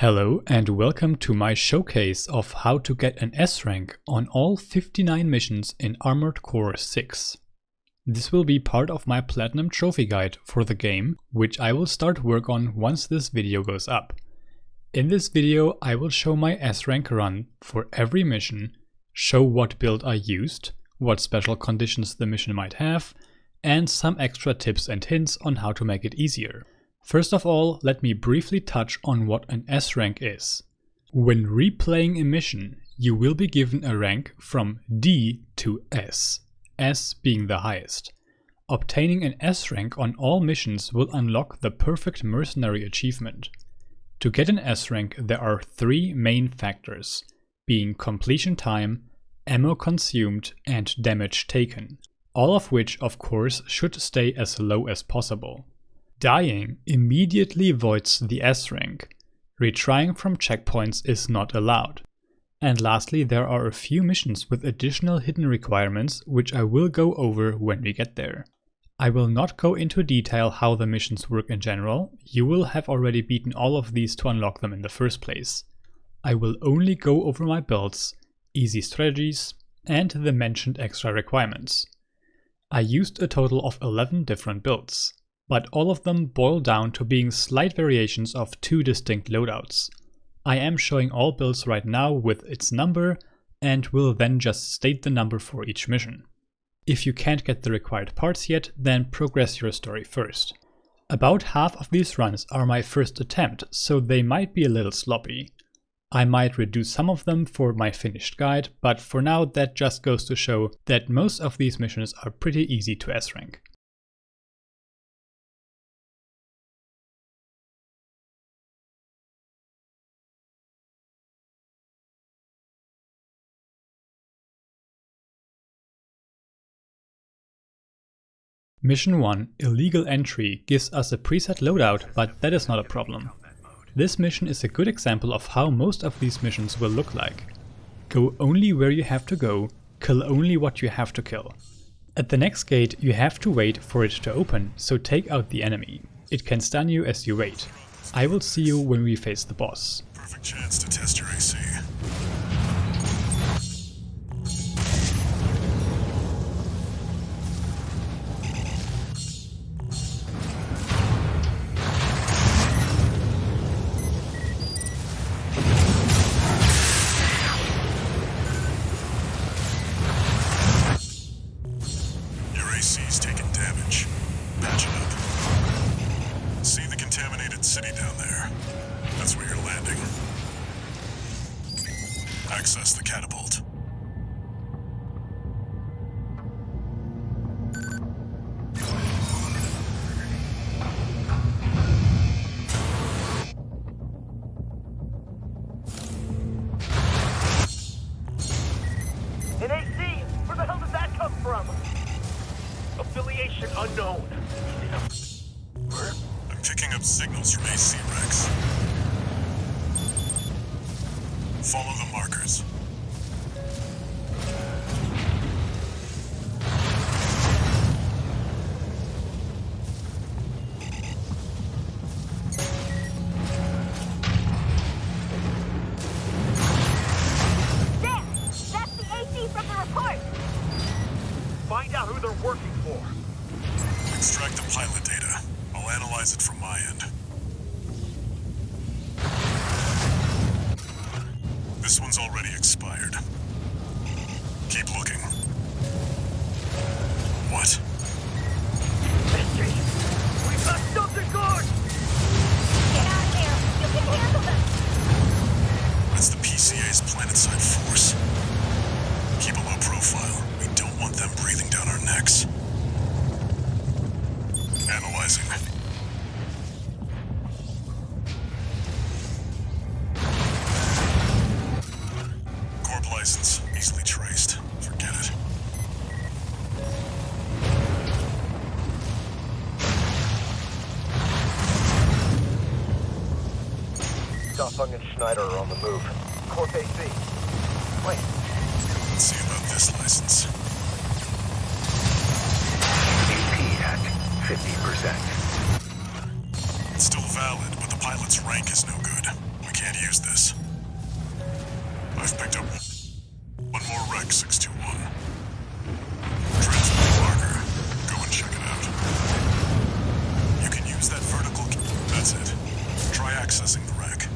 Hello and welcome to my showcase of how to get an S rank on all 59 missions in Armored Core 6. This will be part of my Platinum Trophy Guide for the game, which I will start work on once this video goes up. In this video I will show my S rank run for every mission, show what build I used, what special conditions the mission might have, and some extra tips and hints on how to make it easier. First of all, let me briefly touch on what an S rank is. When replaying a mission, you will be given a rank from D to S, S being the highest. Obtaining an S rank on all missions will unlock the Perfect Mercenary achievement. To get an S rank, there are three main factors, being completion time, ammo consumed, and damage taken, all of which of course should stay as low as possible. Dying immediately voids the S rank. Retrying from checkpoints is not allowed. And lastly, there are a few missions with additional hidden requirements which I will go over when we get there. I will not go into detail how the missions work in general, you will have already beaten all of these to unlock them in the first place. I will only go over my builds, easy strategies, and the mentioned extra requirements. I used a total of 11 different builds, but all of them boil down to being slight variations of two distinct loadouts. I am showing all builds right now with its number, and will then just state the number for each mission. If you can't get the required parts yet, then progress your story first. About half of these runs are my first attempt, so they might be a little sloppy. I might redo some of them for my finished guide, but for now that just goes to show that most of these missions are pretty easy to S rank. Mission 1, Illegal Entry, gives us a preset loadout, but that is not a problem. This mission is a good example of how most of these missions will look like. Go only where you have to go, kill only what you have to kill. At the next gate you have to wait for it to open, so take out the enemy. It can stun you as you wait. I will see you when we face the boss. Perfect chance to test your AC. AC's taking damage. Patch it up. See the contaminated city down there? That's where you're landing. Access the catapult. An AC? Where the hell did that come from? Affiliation unknown. I'm picking up signals from AC Rex. Follow the markers. There! That's the AC from the report! Find out who they're working for. Extract the pilot data. I'll analyze it from my end. This one's already expired. Keep looking. What? Mystery! We've got something good! Get out of here! You can handle them! That's the PCA's planetside force. Keep a low profile. We don't want them breathing down our necks. Analyzing. Corp license, easily traced. Forget it. Duffung and Schneider are on the move. Corp AC. Wait. Let's see about this license. AP at 50%. It's still valid, but the pilot's rank is no good. We can't wreck, 621. Transmitting marker. Go and check it out. You can use that vertical key. That's it. Try accessing the wreck.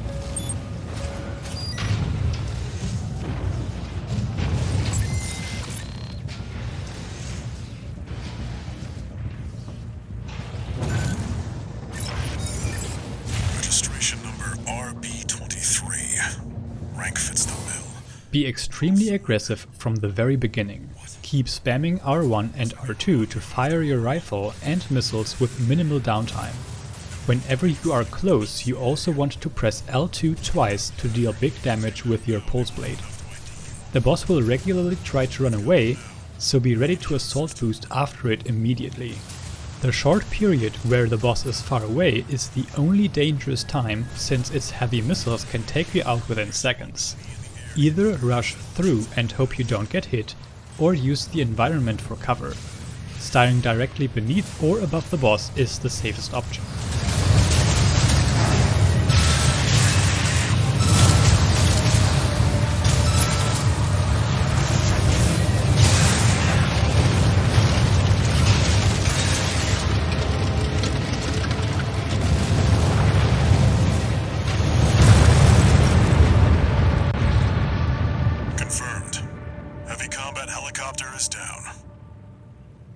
Registration number RB23. Rank fits the bill. Be extremely aggressive from the very beginning. Keep spamming R1 and R2 to fire your rifle and missiles with minimal downtime. Whenever you are close, you also want to press L2 twice to deal big damage with your pulse blade. The boss will regularly try to run away, so be ready to assault boost after it immediately. The short period where the boss is far away is the only dangerous time, since its heavy missiles can take you out within seconds. Either rush through and hope you don't get hit, or use the environment for cover. Starting directly beneath or above the boss is the safest option.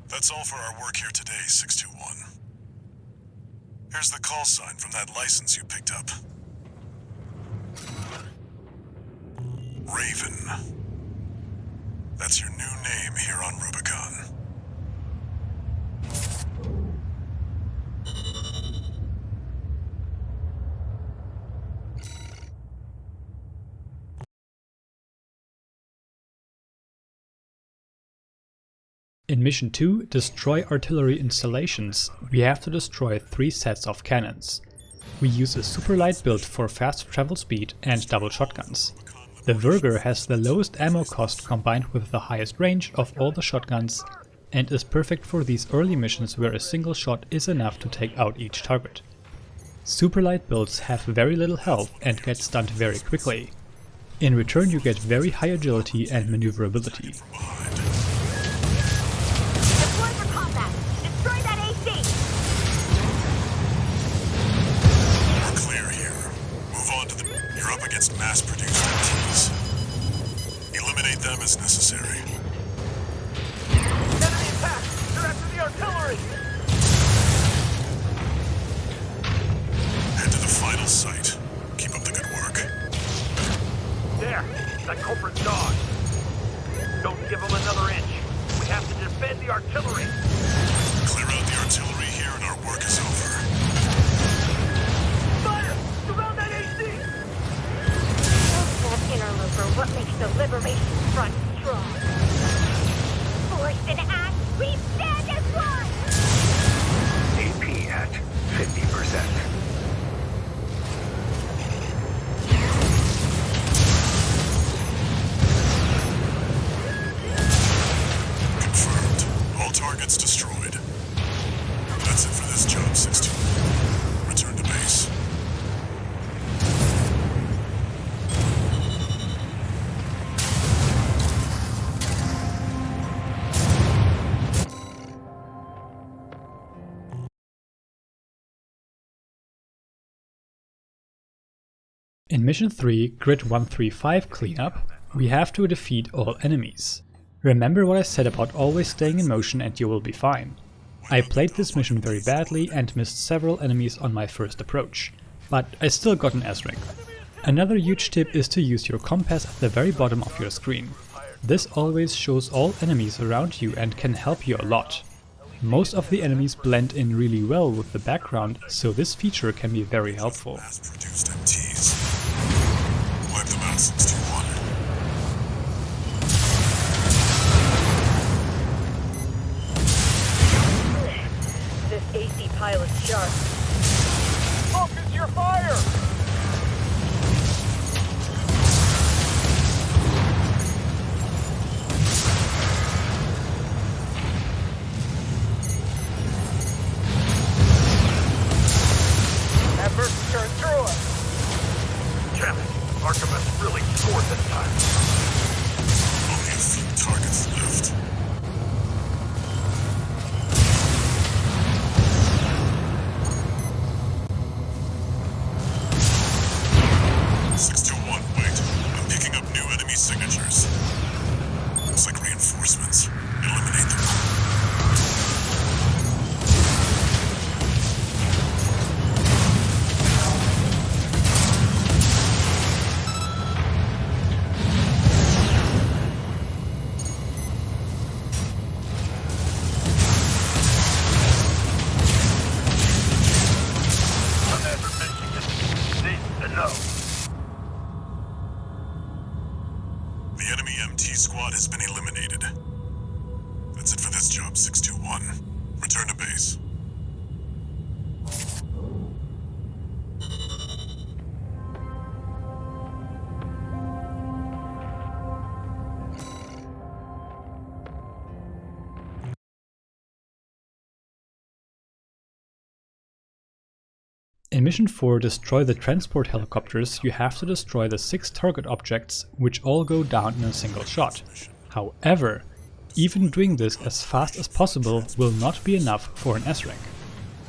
That's all for our work here today, 621. Here's the call sign from that license you picked up. Raven. That's your new name here on Rubicon. In Mission 2, Destroy Artillery Installations, we have to destroy 3 sets of cannons. We use a super light build for fast travel speed and double shotguns. The Verger has the lowest ammo cost combined with the highest range of all the shotguns, and is perfect for these early missions where a single shot is enough to take out each target. Super light builds have very little health and get stunned very quickly. In return you get very high agility and maneuverability. Mass-produced MTs. Eliminate them as necessary. Enemy attack! They're after the artillery! Head to the final site. Keep up the good work. There! That culprit's dog! Don't give him another inch. We have to defend the artillery! Clear out the artillery here and our work is over. Fire! Surround that AC! Interloper, what makes the Liberation Front strong? Forced and act, we stand as one! AP at 50%. Confirmed. All targets destroyed. That's it for this job, 621. Return to base. In Mission 3, Grid 135 Cleanup, we have to defeat all enemies. Remember what I said about always staying in motion and you will be fine. I played this mission very badly and missed several enemies on my first approach, but I still got an S rank. Another huge tip is to use your compass at the very bottom of your screen. This always shows all enemies around you and can help you a lot. Most of the enemies blend in really well with the background, so this feature can be very helpful. Mass-produced MTs. Wipe them out, 621. This AC pilot's sharp. Focus your fire! Turn through us! Damn it! Archibus really scored this time. Only a few MT squad has been eliminated. That's it for this job, 621. Return to base. In Mission 4, Destroy the Transport Helicopters, you have to destroy the 6 target objects, which all go down in a single shot. However, even doing this as fast as possible will not be enough for an S-rank.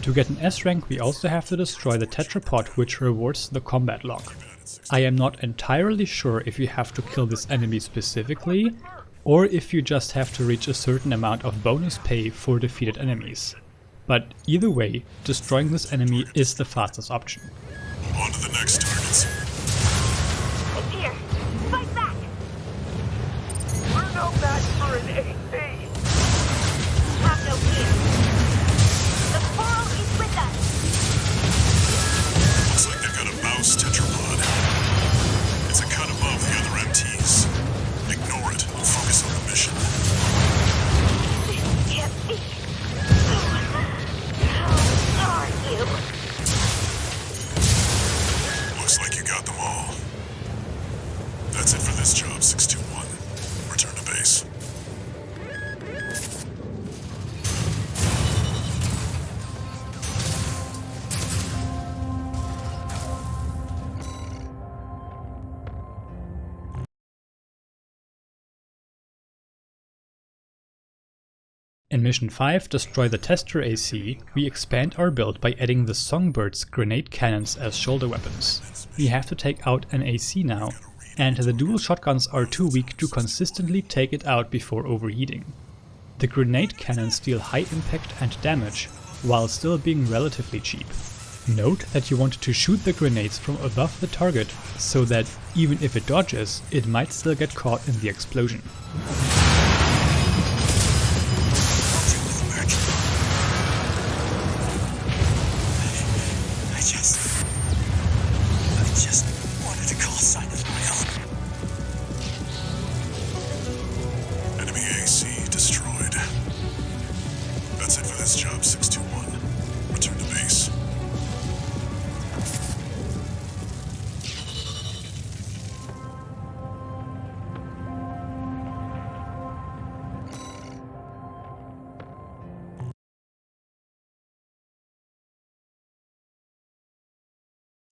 To get an S-rank, we also have to destroy the tetrapod, which rewards the combat log. I am not entirely sure if you have to kill this enemy specifically, or if you just have to reach a certain amount of bonus pay for defeated enemies. But either way, destroying this enemy is the fastest option. On to the next targets. It's here! Fight back! We're no match for an AC! Have no fear. The coral is with us! Looks like they've got a BAWS tetrapod. It's a cut above the other MTs. Ignore it and focus on the mission. This can't be. How are you? Looks like you got them all. That's it for this job, 621. Return to base. In Mission 5, Destroy the Tester AC, we expand our build by adding the Songbird's grenade cannons as shoulder weapons. We have to take out an AC now, and the dual shotguns are too weak to consistently take it out before overheating. The grenade cannons deal high impact and damage, while still being relatively cheap. Note that you want to shoot the grenades from above the target, so that even if it dodges, it might still get caught in the explosion. I just wanted to call sign of my own. Enemy AC destroyed. That's it for this job, 621. Return to base.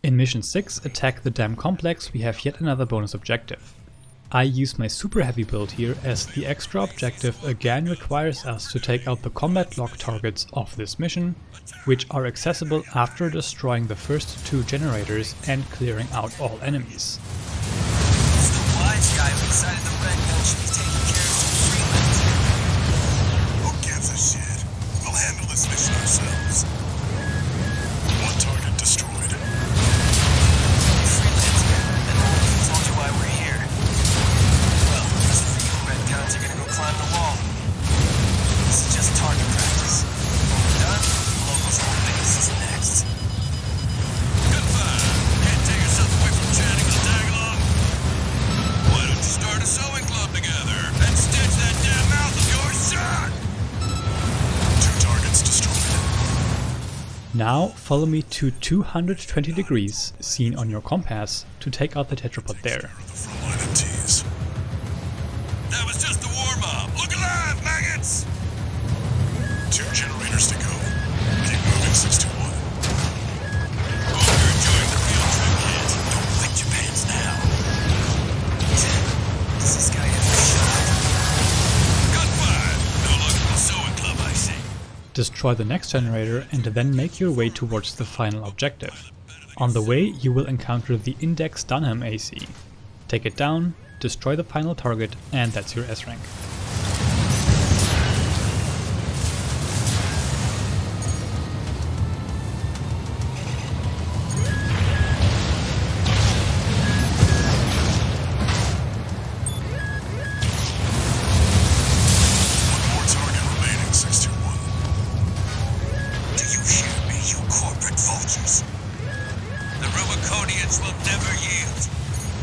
In Mission 6, Attack the Dam Complex, we have yet another bonus objective. I use my super heavy build here, as the extra objective again requires us to take out the combat log targets of this mission, which are accessible after destroying the first 2 generators and clearing out all enemies. It's the wise guy who decided the Redguns should be taking care of some freelance. Who gives a shit? We'll handle this mission ourselves. One target destroyed. Redguns are gonna go climb the wall. This is just target practice. When we're done, the locals' home base is next. Goodbye! Can't take yourself away from chatting and tag along? Why don't you start a sewing club together and stitch that damn mouth of yours shut? 2 targets destroyed. Now follow me to 220 degrees, seen on your compass, to take out the tetrapod there. The frontline MTs. That was just the warm-up. Look alive, maggots! 2 generators to go. Keep moving, 621. Hope you're enjoying the field trip, kids. Don't lick your pants now. Does this guy have a shot? Goodbye! No luck with the sewing club, I see. Destroy the next generator and then make your way towards the final objective. On the way, you will encounter the Index Dunham AC. Take it down, destroy the final target, and that's your S-rank. One more target remaining, 621. Do you hear me, you corporate vultures? The Rubiconians will never yield.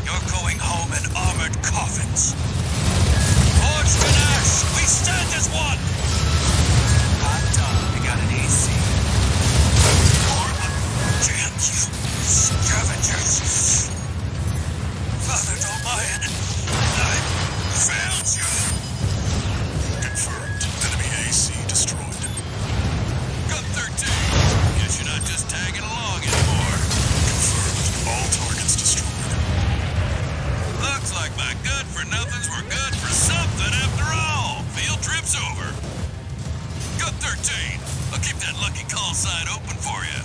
You're going home in armored coffins. trying. I failed you. Confirmed. Enemy AC destroyed. Gun 13. Guess you're not just tagging along anymore. Confirmed. All targets destroyed. Looks like my good-for-nothings were good for something after all. Field trip's over. Gun 13. I'll keep that lucky call sign open for you.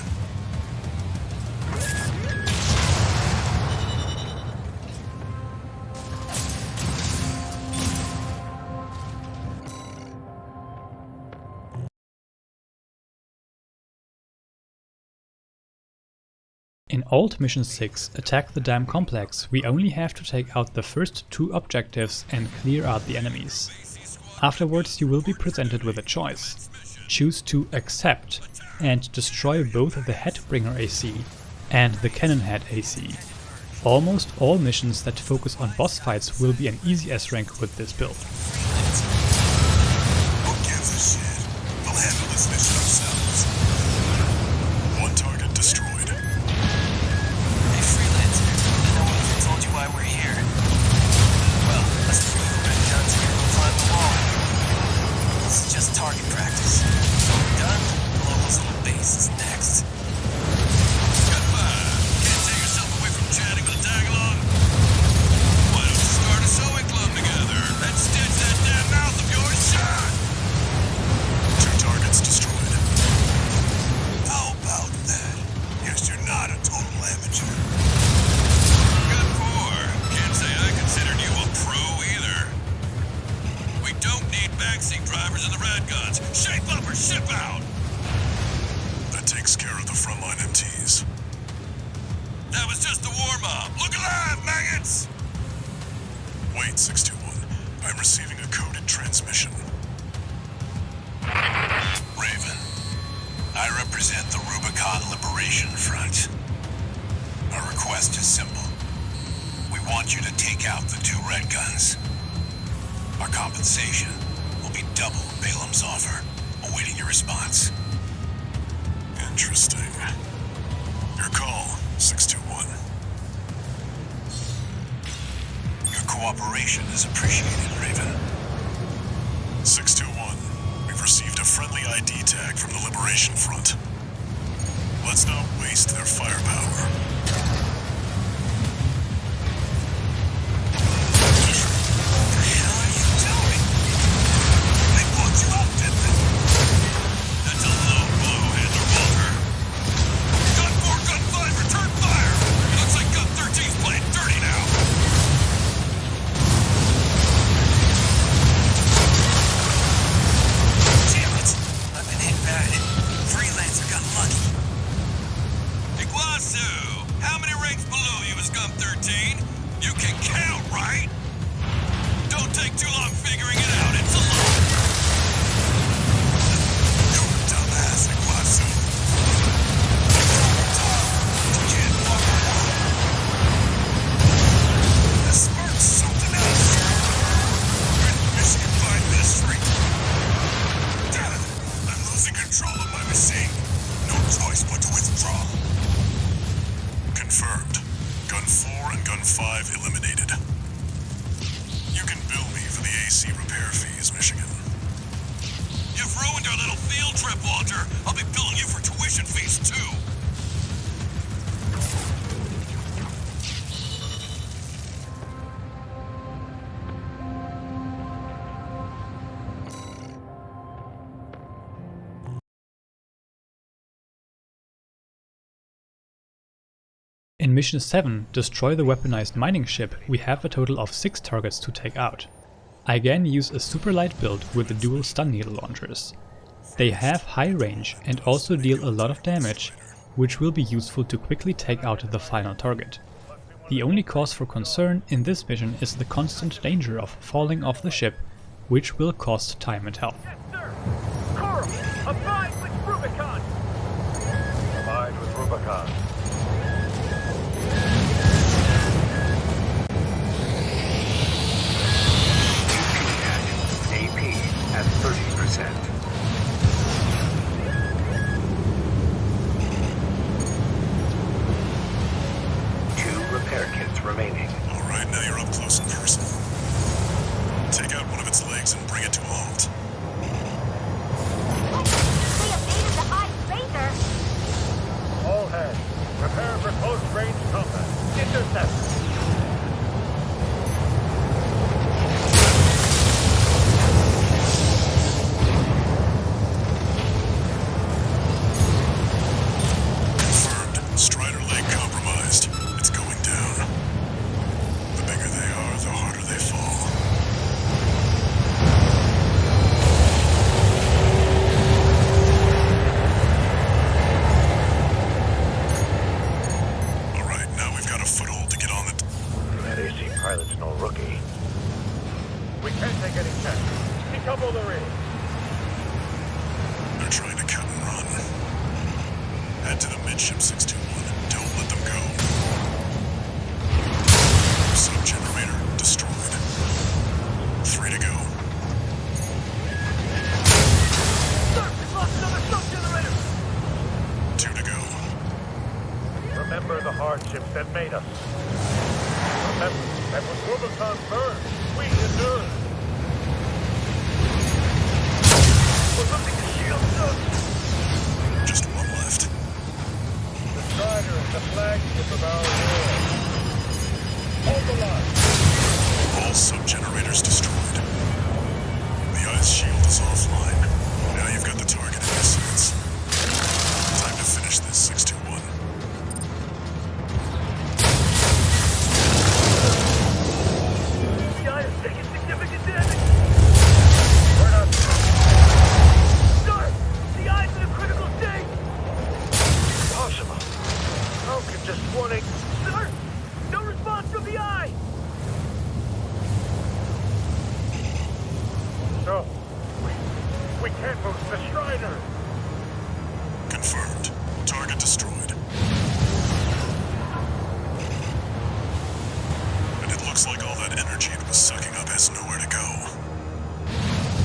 In Alt Mission 6, Attack the Dam Complex, we only have to take out the first 2 objectives and clear out the enemies. Afterwards you will be presented with a choice. Choose to accept and destroy both the Headbringer AC and the Cannon Head AC. Almost all missions that focus on boss fights will be an easy S-rank with this build. Who gives a shit? We'll handle this mission ourselves. One target destroyed. Hey, Freelancer, no one ever told you why we're here. Well, let's prove the Redguns are gonna climb the wall. This is just target practice. When we're done, the locals' little base is next. Goodbye. Can't take yourself away from chatting with a tag-along? Why don't you start a sewing club together and stitch that damn mouth of yours shut? 2 targets destroyed. How about that? Guess you're not a total amateur. Good for. Can't say I considered you a pro either. We don't need backseat drivers in the Redguns. Shape up or ship out! That takes care of the frontline MTs. That was just the warm-up. Look alive, maggots! Wait, 621. I'm receiving a coded transmission. Raven, I represent the Rubicon Liberation Front. Our request is simple. We want you to take out the 2 Redguns. Our compensation will be double Balaam's offer, awaiting your response. Interesting. Your call, 621. Your cooperation is appreciated, Raven. 621. We've received a friendly ID tag from the Liberation Front. Let's not waste their firepower. What the hell are you doing? They blocked you out, didn't they? That's a low blow, Handler Walker. Gun 4, Gun 5, return fire! Looks like Gun 13's playing dirty now. Damn it! I've been hit bad. Freelancer got lucky. Iguazu, how many ranks below you is Gun 13? You can count, right? Don't take too long figuring it out. It's a lot. You're a dumbass, Iguazu. You can't walk around. This sparks something else. Good mission by mystery. Damn it. I'm losing control of my machine. No choice but to withdraw. Confirmed. Gun 4 and Gun 5 eliminated. You can bill me for the AC repair fees, Michigan. You've ruined our little field trip, Walter. I'll be billing you for tuition fees, too. In Mission 7, Destroy the Weaponized Mining Ship, we have a total of 6 targets to take out. I again use a super light build with the dual stun needle launchers. They have high range and also deal a lot of damage, which will be useful to quickly take out the final target. The only cause for concern in this mission is the constant danger of falling off the ship, which will cost time and health. Yes, sir. Carl, abide with Rubicon. Abide with Rubicon. AP at 30%. Two repair kits remaining. All Right, now you're up close and personal. Take out one of its legs and bring it to a halt. They evaded the ice razor. All hands, prepare for close-range combat. Intercept. Confirmed. Strider leg compromised. It's going down. The bigger they are, the harder they fall. Alright, now we've got a foothold to get on the... That AC pilot's no rookie. We can't take any chances. Decouple the rig. They're trying to cut and run. Head to the midship 621. Don't let them go. Sub-generator destroyed. 3 to go. Sir, we've lost another sub-generator. 2 to go. Remember the hardships that made us. Remember that when Rubicon burned, we endured. We're looking to shield, sir. Just one left. The Strider is the flagship of our war. Hold the line. All sub-generators destroyed. The ice shield is offline. Now you've got the target in your sights. Time to finish this, 621. The eye is taking significant damage. We're not... Sir, the eye's in a critical state. Impossible. How can just one... Sir, no response from the eye. No, we can't move the Strider. Confirmed. Target destroyed. And it looks like all that energy it was sucking up has nowhere to go.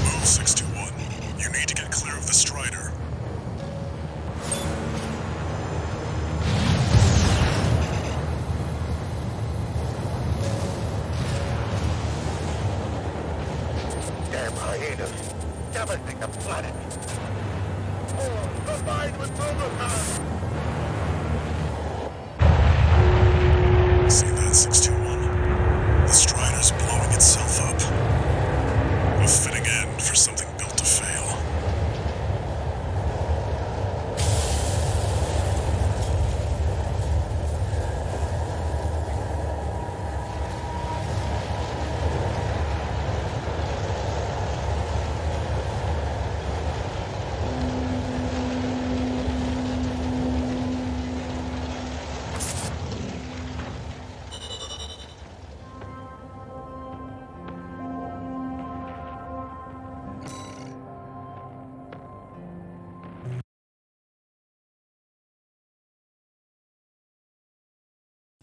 Move 621. You need to get clear of the Strider. Damn hyenas. Devastating the planet. Oh, combined with Rubicon. See that, 621? The Strider's blowing itself up. A fitting end for something built to fail.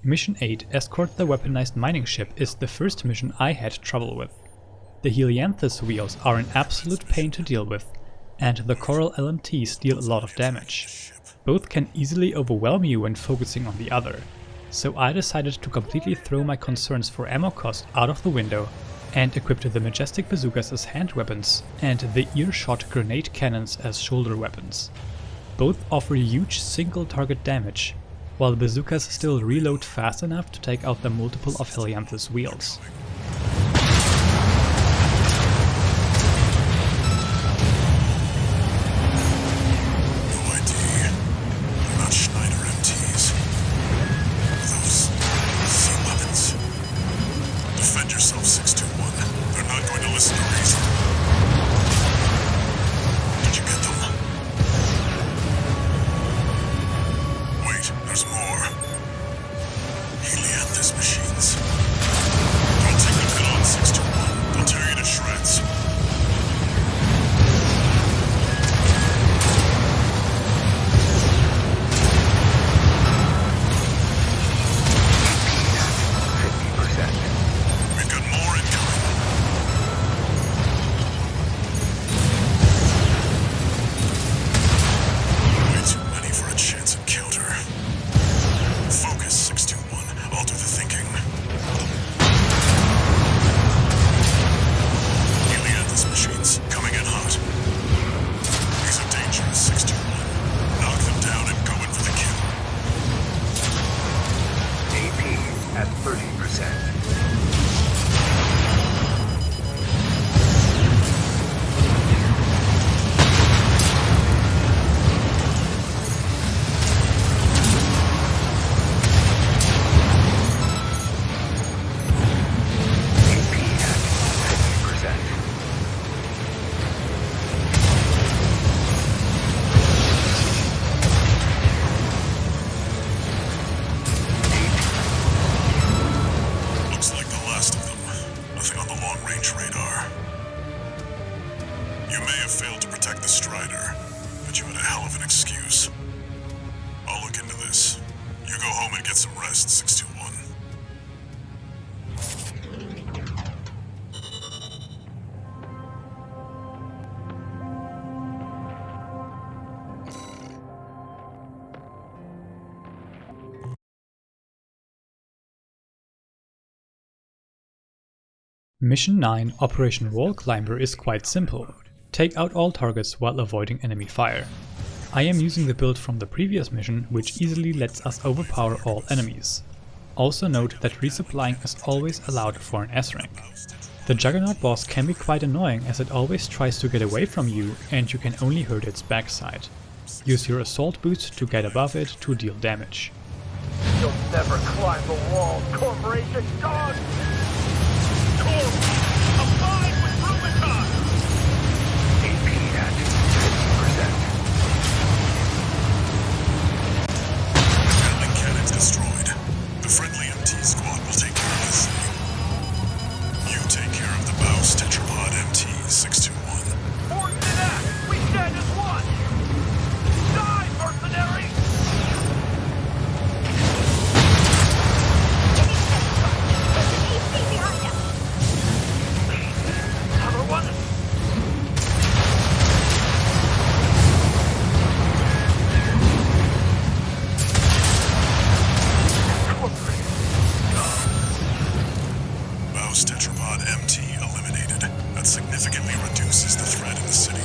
Mission 8, Escort the Weaponized mining ship, is the first mission I had trouble with. The Helianthus wheels are an absolute pain to deal with, and the Coral LMTs deal a lot of damage. Both can easily overwhelm you when focusing on the other, so I decided to completely throw my concerns for ammo cost out of the window and equipped the Majestic Bazookas as hand weapons and the Earshot grenade cannons as shoulder weapons. Both offer huge single target damage, while the bazookas still reload fast enough to take out the multiple of Helianthus wheels. No ID. Not Schneider MTs. Those V.weapons. Defend yourself, 621. They're not going to listen to reason. Did you get them? Wait, there's more. Helianthus machines. Don't at 30%. Mission 9, Operation Wallclimber, is quite simple. Take out all targets while avoiding enemy fire. I am using the build from the previous mission, which easily lets us overpower all enemies. Also note that resupplying is always allowed for an S rank. The Juggernaut boss can be quite annoying as it always tries to get away from you and you can only hurt its backside. Use your assault boots to get above it to deal damage. You'll never climb the wall, Corporation Dog! Abide with Rubicon! AP at 50%. Gatling cannons destroyed. The friendly MT squad will take care of this. You take care of the BAWS tetrapod MT-621. Force in act! We stand as one! Die, mercenary! BAWS tetrapod MT eliminated. That significantly reduces the threat in the city.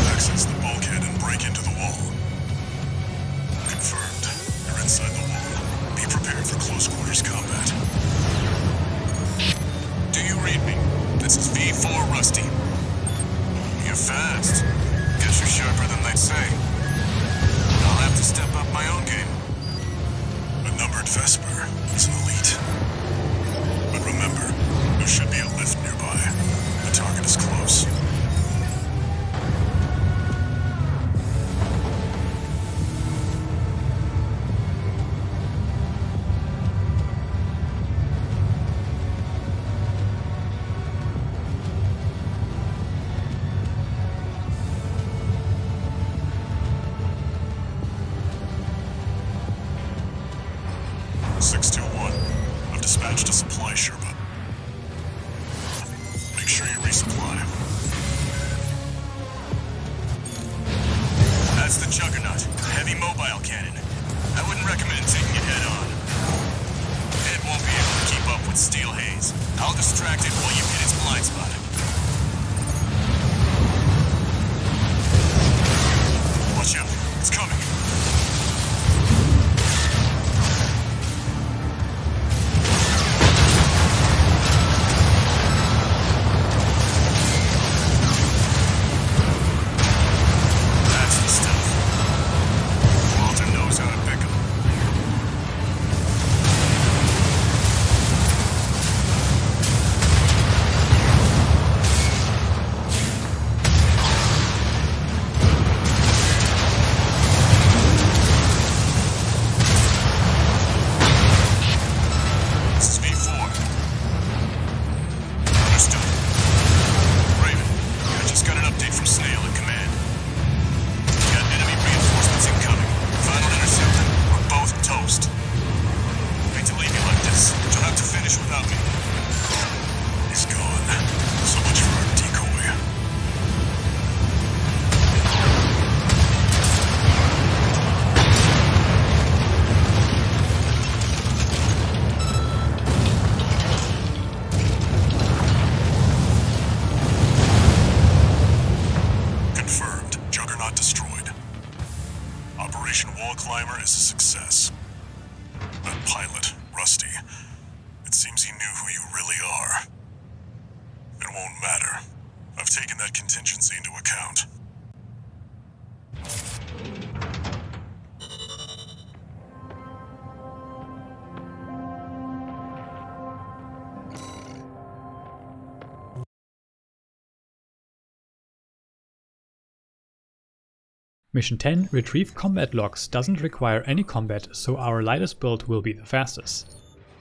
Access the bulkhead and break into the wall. Confirmed. You're inside the wall. Be prepared for close quarters combat. Do you read me? This is V.IV Rusty. You're fast. Guess you're sharper than they'd say. I'll have to step up my own game. A numbered Vesper is an elite. But remember, there should be a lift nearby. The target is close. I've dispatched a supply Sherpa. Make sure you resupply. That's the Juggernaut. Heavy mobile cannon. I wouldn't recommend taking it head on. It won't be able to keep up with Steel Haze. I'll distract it while you hit its blind spot. Watch out. It's coming. Operation Wallclimber is a success. Mission 10, Retrieve Combat Logs, doesn't require any combat, so our lightest build will be the fastest.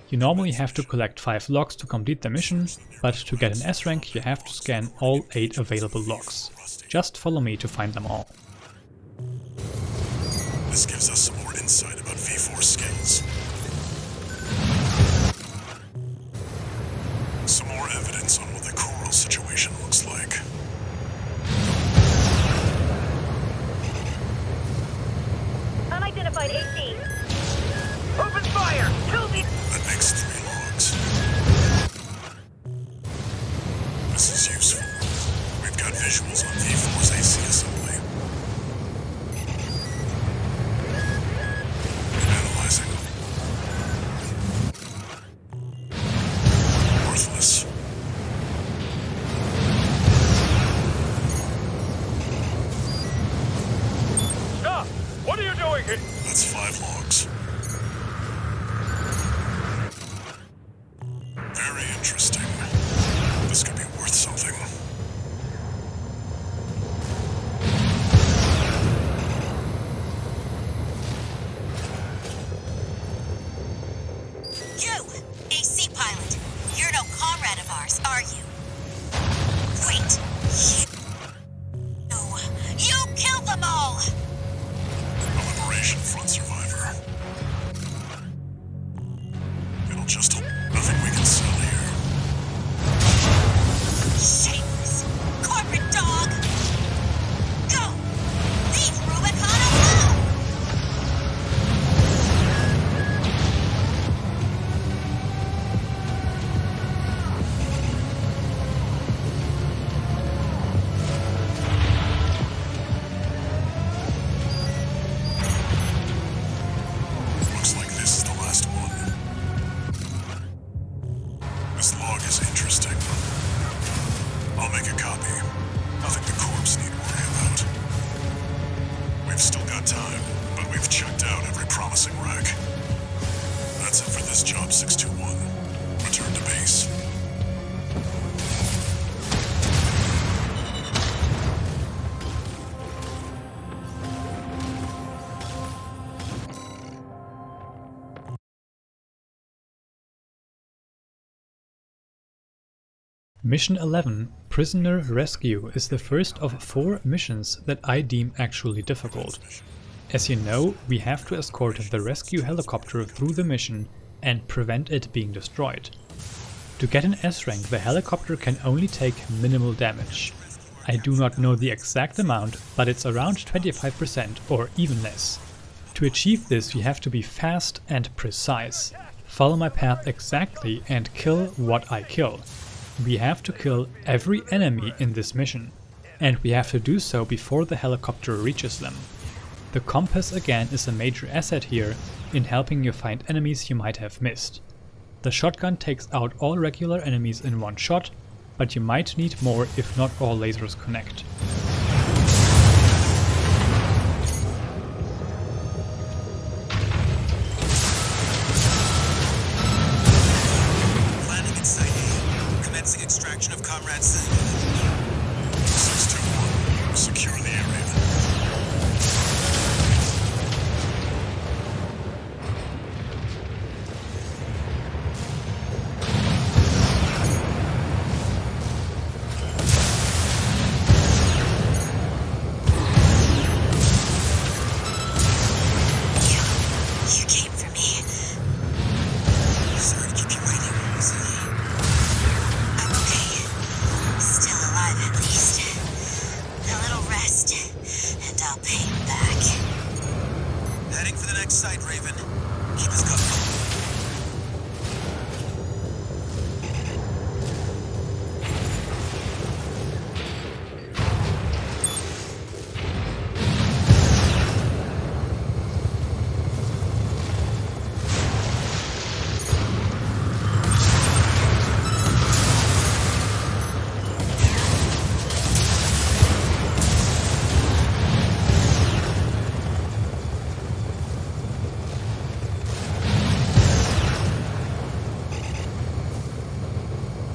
You normally have to collect 5 logs to complete the mission, but to get an S rank you have to scan all 8 available logs. Just follow me to find them all. This gives us some more insight about V4 skills. Some more evidence on what the coral situation looks like. Unidentified AC. Open fire! Kill me! That makes 3 logs. This is useful. We've got visuals on V4's AC assembly. Analyzing. Worthless. Stop! What are you doing here? That's 5 logs. Very interesting. This could be worth something. You! AC pilot! You're no comrade of ours, are you? Wait! You killed them all! A Liberation Front survivor. It'll just hold. Nothing we can sell here. Shameless! Corporate dog! Go! Leave Rubicon alone! Looks like this is the last one. This log is interesting. I'll make a copy. Nothing the corps need worry about. We've still got time, but we've checked out every promising wreck. That's it for this job, 621. Return to base. Mission 11, Prisoner Rescue, is the first of 4 missions that I deem actually difficult. As you know, we have to escort the rescue helicopter through the mission and prevent it being destroyed. To get an S rank, the helicopter can only take minimal damage. I do not know the exact amount, but it's around 25% or even less. To achieve this you have to be fast and precise. Follow my path exactly and kill what I kill. We have to kill every enemy in this mission, and we have to do so before the helicopter reaches them. The compass again is a major asset here in helping you find enemies you might have missed. The shotgun takes out all regular enemies in one shot, but you might need more if not all lasers connect. Extraction of Comrade Cinder. 621. Secure the area. You came for me. Sorry to keep you waiting, Cinder. I'm okay. Still alive at least. A little rest, and I'll pay you back. Heading for the next site, Raven. Keep us covered.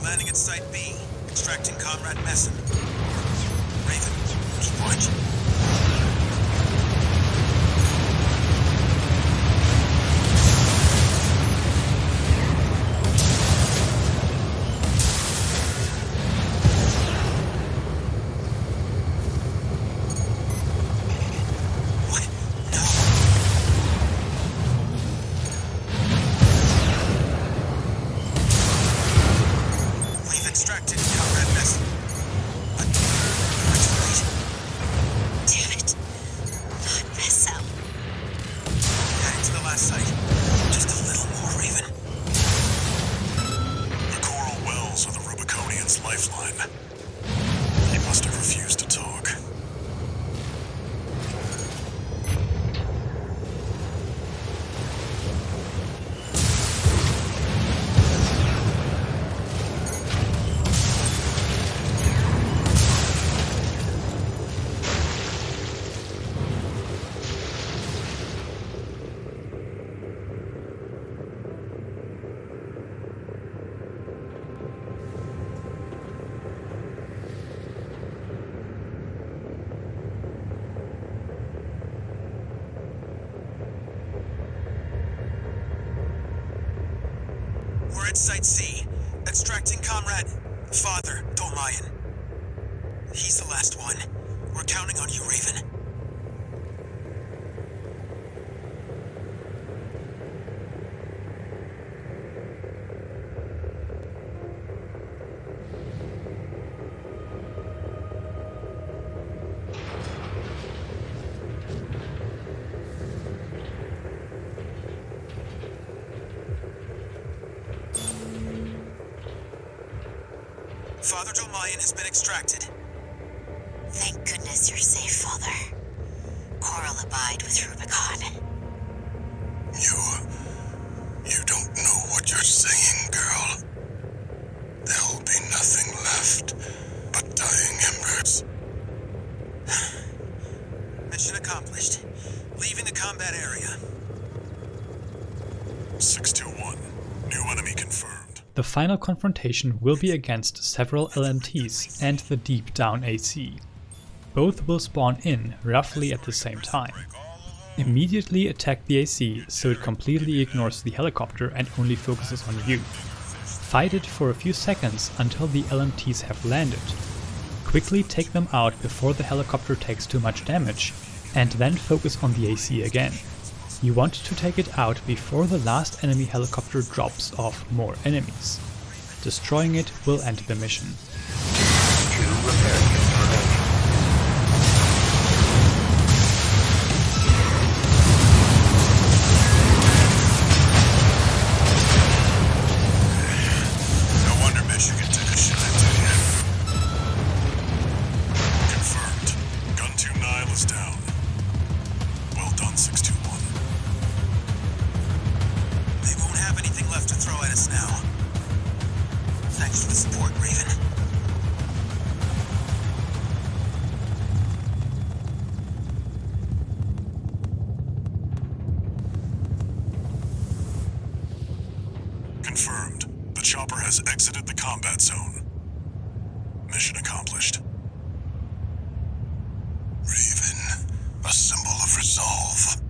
Landing at Site B. Extracting Comrade Messin. Raven, keep watching. We're at Site C. Extracting Comrade Father Dolmayan. He's the last one. We're counting on you, Raven. Father Dolmayan has been extracted. Thank goodness you're safe, Father. Coral abide with Rubicon. You don't know what you're saying, girl. There'll be nothing left but dying embers. Mission accomplished. Leaving the combat area. 621. New enemy confirmed. The final confrontation will be against several LMTs and the deep down AC. Both will spawn in roughly at the same time. Immediately attack the AC so it completely ignores the helicopter and only focuses on you. Fight it for a few seconds until the LMTs have landed. Quickly take them out before the helicopter takes too much damage, and then focus on the AC again. You want to take it out before the last enemy helicopter drops off more enemies. Destroying it will end the mission. 2 repair kits remaining. No wonder Michigan took a shot at him. Confirmed. Gun 2 Nile is down. Well done, 621. They won't have anything left to throw at us now. Thanks for the support, Raven. Confirmed. The chopper has exited the combat zone. Mission accomplished. Raven, a symbol of resolve.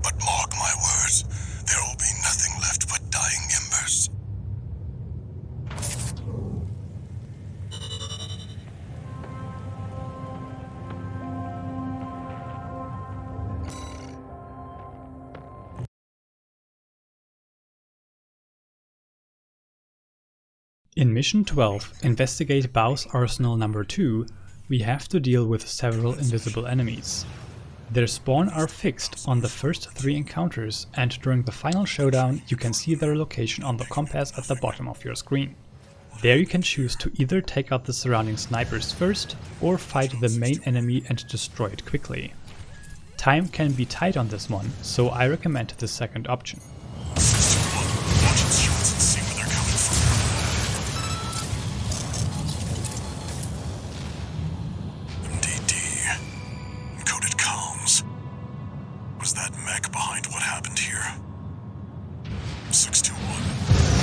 But mark my words, there will be nothing left but dying embers. In Mission 12, Investigate BAWS Arsenal number 2, we have to deal with several invisible enemies. Their spawn are fixed on the first 3 encounters, and during the final showdown you can see their location on the compass at the bottom of your screen. There you can choose to either take out the surrounding snipers first, or fight the main enemy and destroy it quickly. Time can be tight on this one, so I recommend the second option. 621, watch its shots and see where they're coming from. MDD. Encoded comms. Was that mech behind what happened here? 621.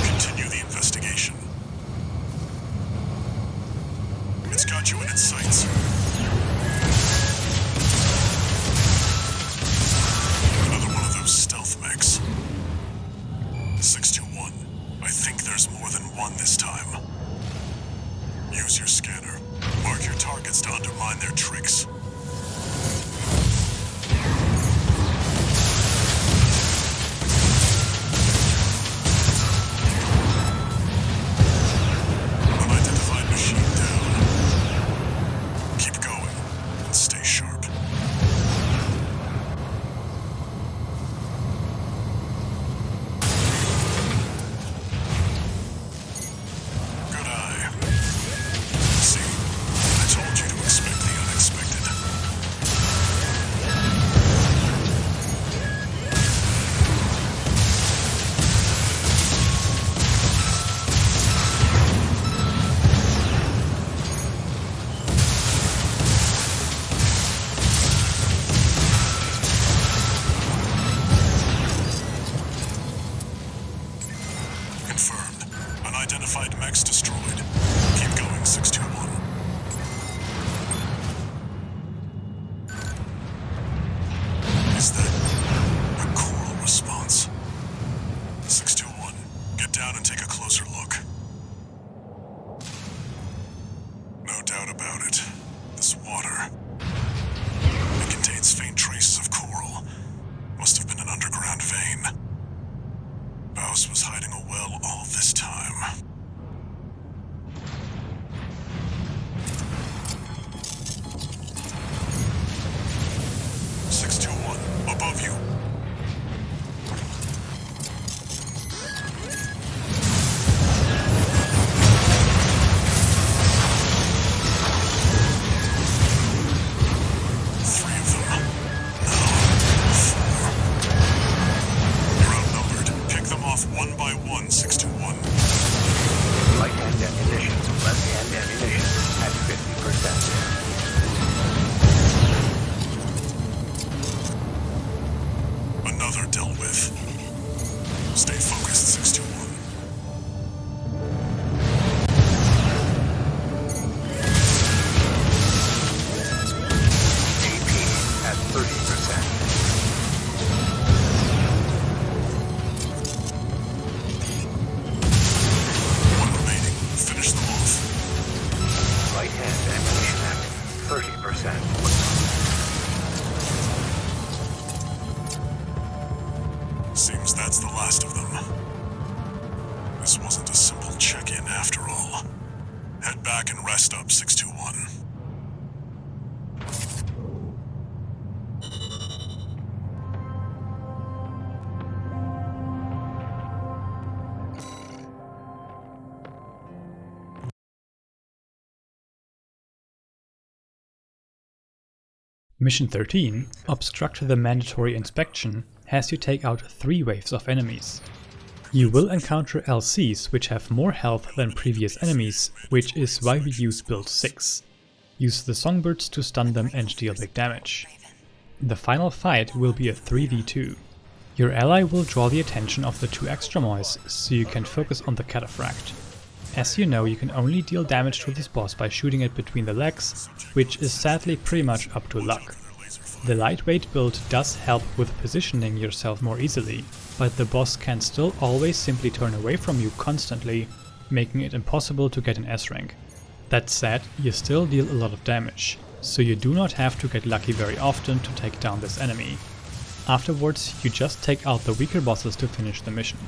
Continue the investigation. It's got you in its sights. Another one of those stealth mechs. 621. I think there's more than one this time. Use your scanner. Mark your targets to undermine their tricks. Unidentified machine down. Keep going and stay sharp. Good eye. See, I told you to expect the unexpected. Confirmed. Unidentified mechs destroyed. Keep going, 621. Is that a coral response? 621. Get down BAWS was hiding a well all this time. Above you. Three of them. No. Four. You're outnumbered. Pick them off one by one, 621. Light-hand ammunition, left-hand ammunition at 50%. Another dealt with. Stay focused, 621. AP at 30%. One remaining. Finish them off. Right-hand ammunition at 30%. Seems that's the last of them. This wasn't a simple check-in after all. Head back and rest up, 621. Mission 13, Obstruct the Mandatory Inspection, has you take out 3 waves of enemies. You will encounter LCs which have more health than previous enemies, which is why we use build 6. Use the songbirds to stun them and deal big damage. The final fight will be a 3v2. Your ally will draw the attention of the 2 extramoys, so you can focus on the cataphract. As you know, you can only deal damage to this boss by shooting it between the legs, which is sadly pretty much up to luck. The lightweight build does help with positioning yourself more easily, but the boss can still always simply turn away from you constantly, making it impossible to get an S rank. That said, you still deal a lot of damage, so you do not have to get lucky very often to take down this enemy. Afterwards, you just take out the weaker bosses to finish the mission.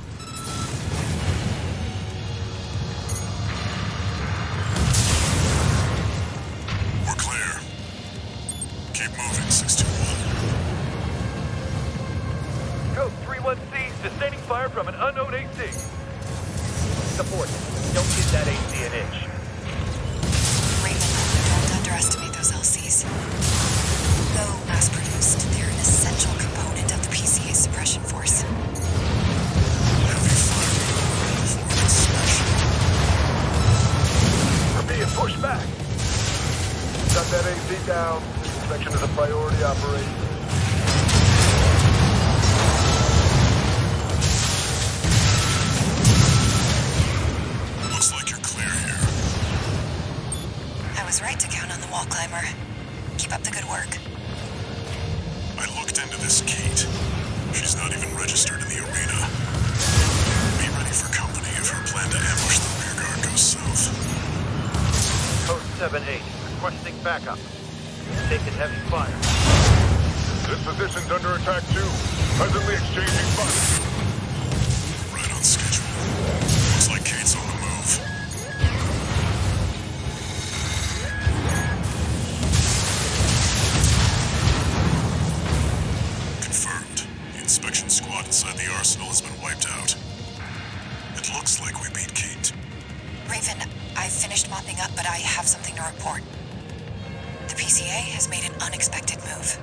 We're clear. Keep moving, 621. Code 31C, sustaining fire from an unknown AC. Support, don't get that AC an inch. Raven, don't underestimate those LCs. Though mass-produced, they're an essential component of the PCA's suppression force. Heavy fire. Forward smash. We're being pushed back. Shut that AC down. Inspection is a priority operation. Looks like you're clear here. I was right to count on the Wallclimber. Keep up the good work. I looked into this Kate. She's not even registered in the arena. Be ready for company if her plan to ambush the rear guard goes south. Code 7-8, requesting backup. Taking heavy fire. This position's under attack too. Presently exchanging fire. Right on schedule. Looks like Kate's on the move. Confirmed. The inspection squad inside the arsenal has been wiped out. It looks like we beat Kate. Raven, I've finished mopping up, but I have something to report. The PCA has made an unexpected move.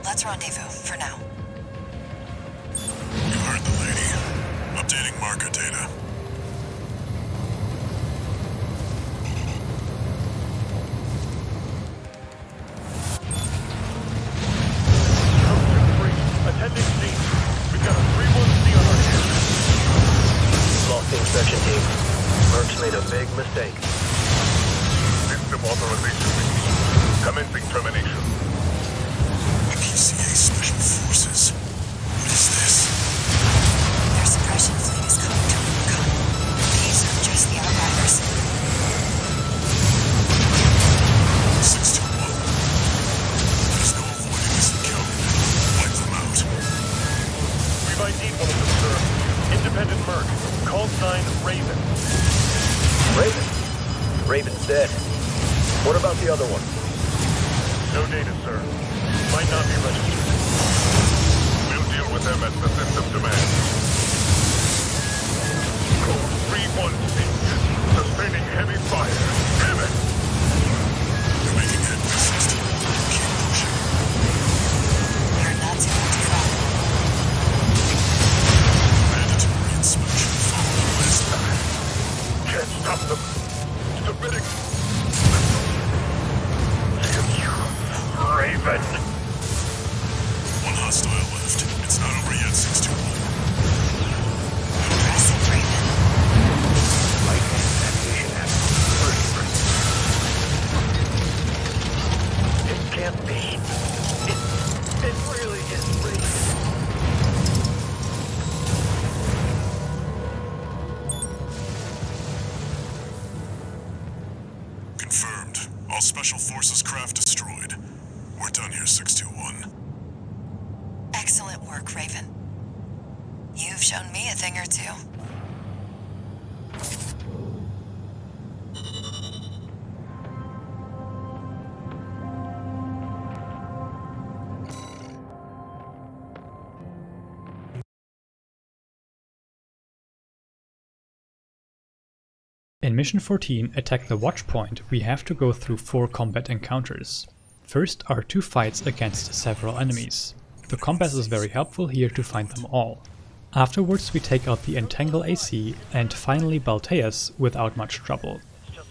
Let's rendezvous for now. You heard the lady. Updating marker data. Attending scene. We've got a 3-1C on our hands. Lost the inspection team. Merck's made a big mistake. System authorization released. Commencing termination. PCA Special Forces. What is this? Their suppression fleet is coming to Rubicon. These are just the outriders. 621. There's no avoiding this encounter. Wipe them out. We've ID'd one of them, sir. independent merc. Call sign Raven. Raven? Raven's dead. What about the other one? No data, sir. Might not be registered. We'll deal with them as the system demands. Code 316. Sustaining heavy fire. Pivot! You're making headway, 61. Keep pushing. We're not too far. Mandatory inspection following last time. Can't stop them. Submitting. Raven. One hostile left. It's not over yet, 621. Light activation at 30%. It can't be. It really is Raven. Confirmed. All Special Forces craft destroyed. We're done here, 621. Excellent work, Raven. You've shown me a thing or two. In Mission 14, Attack the Watchpoint, we have to go through 4 combat encounters. First are 2 fights against several enemies. The compass is very helpful here to find them all. Afterwards we take out the Entangle AC and finally Balteus without much trouble.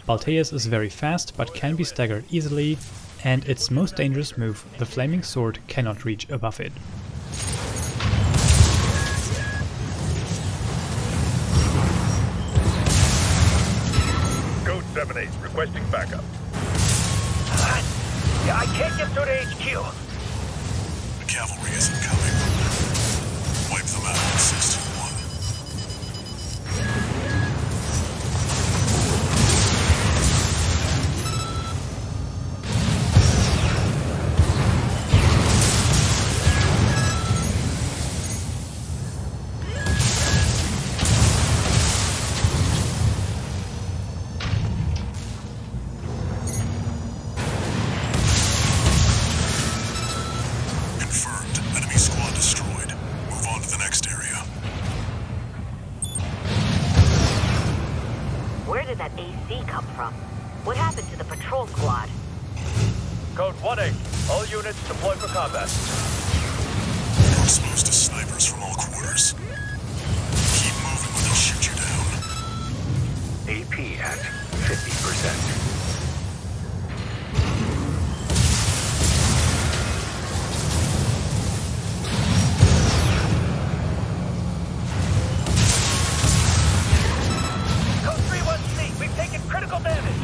Balteus is very fast but can be staggered easily, and its most dangerous move, the Flaming Sword, cannot reach above it. Code 78, requesting backup. Yeah, I can't get through to HQ. The cavalry isn't coming. Wipe them out, 621. Confirmed. Enemy squad destroyed. Move on to the next area. Where did that AC come from? What happened to the patrol squad? Code 1-8. All units deploy for combat. You're exposed to snipers from all quarters. Keep moving or they'll shoot you down. AP at 50%. Code 316. We've taken critical damage.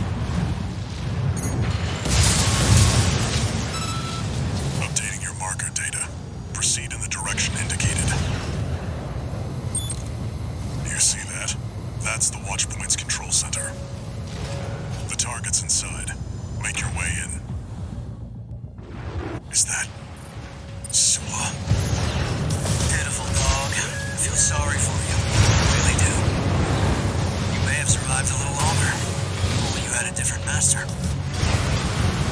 Updating your marker data. Proceed in the direction indicated. You see that? That's the Watchpoint's control center. The target's inside. Make your way in. Is that... Sula? Pitiful dog. I feel sorry for you. I really do. You may have survived a little longer. Only you had a different master.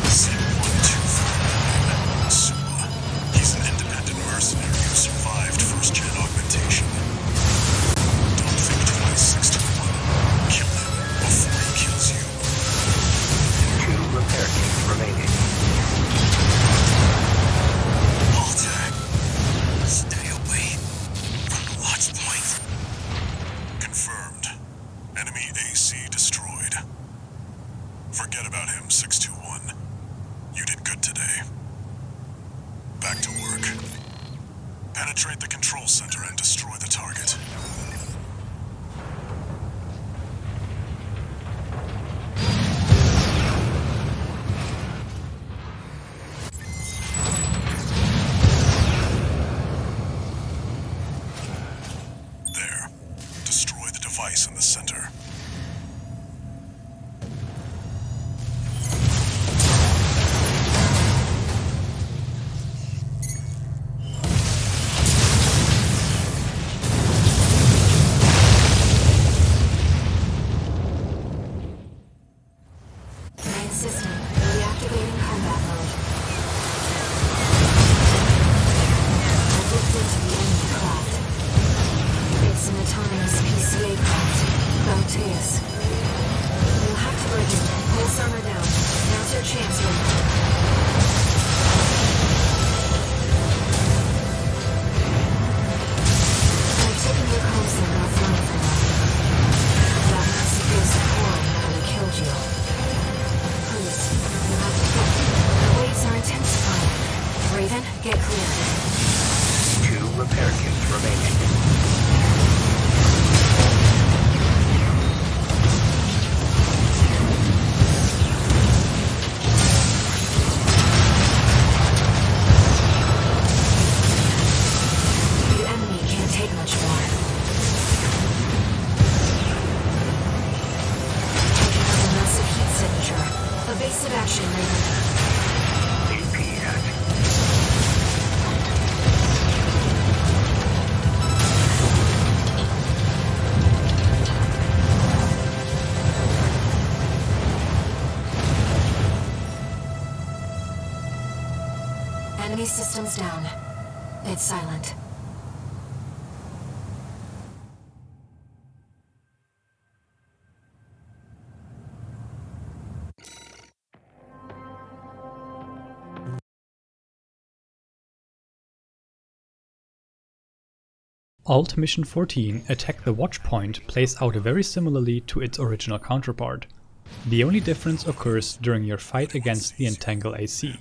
C-124. Sula. He's an independent mercenary who survived first-gen augmentation. Don't think twice, 621. Kill him before he kills you. 2 repair kits remaining. Walter, stay away from the Watchpoint. Confirmed. Enemy AC destroyed. Forget about him, 621. You did good today. Back to work. Penetrate the control center and destroy the target. There. Destroy the device in the center. is. You'll have to break it. Pulse armor down. Now's your chance, Raven. I've taken your comm center offline for now. That massive dose of core nearly killed you. Please, you'll have to go. The waves are intensifying. Raven, get clear. 2 repair kits remaining. The enemy can't take much more. Taking out a massive heat signature. Evasive action, Raven. AP hack. Enemy systems down. It's silent. Alt Mission 14, Attack the Watchpoint, plays out very similarly to its original counterpart. The only difference occurs during your fight against the Entangle AC.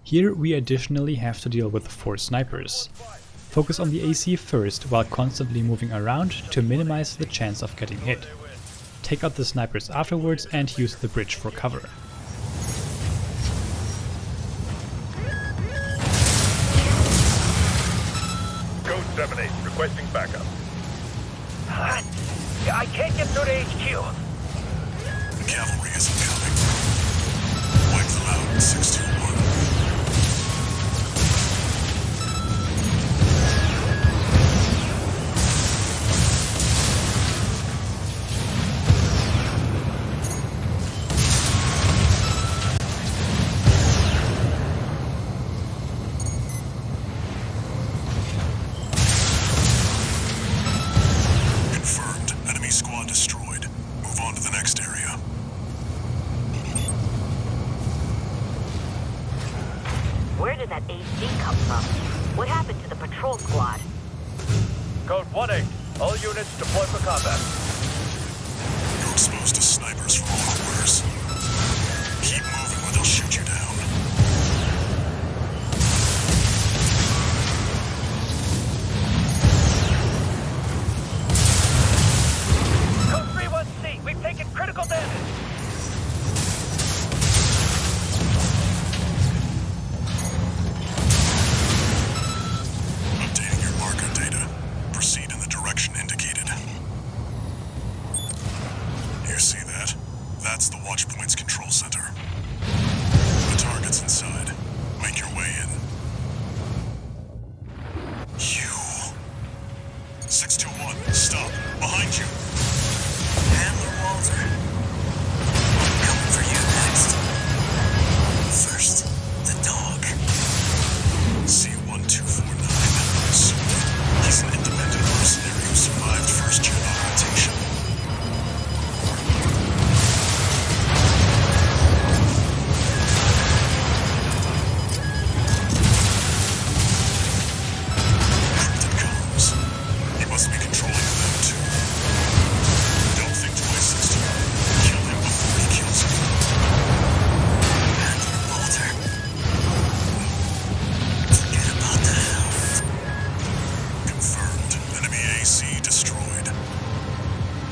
Here we additionally have to deal with 4 snipers. Focus on the AC first while constantly moving around to minimize the chance of getting hit. Take out the snipers afterwards and use the bridge for cover. Code 7-8, requesting backup. I can't get through to HQ. The cavalry isn't coming. Wipe them out in 621. Confirmed. Enemy squad destroyed. Move on to the next area. Where did that AC come from? What happened to the patrol squad? Code 1-8, all units deploy for combat. You're exposed to snipers from all corners. Keep moving or they'll shoot you down. Code 3-1C, we've taken critical damage. Updating your marker data. Proceed in the direction indicated. You see that? That's the Watchpoint's control center. The target's inside. Make your way in. You. 621, stop. Behind you. Handler Walter. Coming for you next. First, the dog. C1249. He's an independent mercenary who survived first-gen augmentation. Encrypted comms. He must be controlling them too. Don't think twice, sister. Kill him before he kills you. Handler Walter. Forget about the health. Confirmed. Enemy AC destroyed.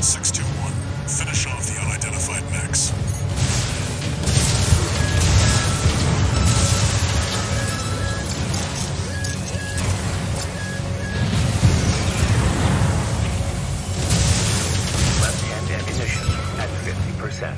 621. Finish off the unidentified mechs. Left-hand ammunition at 50%.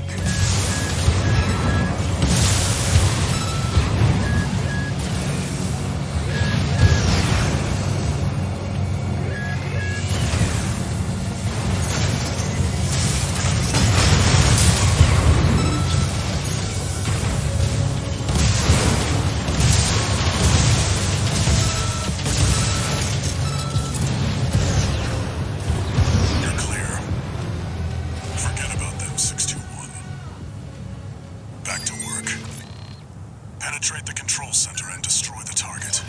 Forget Penetrate the control center and destroy the target.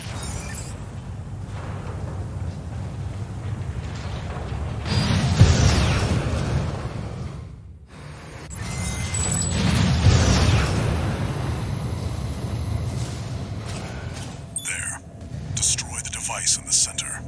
There. Destroy the device in the center.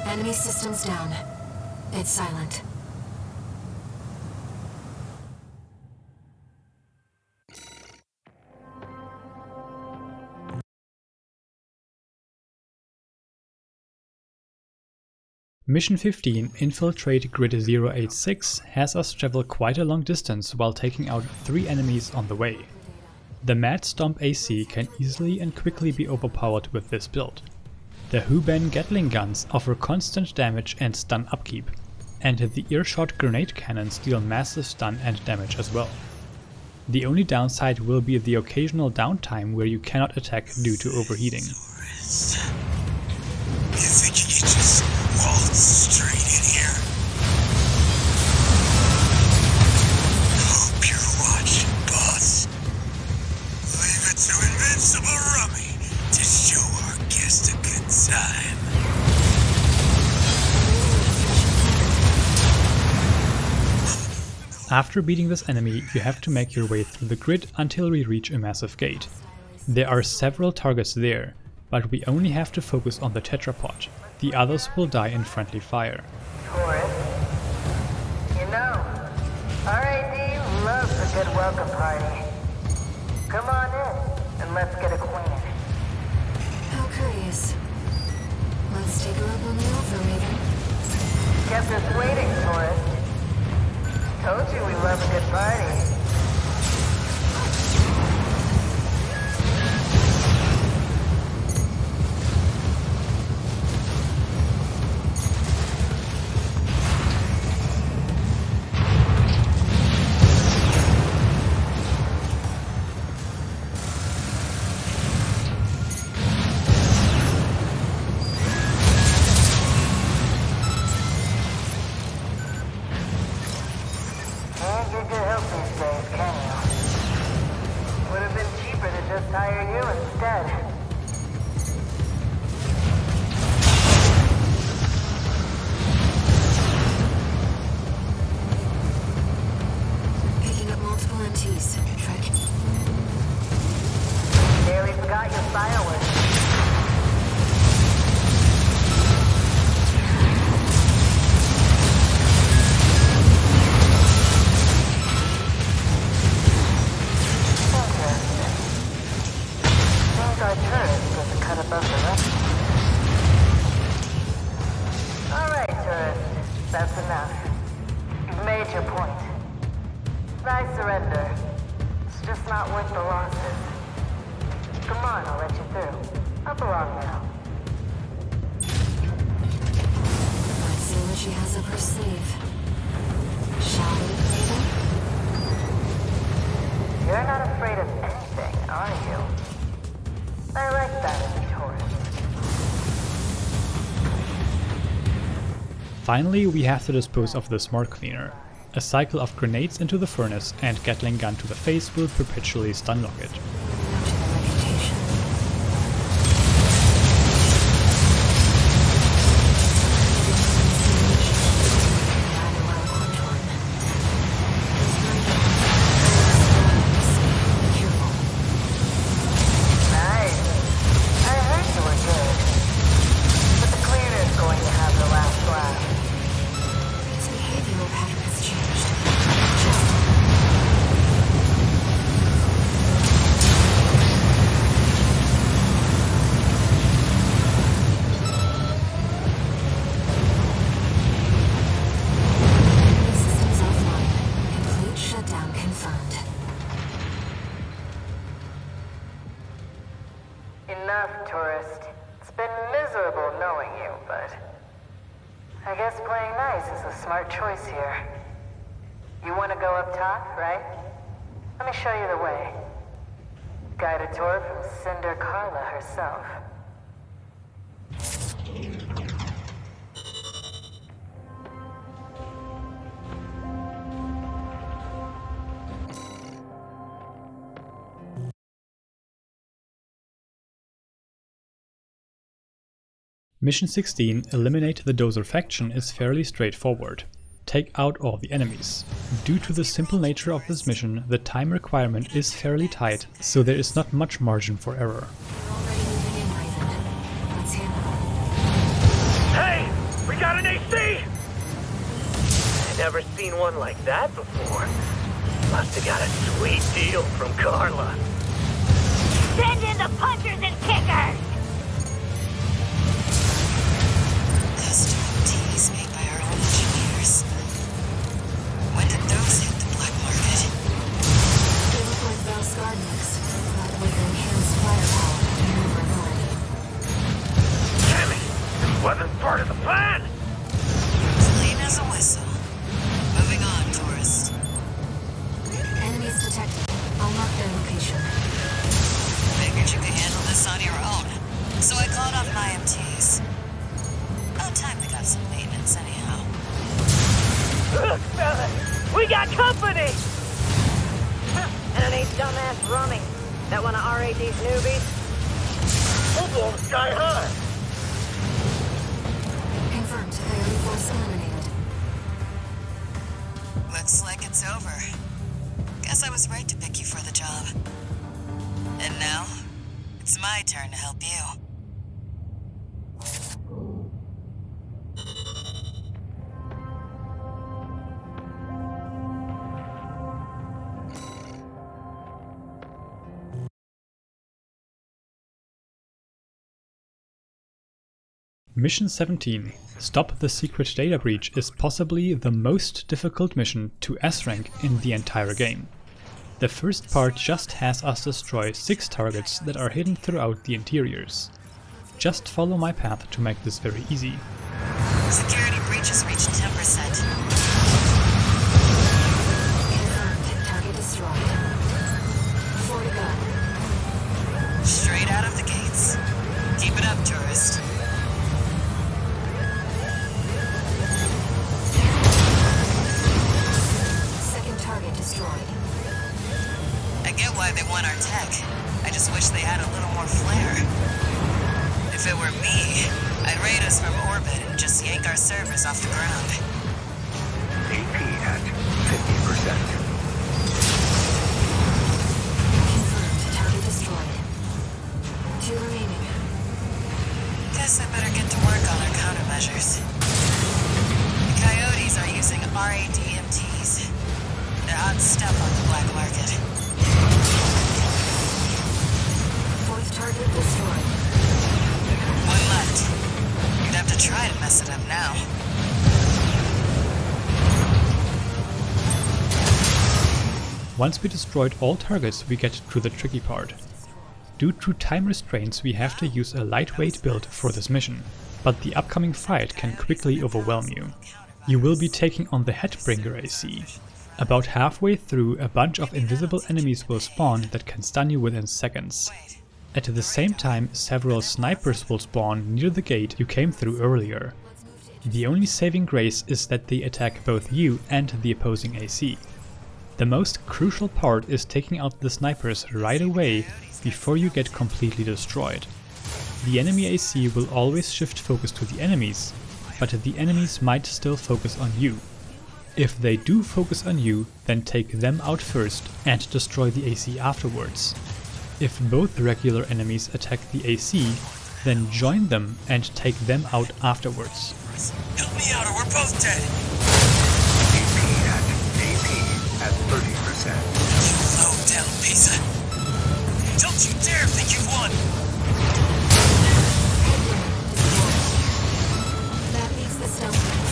Enemy systems down. It's silent. Mission 15, Infiltrate Grid 086, has us travel quite a long distance while taking out 3 enemies on the way. The Mad Stomp AC can easily and quickly be overpowered with this build. The V.VII Gatling guns offer constant damage and stun upkeep, and the Earshot grenade cannons deal massive stun and damage as well. The only downside will be the occasional downtime where you cannot attack due to overheating. You think you can just waltz straight in here? Hope you're watching, boss. Leave it to Invincible Rummy to show our guest a good time. After beating this enemy, you have to make your way through the grid until we reach a massive gate. There are several targets there, but we only have to focus on the tetrapod. The others will die in friendly fire. Taurus, you know, RAD loves a good welcome party. Come on in, and let's get acquainted. How courteous. Let's take a look on the offer, Raven. Kept us waiting, Taurus. Told you we love a good party. what she has up her sleeve. Shall we, Raven? You're not afraid of anything, are you? I like that in a tourist. Finally, we have to dispose of the smart cleaner. A cycle of grenades into the furnace and Gatling gun to the face will perpetually stunlock it. Enough, tourist. It's been miserable knowing you, but I guess playing nice is a smart choice here. You want to go up top, right? Let me show you the way. Guided tour from Cinder Carla herself. Mission 16, Eliminate the Dozer faction, is fairly straightforward. Take out all the enemies. Due to the simple nature of this mission, the time requirement is fairly tight, so there is not much margin for error. Hey! We got an AC! Never seen one like that before. Must have got a sweet deal from Carla. Send in the punchers and kickers! Teas made by our own engineers. When did those hit the black market? They look like BAWS Gardens, but with enhanced firepower and maneuverability. Damn it! This wasn't part of the plan! Clean as a whistle. Moving on, tourist. Enemies detected. I'll mark their location. Figured you could handle this on your own, so I called off my MTs. About time we got some maintenance anyhow. Look, fella! We got company! And any dumbass rummy that wanna R.A. these newbies? We'll blow the sky high! Confirmed. Priority force eliminated. Looks like it's over. Guess I was right to pick you for the job. And now, it's my turn to help you. Mission 17, Stop the Secret Data Breach, is possibly the most difficult mission to S-rank in the entire game. The first part just has us destroy 6 targets that are hidden throughout the interiors. Just follow my path to make this very easy. Security breach has reached 10%. Confirmed. Target destroyed. 4 to go. Straight out of the gates. Keep it up, tourist. Target destroyed. I get why they want our tech. I just wish they had a little more flair. If it were me, I'd raid us from orbit and just yank our servers off the ground. AP at 50%. Confirmed. Target destroyed. 2 remaining. Guess I better get to work on our countermeasures. The Coyotes are using RADMTs. They're hot stuff on the black market. 4th target destroyed. 1 left. You'd have to try to mess it up now. Once we destroyed all targets, we get to the tricky part. Due to time restraints, we have to use a lightweight build for this mission. but the upcoming fight can quickly overwhelm you. You will be taking on the Headbringer AC. About halfway through, a bunch of invisible enemies will spawn that can stun you within seconds. At the same time, several snipers will spawn near the gate you came through earlier. The only saving grace is that they attack both you and the opposing AC. The most crucial part is taking out the snipers right away before you get completely destroyed. The enemy AC will always shift focus to the enemies, but the enemies might still focus on you. If they do focus on you, then take them out first and destroy the AC afterwards. If both regular enemies attack the AC, then join them and take them out afterwards. Help me out or we're both dead! AP at 30%. You low-down piece of... Don't you dare think you've won! That leaves the stealth race.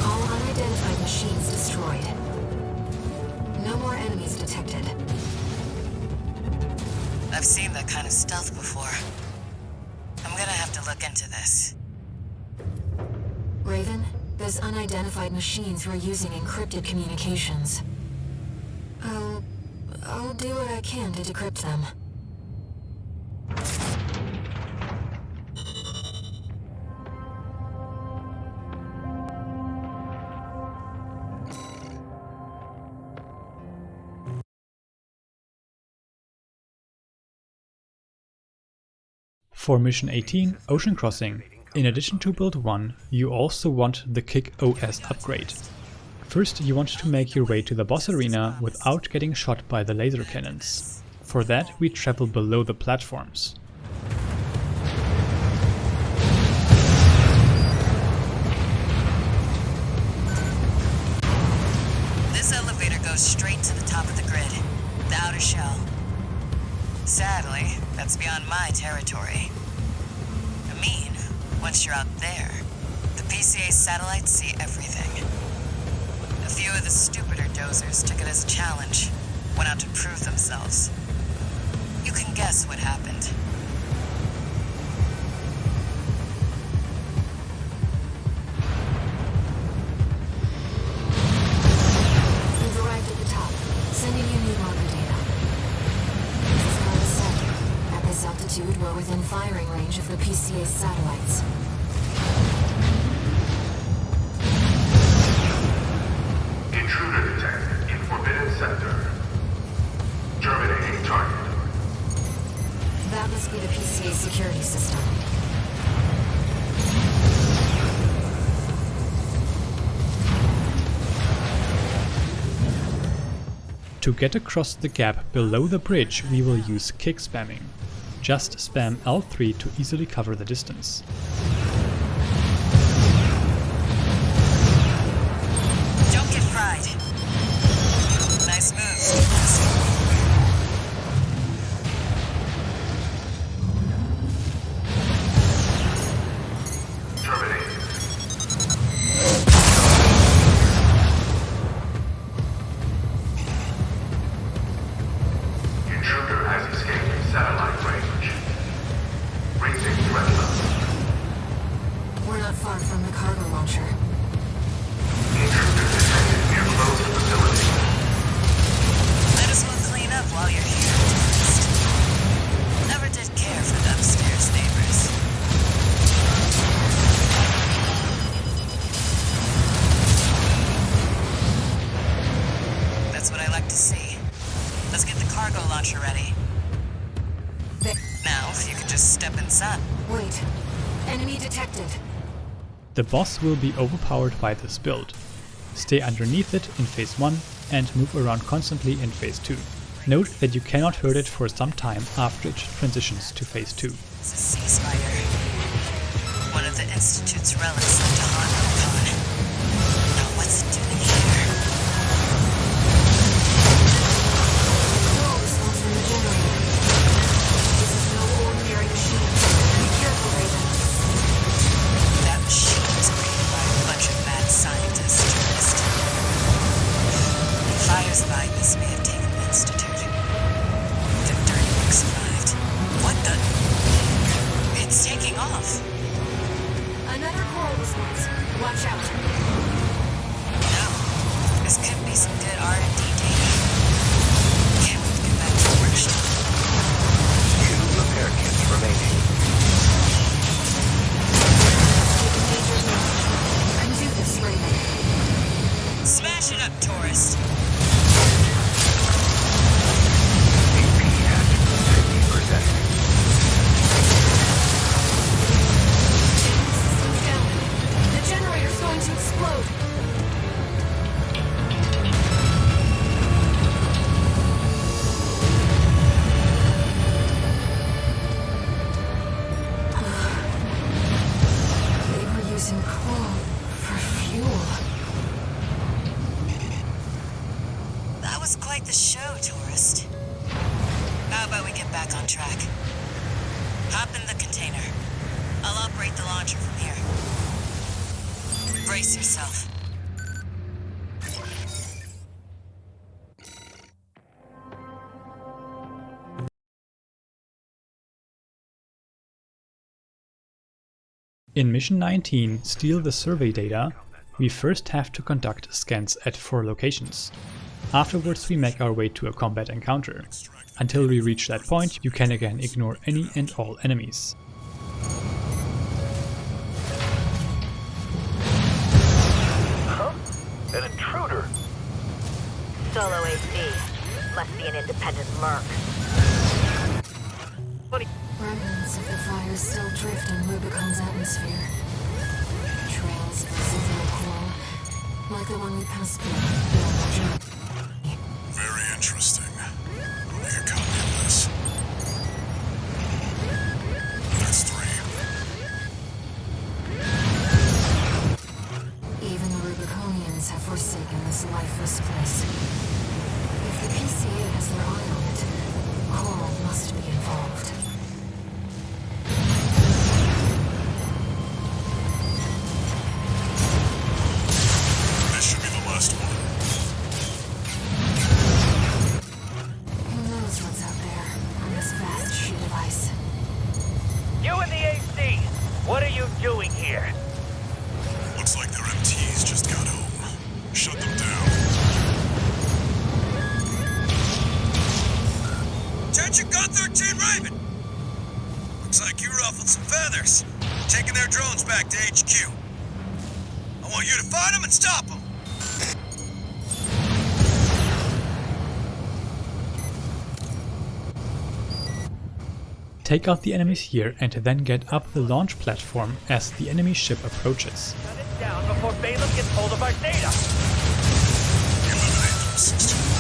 All unidentified machines destroyed. No more enemies detected. I've seen that kind of stealth before. I'm gonna have to look into this. Raven, those unidentified machines were using encrypted communications. I'll do what I can to decrypt them. For Mission 18, Ocean Crossing, in addition to Build 1, you also want the Kick OS upgrade. First, you want to make your way to the boss arena without getting shot by the laser cannons. For that, we travel below the platforms. This elevator goes straight to the top of the grid, the outer shell. Sadly, that's beyond my territory. I mean, once you're out there, the PCA satellites see everything. A few of the stupider dozers took it as a challenge, went out to prove themselves. You can guess what happened. We've arrived at the top, sending you new marker data. This is Carla said. At this altitude, we're within firing range of the PCA's satellites. Intruder detected in Forbidden Sector. Terminating target. That must be the PCA security system. To get across the gap below the bridge, we will use kick spamming. Just spam L3 to easily cover the distance. Don't get fried. Nice moves. Terminated. Intruder has escaped satellite range. Raising threat level. We're not far from the cargo launcher. Intruder detected near closed facility. Might as well clean up while you're here. Never did care for the upstairs neighbors. That's what I like to see. Let's get the cargo launcher ready. Now, if you could just step inside. Wait. Enemy detected. The boss will be overpowered by this build. Stay underneath it in Phase 1 and move around constantly in Phase 2. Note that you cannot hurt it for some time after it transitions to Phase 2. It's a sea spider. One of the Institute's relics left to haunt Wallclimber. Now what's it doing here? No response from the generator. This is no ordinary machine. Be careful, Raven. That machine survived. What the? It's taking off. Another coral response. Watch out. No. This could be some good R&D data. Can't wait to get back to the workshop. 2 repair kits remaining. You can do this, Raven. Smash it up, tourist. AP at 50%. Systems down. The generator's going to explode. They were using coal for fuel. That was quite the show, tourist. How about we get back on track? Hop in the container. I'll operate the launcher from here. Brace yourself. In Mission 19, Steal the Survey Data, we first have to conduct scans at 4 locations. Afterwards we make our way to a combat encounter. Until we reach that point, you can again ignore any and all enemies. Huh? An intruder? Solo AC. Must be an independent merc. Remnants of the fire still drift in Rubicon's atmosphere. Trails of residual coal, like the one we passed through. Very interesting. I'll make a copy of this. That's 3. Even the Rubiconians have forsaken this lifeless place. If the PCA has their eye on it, coal must be involved. This should be the last one. Who knows what's out there on this vast sheet of ice? You and the AC! What are you doing here? Looks like their MTs just got home. Shut them down. Attention, Gun 13 Raven! Looks like you ruffled some feathers. Taking their drones back to HQ. I want you to find them and stop them. Take out the enemies here and then get up the launch platform as the enemy ship approaches. Shut it down before Balaam gets hold of our data! Eliminate them, 61.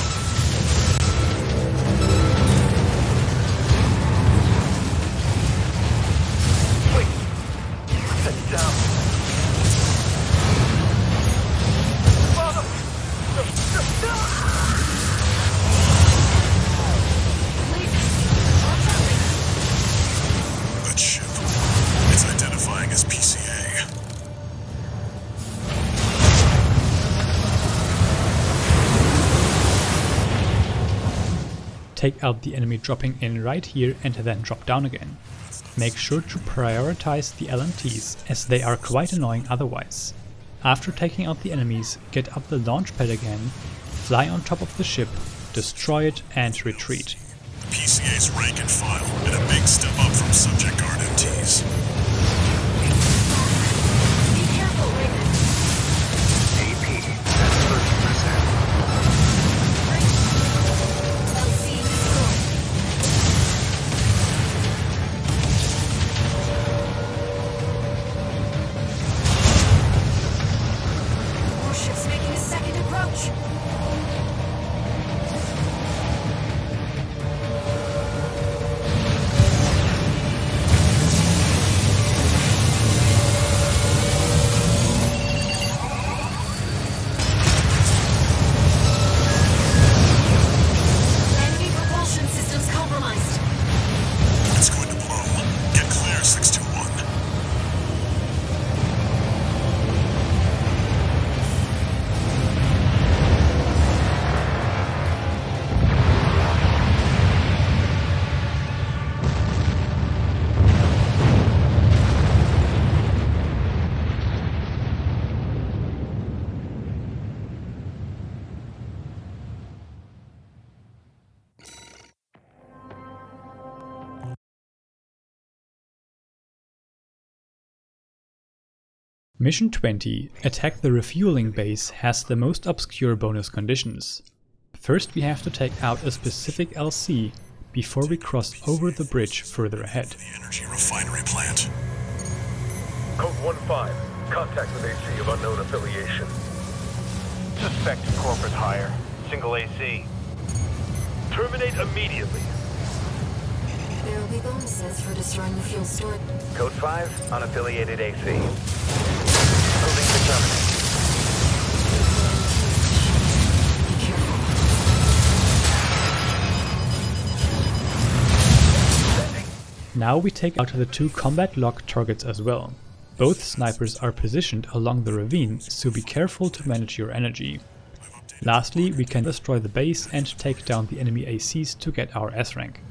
Wait! Sit down! Father! That ship. It's identifying as PCA. Take out the enemy dropping in right here and then drop down again. Make sure to prioritize the LMTs as they are quite annoying otherwise. After taking out the enemies, get up the launch pad again, fly on top of the ship, destroy it and retreat. The PCA's rank and file, and a big step up from subject guard MTs. Be careful, Raven. AP at 30%. LC destroyed. Warships making a second approach. Mission 20, Attack the Refueling Base, has the most obscure bonus conditions. First we have to take out a specific LC before we cross over the bridge further ahead. The energy refinery plant. Code 1-5. Contact with AC of unknown affiliation. Suspected corporate hire. Single AC. Terminate immediately. There will be bonuses for destroying the fuel storage. Code 5, unaffiliated AC. Moving to terminate. Be careful. Now we take out the 2 combat lock targets as well. Both snipers are positioned along the ravine, so be careful to manage your energy. Lastly, we can destroy the base and take down the enemy ACs to get our S rank.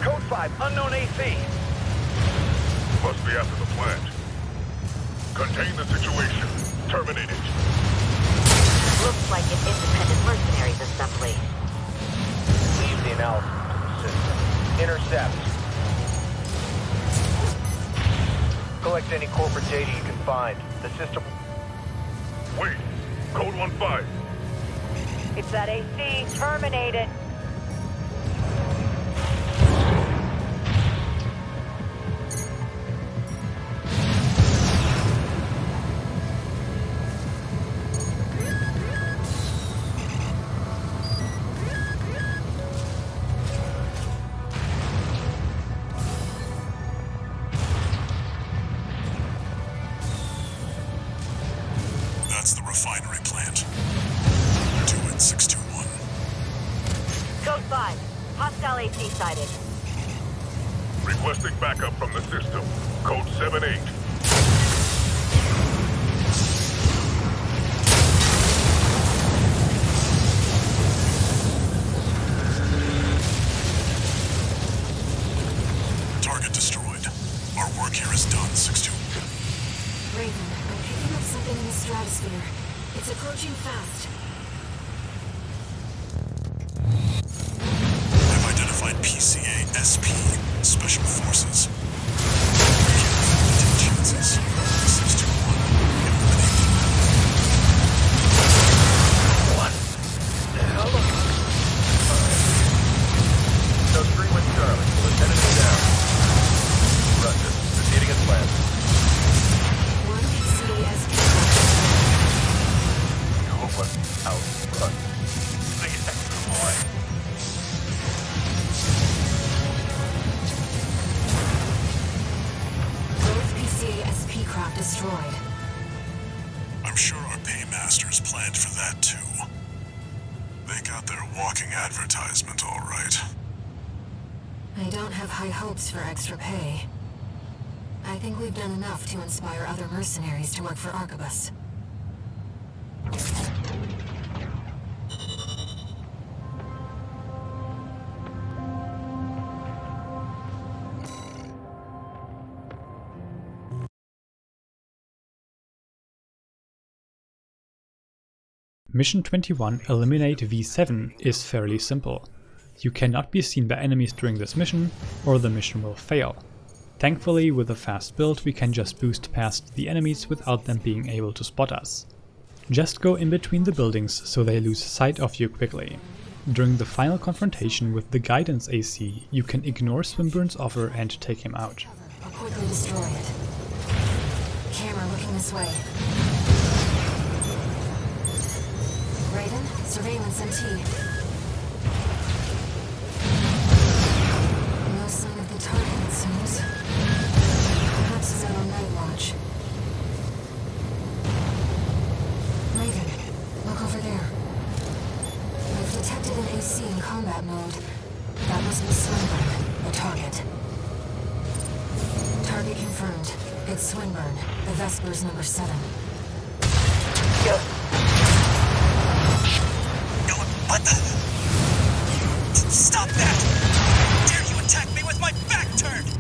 Code 5, unknown AC. Must be after the plant. Contain the situation. Terminate it. Looks like an independent mercenaries assembly. Leave the analysis to the system. Intercept. Collect any corporate data you can find. The system... Wait. Code 1-5. It's that AC. Terminate it. That's the refinery plant. 2-621. Code 5. Hostile AC sighted. Requesting backup from the system. Code 7-8. Target destroyed. Our work here is done, 6-2. Raven, I'm picking up something in the stratosphere. It's approaching fast. I've identified PCA-SP, Special Forces. Take chances. 621. Eliminate. What the hell? No 3 with Charlie. Lieutenant down. Roger. Proceeding as planned. One PCASP. Out front. Make it extra wide. Both PCASP craft destroyed. I'm sure our paymasters planned for that too. They got their walking advertisement all right. I don't have high hopes for extra pay. I think we've done enough to inspire other mercenaries to work for Arquebus. Mission 21, Eliminate V.VII, is fairly simple. You cannot be seen by enemies during this mission, or the mission will fail. Thankfully, with a fast build, we can just boost past the enemies without them being able to spot us. Just go in between the buildings so they lose sight of you quickly. During the final confrontation with the Guidance AC, you can ignore Swinburne's offer and take him out. I'll quickly destroy it. Camera looking this way. Raven, surveillance MT. No sign of the target, it seems. Perhaps he's out on night watch. Raven, look over there. I've detected an AC in combat mode. That must be Swinburne, the target. Target confirmed. It's Swinburne, the Vespers number 7. What the? Stop that! Dare you attack me with my back turned?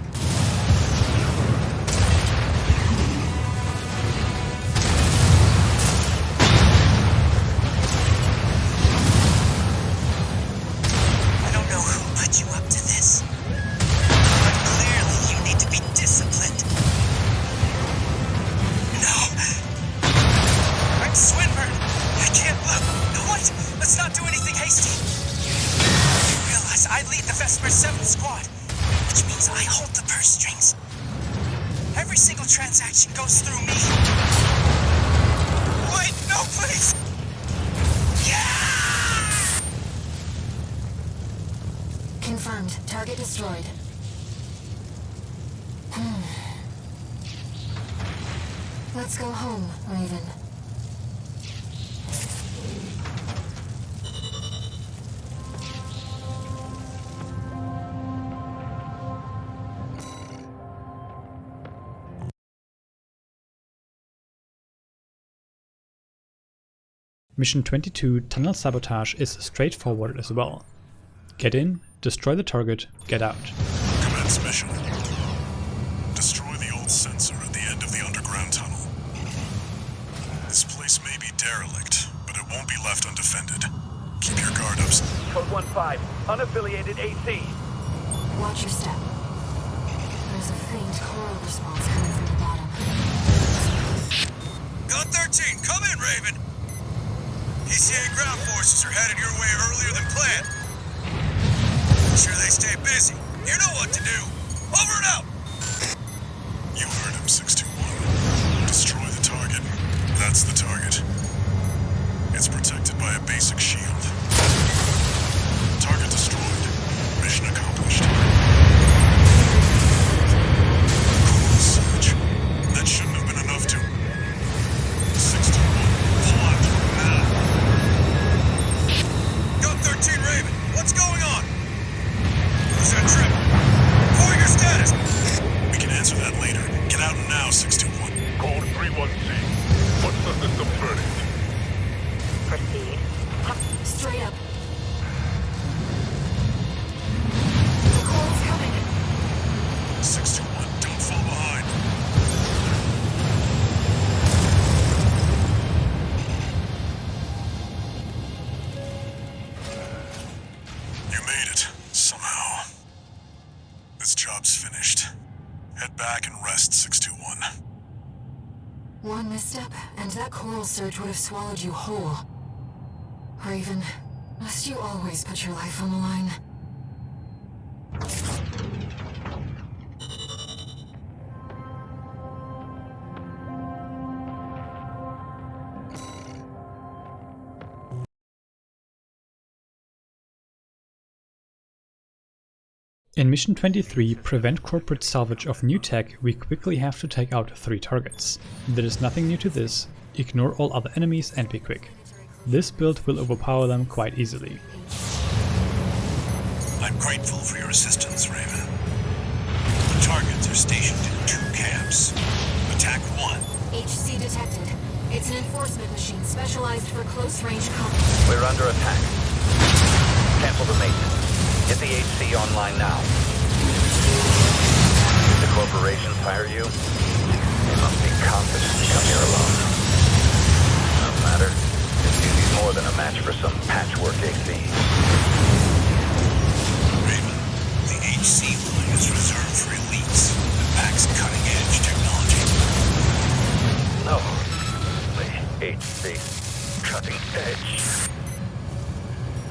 got you up to this. But clearly you need to be disciplined. No. I'm Swinburne. I can't look. No, wait. Let's not do anything hasty. You realize I lead the Vespers 7th Squad, which means I hold the purse strings. Every single transaction goes through me. Wait, no, please. Yeah! Confirmed. Target destroyed. Let's go home, Raven. Mission 22, Tunnel Sabotage, is straightforward as well. Get in, destroy the target, get out. Commence mission. Destroy the old sensor at the end of the underground tunnel. This place may be derelict, but it won't be left undefended. Keep your guard up. Code 1-5, unaffiliated AC. Watch your step. There's a faint coral response coming from the bottom. Gun 13, come in, Raven. ECA ground forces are headed your way earlier than planned. Sure they stay busy. You know what to do. Over and out. You heard him, 621. Destroy the target. That's the target. It's protected by a basic shield. Target destroyed. Mission accomplished. Cool search. That shouldn't have been enough to... 621, pull out now. Gun 13, Raven. What's going on? Who's that trip? Report your status. We can answer that later. Get out now, 621. Code 31C. What's the system verdict? Proceed. Straight up. The coral's coming. 621, don't fall behind. You made it, somehow. This job's finished. Head back and rest, 621. One misstep, and that coral surge would have swallowed you whole. Raven, must you always put your life on the line? In Mission 23, Prevent Corporate Salvage of New Tech, we quickly have to take out 3 targets. There is nothing new to this, ignore all other enemies and be quick. This build will overpower them quite easily. I'm grateful for your assistance, Raven. The targets are stationed in 2 camps. Attack 1. HC detected. It's an enforcement machine specialized for close-range combat. We're under attack. Cancel the maintenance. Get the HC online now. Did the corporations hire you? They must be confident to come here alone. No matter. This duty's more than a match for some patchwork AC. Raven, the HC line is reserved for elites that packs cutting-edge technology. No. The HC. Cutting edge.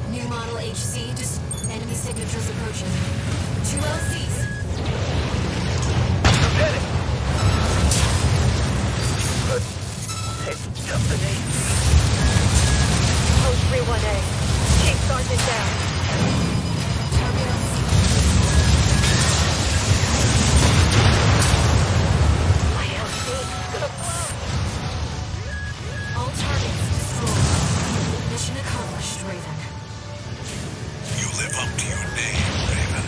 New model HC, just enemy signatures approaching. 2 LCs. Lieutenant! But it's just an AC. Code 31A. Chief Sergeant down. Target LC. My LC is gonna blow. All targets destroyed. Mission accomplished, Raven. You live up to your name, Raven.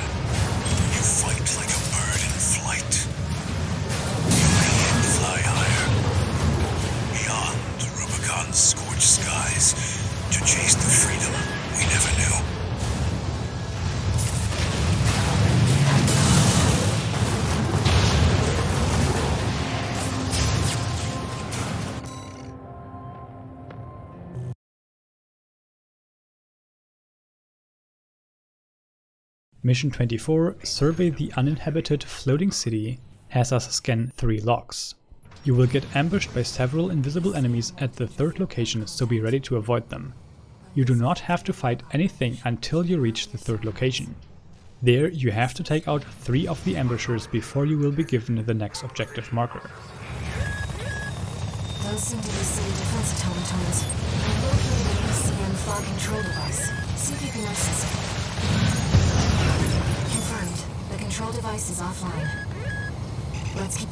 Mission 24, Survey the Uninhabited Floating City, has us scan 3 logs. You will get ambushed by several invisible enemies at the 3rd location, so be ready to avoid them. You do not have to fight anything until you reach the 3rd location. There you have to take out 3 of the ambushers before you will be given the next objective marker. Those seem to be city defense automatons. I've located an ECM fog control device. See if you can access it. Confirmed. The control device is offline. Let's keep...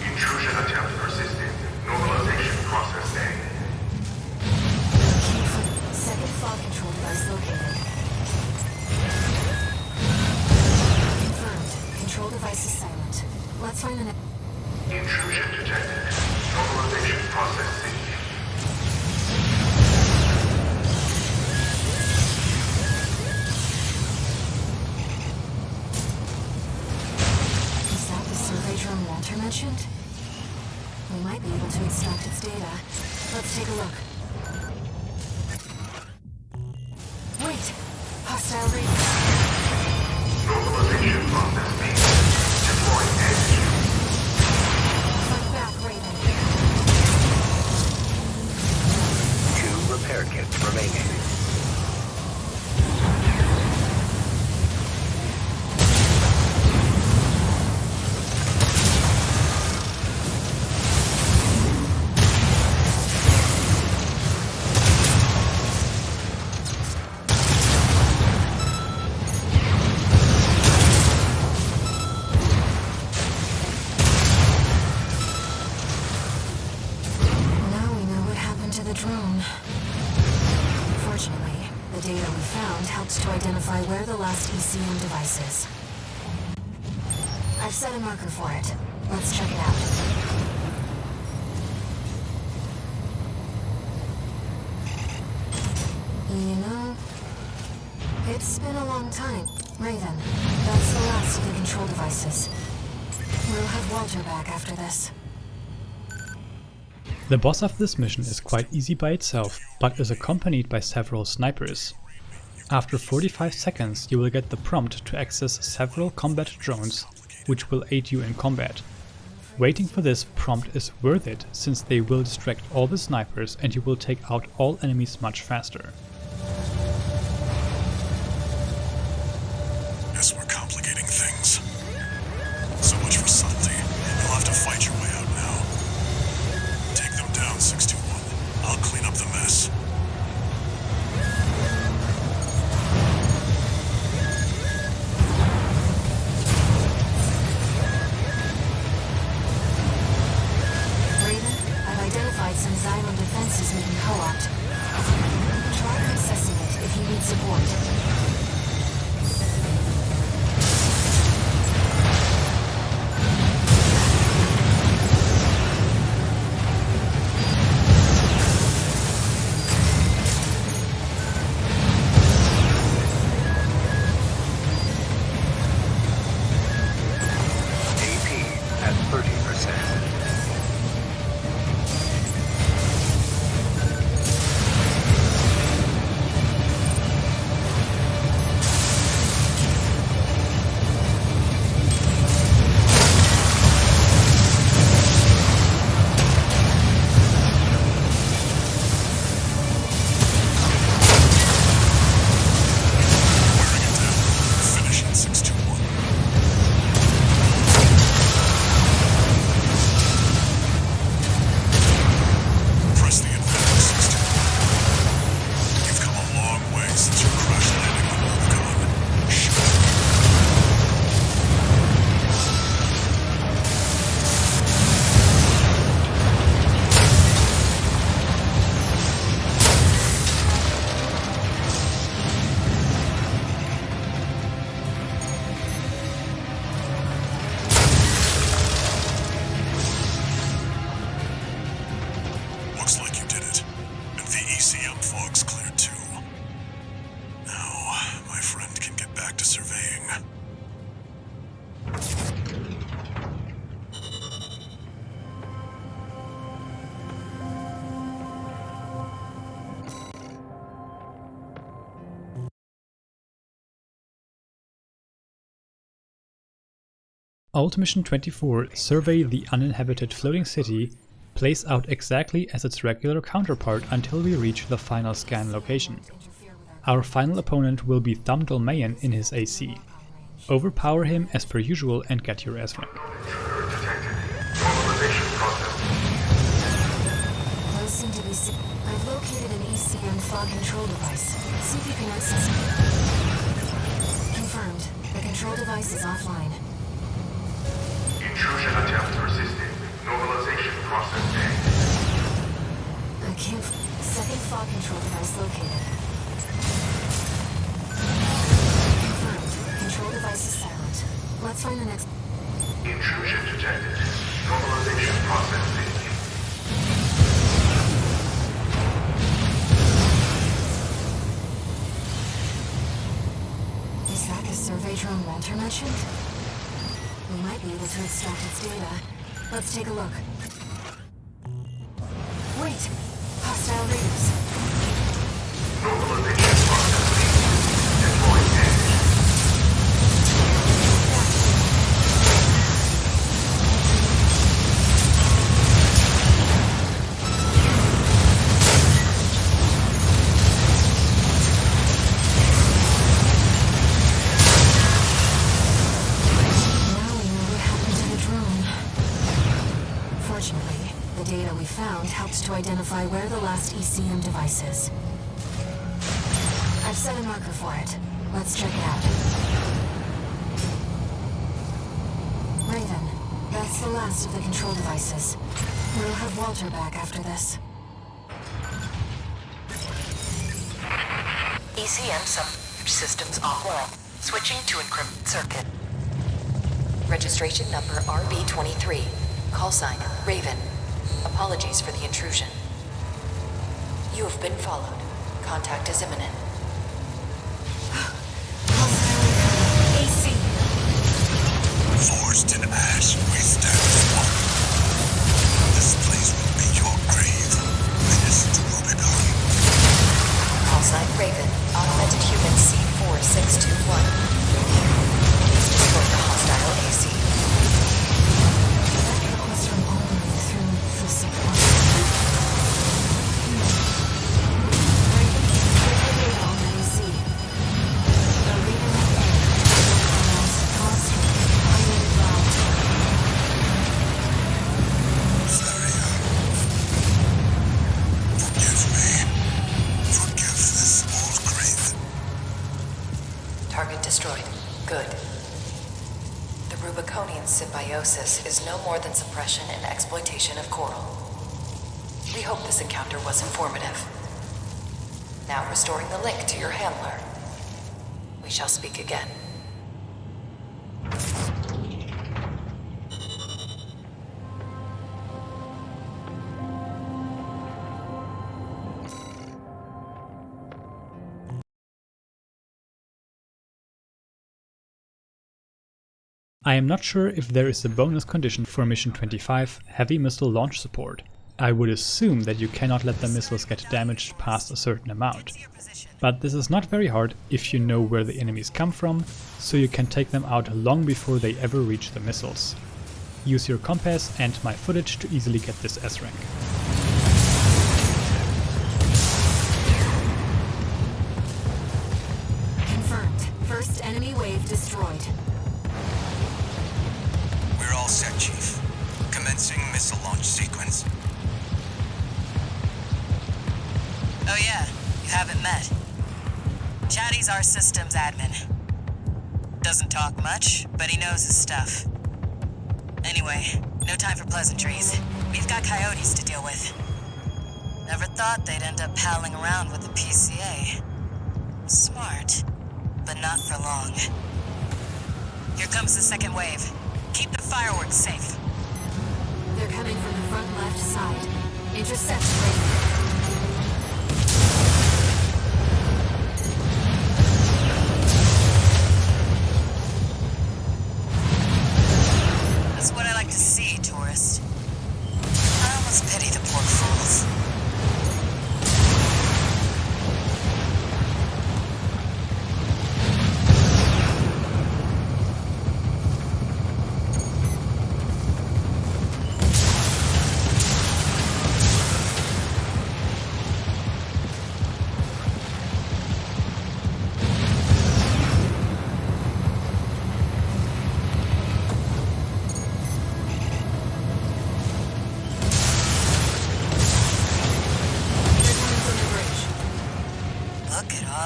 Intrusion attempt persistent. Normalization process A. Second fog control device located. Confirmed. Control device is silent. Let's find the next... Intrusion detected. Normalization process C. Is that the survey drone Walter mentioned? We might be able to extract its data. Let's take a look. Wait! Hostile readings. Normalization process B. Deploying edge. Fight back, Raven. 2 repair kits remaining. Where the last ECM device is. I've set a marker for it. Let's check it out. You know, it's been a long time. Raven, that's the last of the control devices. We'll have Walter back after this. The boss of this mission is quite easy by itself, but is accompanied by several snipers. After 45 seconds you will get the prompt to access several combat drones, which will aid you in combat. Waiting for this prompt is worth it, since they will distract all the snipers and you will take out all enemies much faster. Yes, we're complicating things. So much for subtlety. You'll have to fight your way out now. Take them down, 621. I'll clean up the mess. Some Xylem defenses we can co-opt. Try Alt Mission 24, Survey the Uninhabited Floating City, plays out exactly as its regular counterpart until we reach the final scan location. Our final opponent will be Thumdal Mayan in his AC. Overpower him as per usual and get your S rank. I've located an ECM fog control device. See if you can access it. Confirmed. The control device is offline. Intrusion attempt persisted. Normalization process A. I can't... Second fog control device located. Confirmed. Control device is silent. Let's find the next... Intrusion detected. Normalization process B. Is that the survey drone Walter mentioned? We might be able to extract its data. Let's take a look. Wait! Hostile raiders. Normalization process B. Deploy edge. To identify where the last ECM device is. I've set a marker for it. Let's check it out. Raven, that's the last of the control devices. We'll have Walter back after this. ECM systems offline. Switching to encrypted circuit. Registration number RB23. Call sign Raven. Apologies for the intrusion. You have been followed. Contact is imminent. AC. Forged in ash, we stand as one. This place will be your grave. Menace to Rubicon. Call sign Raven. Augmented human C4621. Report the hostile AC. Symbiosis is no more than suppression and exploitation of coral. We hope this encounter was informative. Now restoring the link to your handler. We shall speak again. I am not sure if there is a bonus condition for Mission 25, Heavy Missile Launch Support. I would assume that you cannot let the missiles get damaged past a certain amount. But this is not very hard if you know where the enemies come from, so you can take them out long before they ever reach the missiles. Use your compass and my footage to easily get this S rank. Confirmed. First enemy wave destroyed. We're all set, Chief. Commencing missile launch sequence. Oh yeah, you haven't met. Chatty's our systems admin. Doesn't talk much, but he knows his stuff. Anyway, no time for pleasantries. We've got coyotes to deal with. Never thought they'd end up palling around with the PCA. Smart, but not for long. Here comes the second wave. Keep the fireworks safe. They're coming from the front left side. Intercept Raven. That's what I like to see, tourist. I almost pity the poor fools.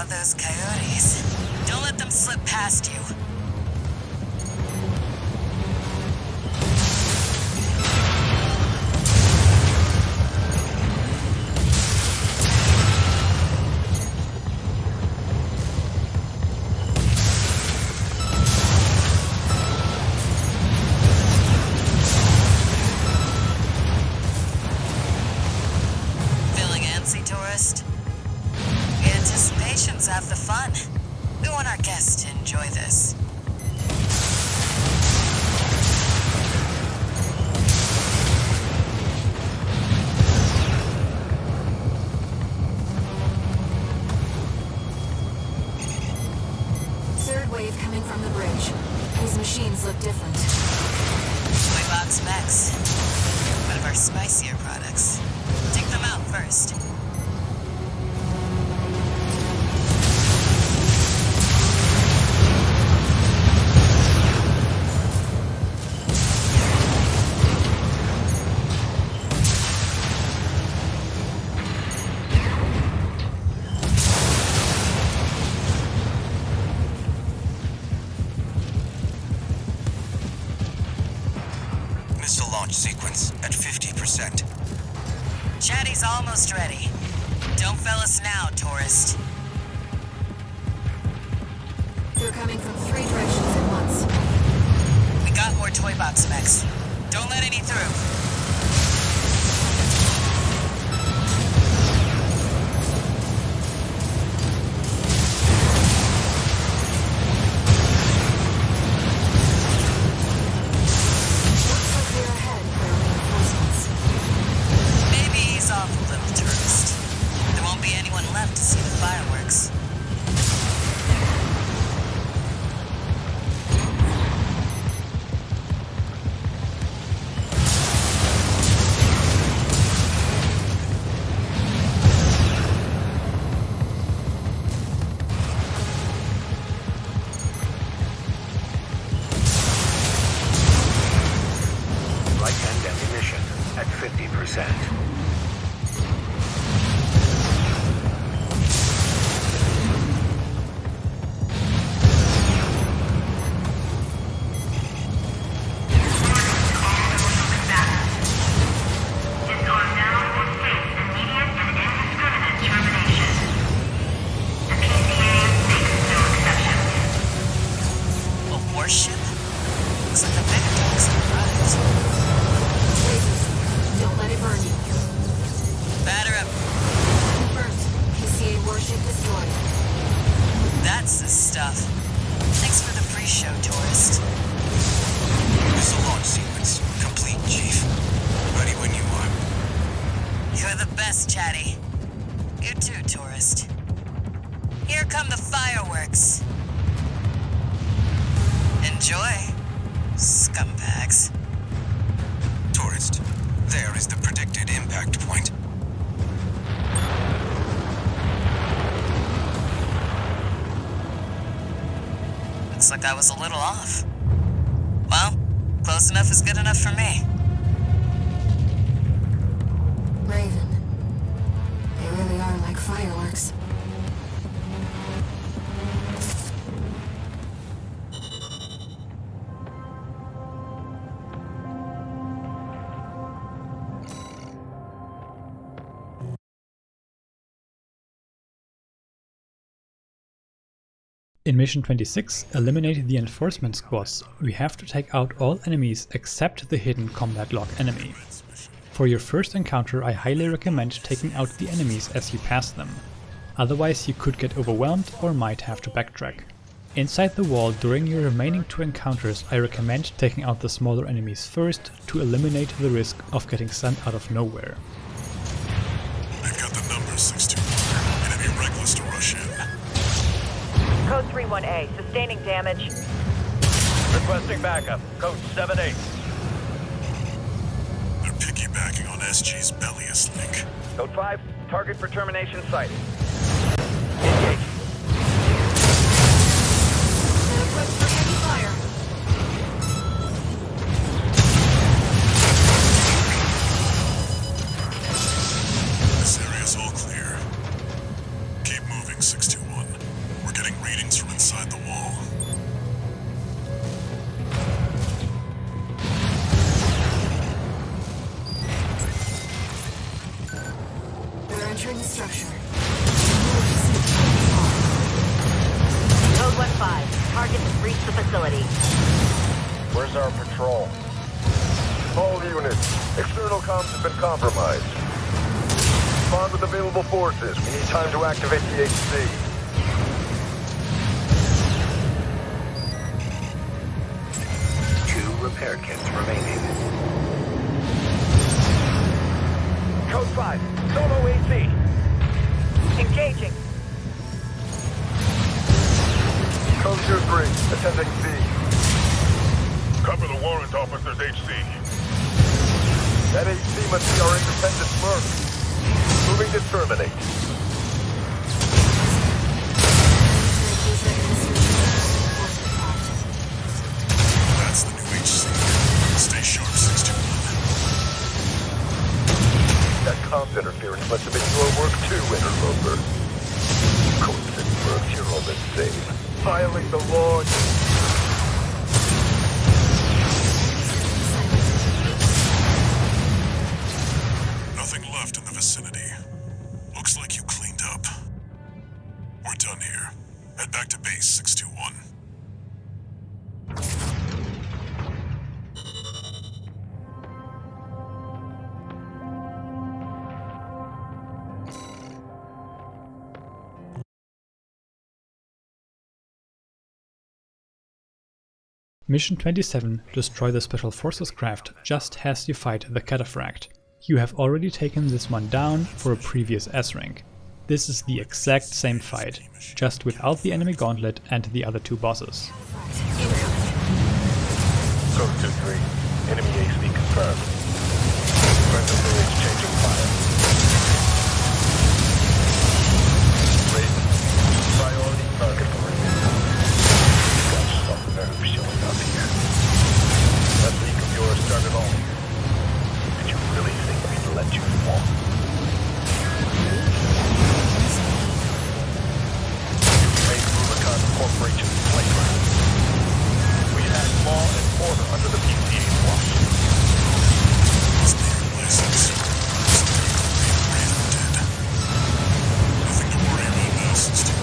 out those coyotes. Don't let them slip past you. Feeling antsy, tourist? The anticipation's half the fun. We want our guests to enjoy this. Third wave coming from the bridge. These machines look different. Toybox Max. One of our spicier products. Take them out first. Missile launch sequence at 50%. Chatty's almost ready. Don't fail us now, tourist. They're coming from 3 directions at once. We got more toy box mechs. Don't let any through. Looks like we're ahead for our reinforcements. Maybe ease off a little, tourist. There won't be anyone left to see the fireworks. Light and ammunition at 50%. A warship? Looks like the bigger dogs have arrived. Don't let it burn you. Batter up. First, PCA warship destroyed. That's the stuff. Thanks for the pre-show, tourist. Missile launch sequence complete, Chief. Ready when you are. You're the best, Chatty. You too, tourist. Here come the fireworks. Enjoy, scumbags. Tourist, there is the predicted impact point. Looks like I was a little off. Well, close enough is good enough for me. Raven. They really are like fireworks. In Mission 26, eliminate the enforcement squads. We have to take out all enemies except the hidden combat log enemy. For your first encounter, I highly recommend taking out the enemies as you pass them. Otherwise you could get overwhelmed or might have to backtrack. Inside the wall during your remaining 2 encounters, I recommend taking out the smaller enemies first to eliminate the risk of getting sent out of nowhere. They've got the numbers, 621. It'd be reckless to rush in. Code 31A, sustaining damage. Requesting backup. Code 7-8. They're piggybacking on SG's Bellius link. Code 5, target for termination sighted. Engage. Equipped for heavy fire. This area's all clear. Keep moving, 621. facility. Where's our patrol? All units, external comms have been compromised. Respond with available forces. We need time to activate the HC. Repair kits remaining. Code 5, solo AC. Engaging. Code 2-3, attending C. Cover the warrant officer's HC. That HC must be our independent merc. Moving to terminate. That's the new HC. Stay sharp, 621. That comms interference must have been your work too, interloper. Corps and mercs, you're all the same. Violate the law. Nothing left in the vicinity. Looks like you cleaned up. We're done here. Head back to base 621. Mission 27, Destroy the Special Forces craft, just has you fight the Cataphract. You have already taken this one down for a previous S-rank. This is the exact same fight, just without the enemy gauntlet and the other two bosses. Code 2-3, enemy AC confirmed. Friendly exchanging fire. Raven, priority target for review. Got some nerve showing up here. That leak of yours started all here. Did you really think we'd let you walk? You made Rubicon Corporation's playground. We had law and order under the PCA's watch. It's their license. Raven did. Nothing to worry about now, 621.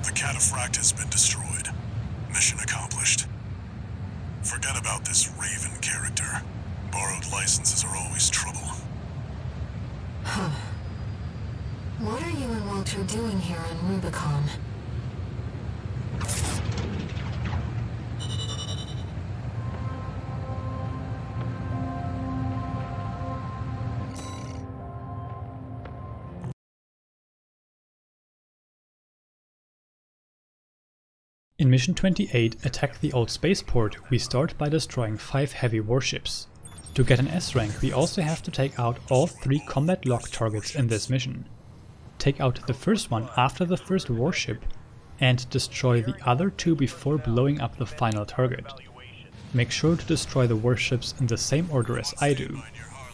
The Cataphract has been destroyed. Mission accomplished. Forget about this Raven character. Borrowed licenses are always trouble. Huh. What are you and Walter doing here on Rubicon? In Mission 28, Attack the Old Spaceport, we start by destroying 5 heavy warships. To get an S-rank, we also have to take out all 3 combat lock targets in this mission. Take out the first one after the first warship, and destroy the other 2 before blowing up the final target. Make sure to destroy the warships in the same order as I do.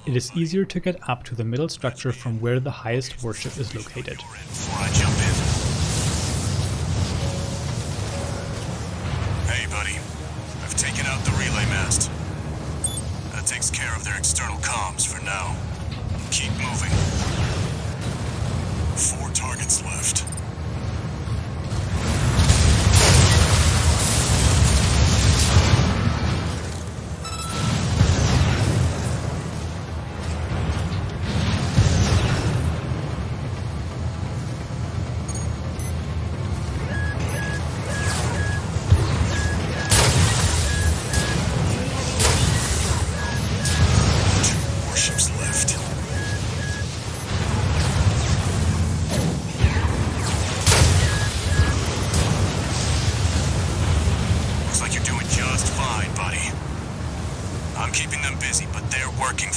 It is easier to get up to the middle structure from where the highest warship is located. Before I jump in. Hey, buddy. I've taken out the relay mast. That takes care of their external comms for now. Keep moving. 4 targets left.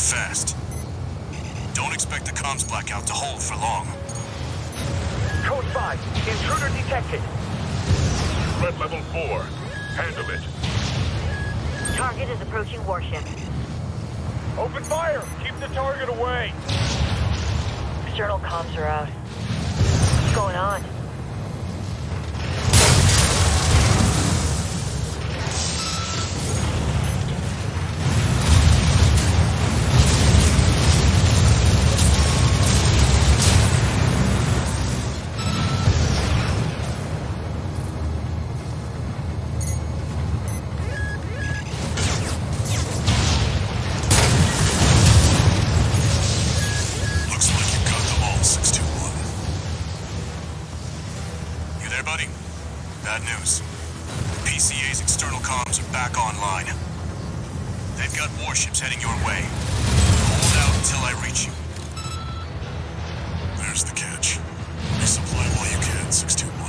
fast. Don't expect the comms blackout to hold for long. Code 5, intruder detected. Threat level 4. Handle it. Target is approaching warship. Open fire! Keep the target away! External comms are out. What's going on? Bad news. The PCA's external comms are back online. They've got warships heading your way. Hold out until I reach you. There's the catch. Resupply while you can, 621.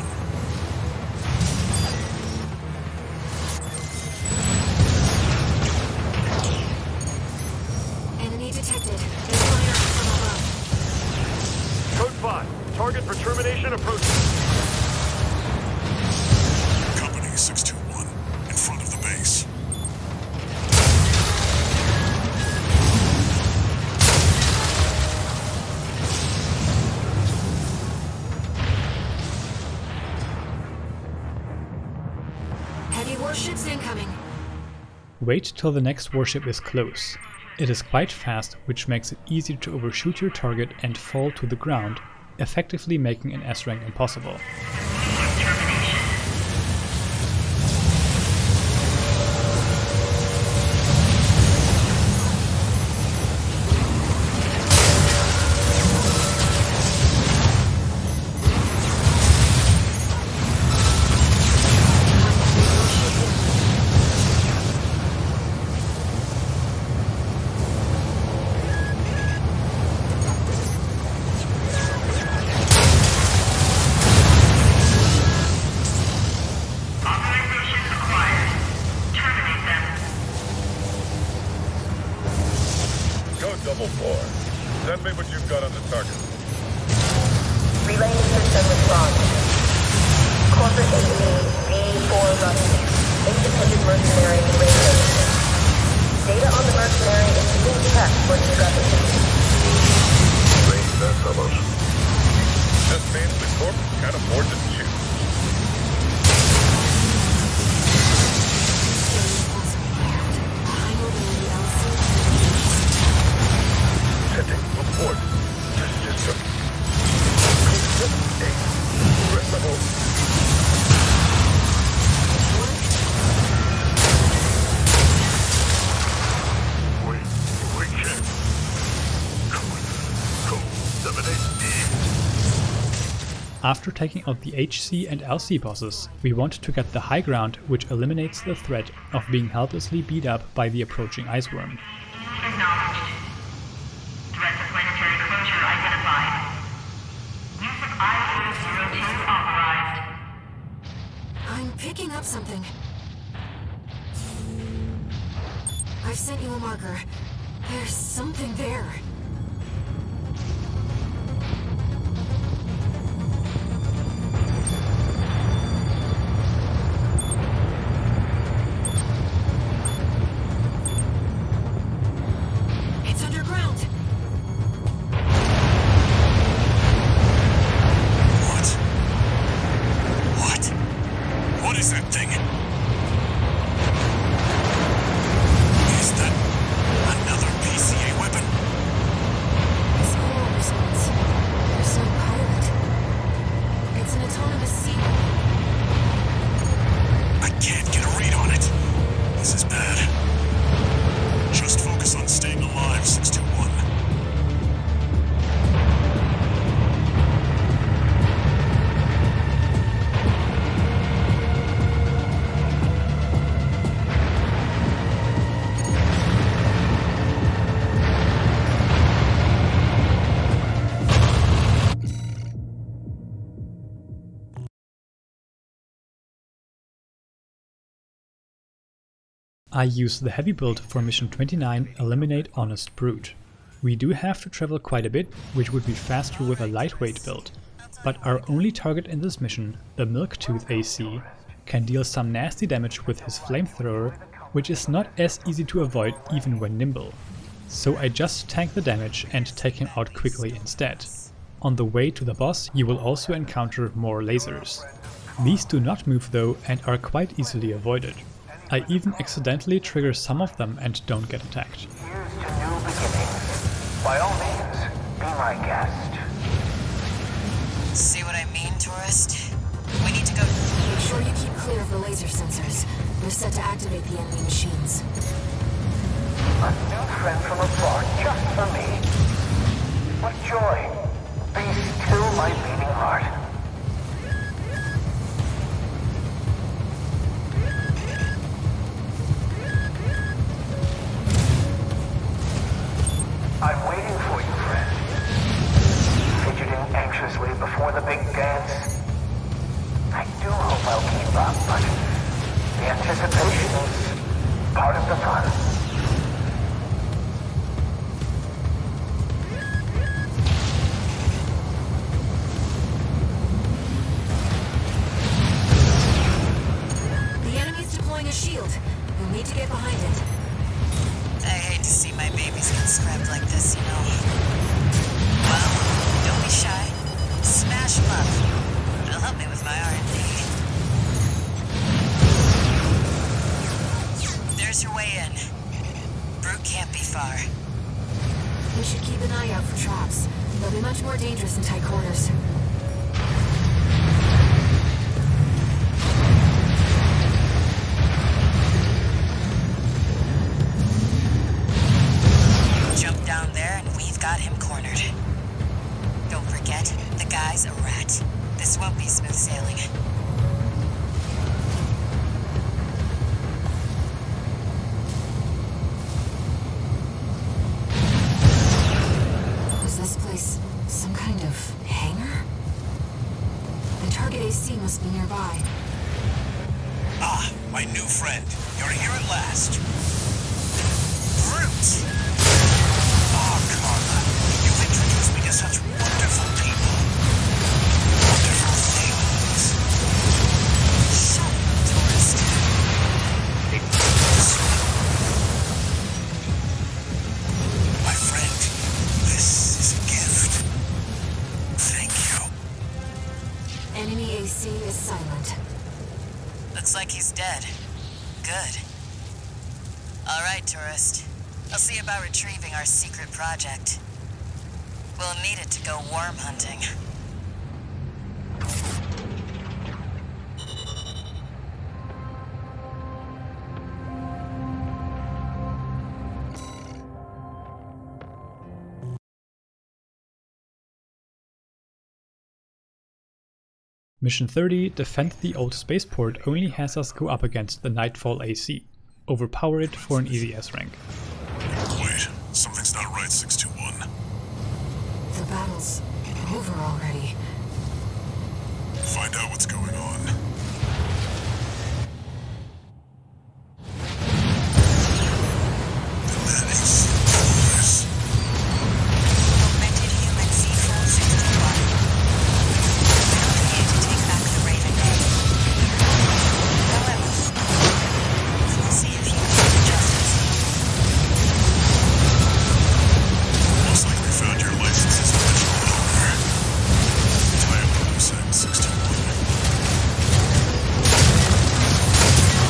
Enemy detected. They fire from above. Code 5, target for termination approaching. 621, in front of the base. Heavy warships incoming. Wait till the next warship is close. It is quite fast, which makes it easier to overshoot your target and fall to the ground, effectively making an S-rank impossible. Send me what you've got on the target. Relaying system response. Corporate enemy V.III. Independent mercenary radio. Data on the mercenary is being checked for discrepancy. Range that, fellows. This means the Corp can't afford to choose. Heading report. System. Threat level. We can't. Code 78D. After taking out the HC and LC bosses, we want to get the high ground, which eliminates the threat of being helplessly beat up by the approaching ice worm. Acknowledged. Threat to planetary closure identified. Use of I-02 authorized. I'm picking up something. I've sent you a marker. There's something there. It's underground. What is that thing? Is that another PCA weapon? I use the heavy build for mission 29, Eliminate Honest Brute. We do have to travel quite a bit, which would be faster with a lightweight build, but our only target in this mission, the Milktooth AC, can deal some nasty damage with his flamethrower, which is not as easy to avoid even when nimble. So I just tank the damage and take him out quickly instead. On the way to the boss you will also encounter more lasers. These do not move though and are quite easily avoided. I even accidentally trigger some of them and don't get attacked. Here's to new beginnings. By all means, be my guest. See what I mean, tourist? We need to go. Make sure you keep clear of the laser sensors. They're set to activate the enemy machines. A new friend from afar, just for me. What joy. Be still my beating heart. I'm waiting for you, friend. Fidgeting anxiously before the big dance. I do hope I'll keep up, but the anticipation is part of the fun. A shield. You'll need to get behind it. I hate to see my babies get scrapped like this, you know. Well, don't be shy. Smash them up. It'll help me with my R&D. There's your way in. Brute can't be far. We should keep an eye out for traps. They'll be much more dangerous in tight quarters. Got him cornered. Don't forget, the guy's a rat. This won't be smooth sailing. Is this place some kind of hangar? The target AC must be nearby. Ah, my new friend. You're here at last. Brute! Carla, you've introduced me to such wonderful people. Wonderful things. Shut up, tourist. My friend, this is a gift. Thank you. Enemy AC is silent. Looks like he's dead. Good. All right, tourist. I'll see about retrieving our secret project. We'll need it to go worm hunting. Mission 30, Defend the Old Spaceport, only has us go up against the Nightfall AC. Overpower it for an easy S rank. Wait, something's not right, 621. The battle's over already. Find out what's going on. And that AC is... Augmented human C-461. We don't need to take back the Raven name. However, we will see if you can do justice. Looks like we found your license's original owner. Tie up what you said, 621.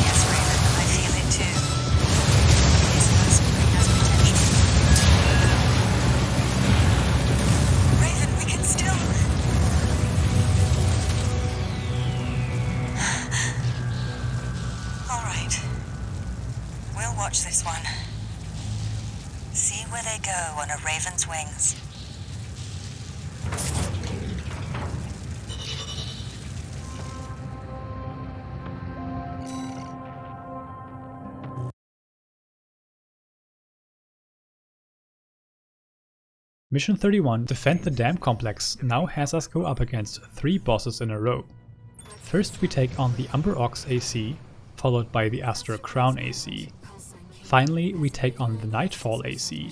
Yes, Raven, I feel it too. This Westbury has potential. Raven, we can still... All right. We'll watch this one. See where they go on a Raven's wings. Mission 31, Defend the Dam Complex, now has us go up against 3 bosses in a row. First we take on the Umber Ox AC, followed by the Astra Crown AC. Finally, we take on the Nightfall AC.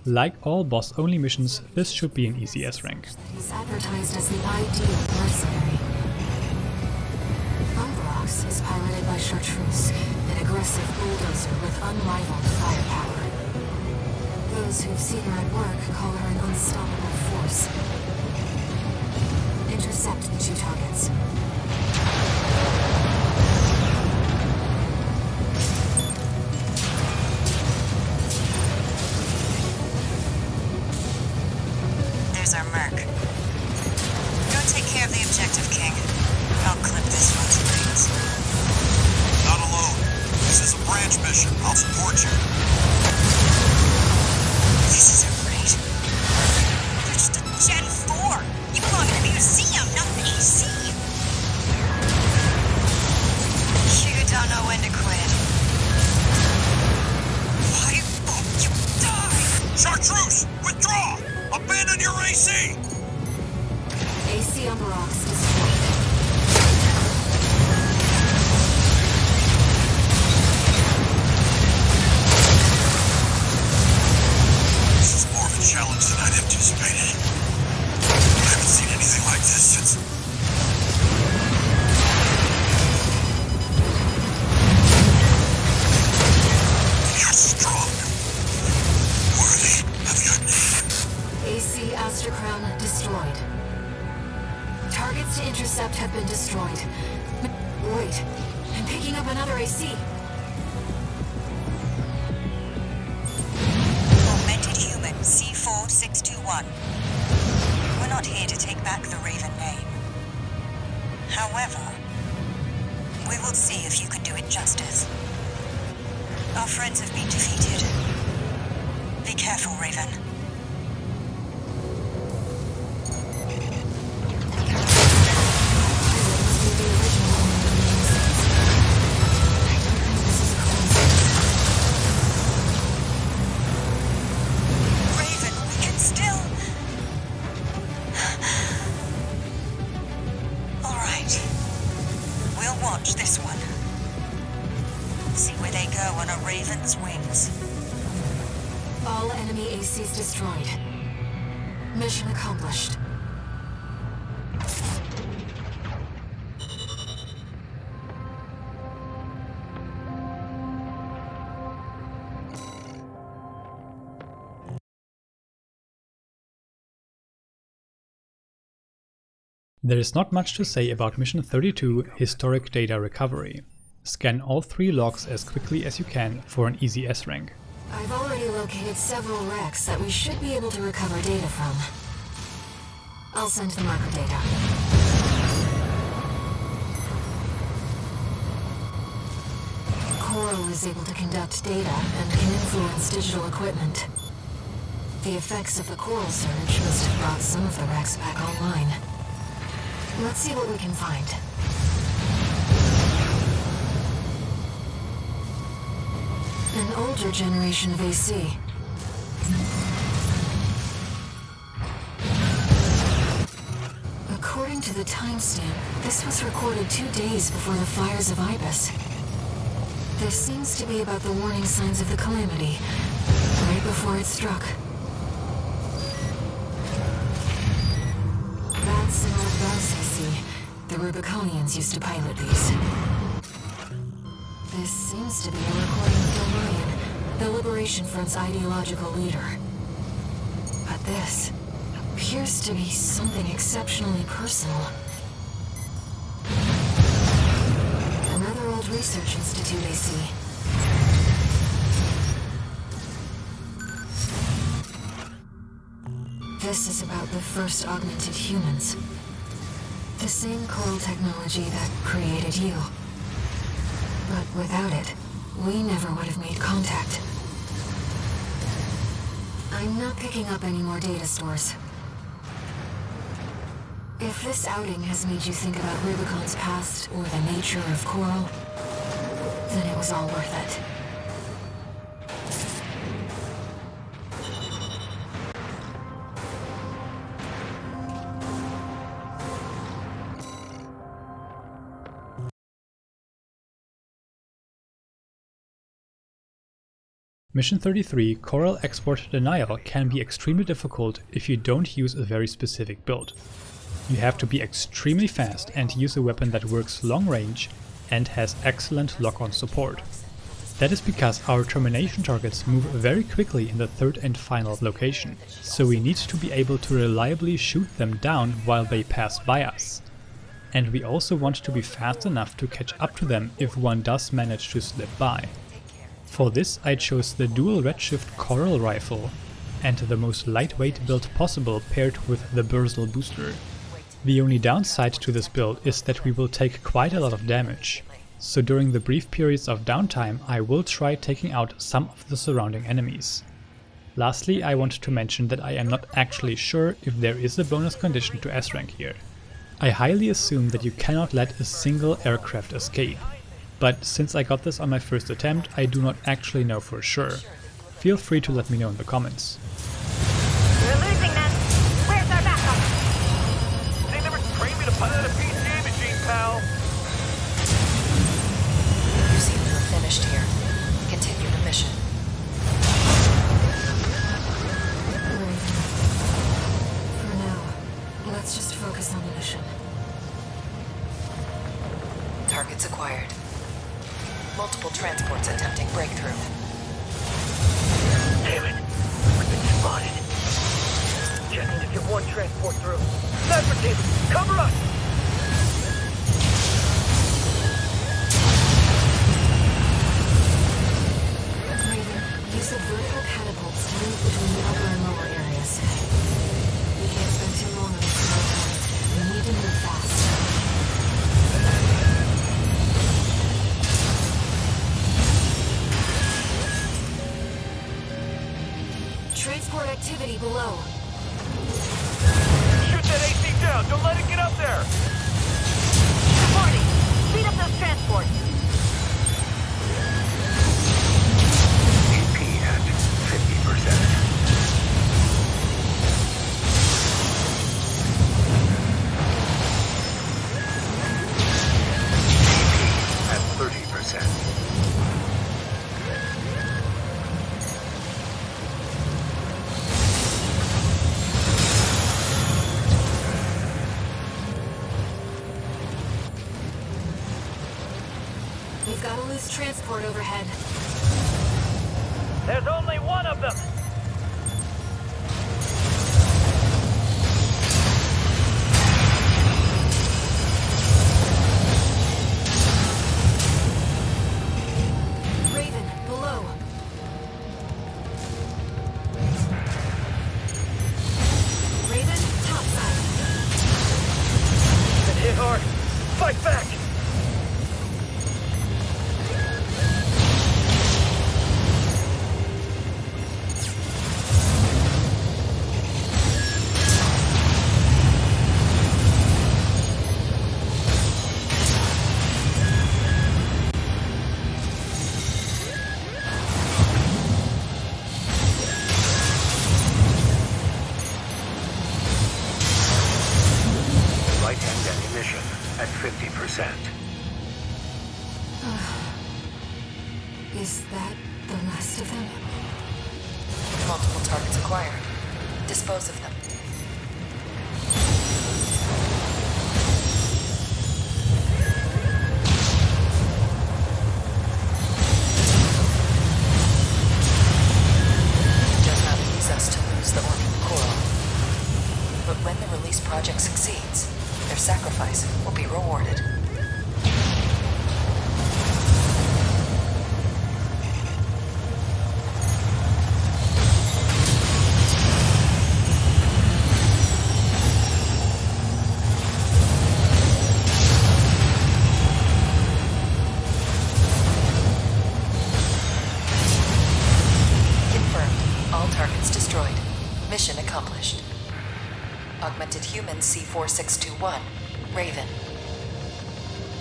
Like all boss-only missions, this should be an easy S-rank. He's advertised as the ideal mercenary. Umbrox is piloted by Chartreuse, an aggressive bulldozer with unrivaled firepower. Those who've seen her at work call her an unstoppable force. Intercept the 2 targets. There's our merc. Go take care of the objective, King. I'll clip this one's brains. Not alone. This is a branch mission. I'll support you. This isn't right. You're just a Gen 4. You belong in a museum, not an AC. You don't know when to quit. Why won't you die? Chartreuse, withdraw! Abandon your AC! AC Umbrox destroyed. This is more of a challenge than I'd anticipated. I haven't seen anything like this since... You're strong. Worthy of your name. AC Aster Crown destroyed. Targets to intercept have been destroyed. Wait, I'm picking up another AC. Augmented human C4621. We're not here to take back the Raven name. However, we will see if you can do it justice. Our friends have been defeated. Be careful, Raven. Raven, we can still... All right. We'll watch this one. See where they go on a Raven's wings. All enemy ACs destroyed. Mission accomplished. There is not much to say about Mission 32, Historic Data Recovery. Scan all 3 logs as quickly as you can for an easy S-rank. I've already located several wrecks that we should be able to recover data from. I'll send the marker data. Coral is able to conduct data and can influence digital equipment. The effects of the coral surge must have brought some of the wrecks back online. Let's see what we can find. An older generation of AC. According to the timestamp, this was recorded 2 days before the fires of Ibis. This seems to be about the warning signs of the calamity, right before it struck. That's an old BAWS AC. The Rubiconians used to pilot these. This seems to be a recording of Kármán, the Liberation Front's ideological leader. But this appears to be something exceptionally personal. Another old research institute AC. This is about the first augmented humans. The same coral technology that created you. But without it, we never would have made contact. I'm not picking up any more data stores. If this outing has made you think about Rubicon's past or the nature of Coral, then it was all worth it. Mission 33, Coral Export Denial, can be extremely difficult if you don't use a very specific build. You have to be extremely fast and use a weapon that works long range and has excellent lock-on support. That is because our termination targets move very quickly in the third and final location, so we need to be able to reliably shoot them down while they pass by us. And we also want to be fast enough to catch up to them if one does manage to slip by. For this I chose the dual redshift Coral rifle and the most lightweight build possible paired with the Bursal booster. The only downside to this build is that we will take quite a lot of damage, so during the brief periods of downtime I will try taking out some of the surrounding enemies. Lastly, I want to mention that I am not actually sure if there is a bonus condition to S-rank here. I highly assume that you cannot let a single aircraft escape, but since I got this on my first attempt, I do not actually know for sure. Feel free to let me know in the comments. We're losing them. Where's our backup? They never trained me to pilot a PC machine, pal. You seem to have finished here. Continue the mission. For now, let's just focus on the mission. Targets acquired. Multiple transports attempting breakthrough. Damn it. We've been spotted. Checking to get one transport through. Sniper team, cover us! Raven, use the vertical catapults to move between the upper and lower areas. We can't spend too long on this program. We need to move fast. Transport activity below. Shoot that AC down! Don't let it get up there! Morning. Speed up those transports. AP at 50%. AP at 30%. We've got a loose transport overhead. There's only one of them! Raven, below. Raven, topside. Been hit hard. Fight back! Right-hand ammunition at 50%. Is that the last of them? Multiple targets acquired. Dispose of them. It does not please us to lose the orphan coral. But when the release project succeeds, their sacrifice will be rewarded. Confirmed. All targets destroyed. Mission accomplished. Augmented Human C4621, Raven.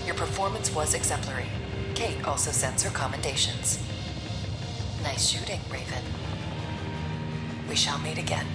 Your performance was exemplary. Kate also sends her commendations. Nice shooting, Raven. We shall meet again.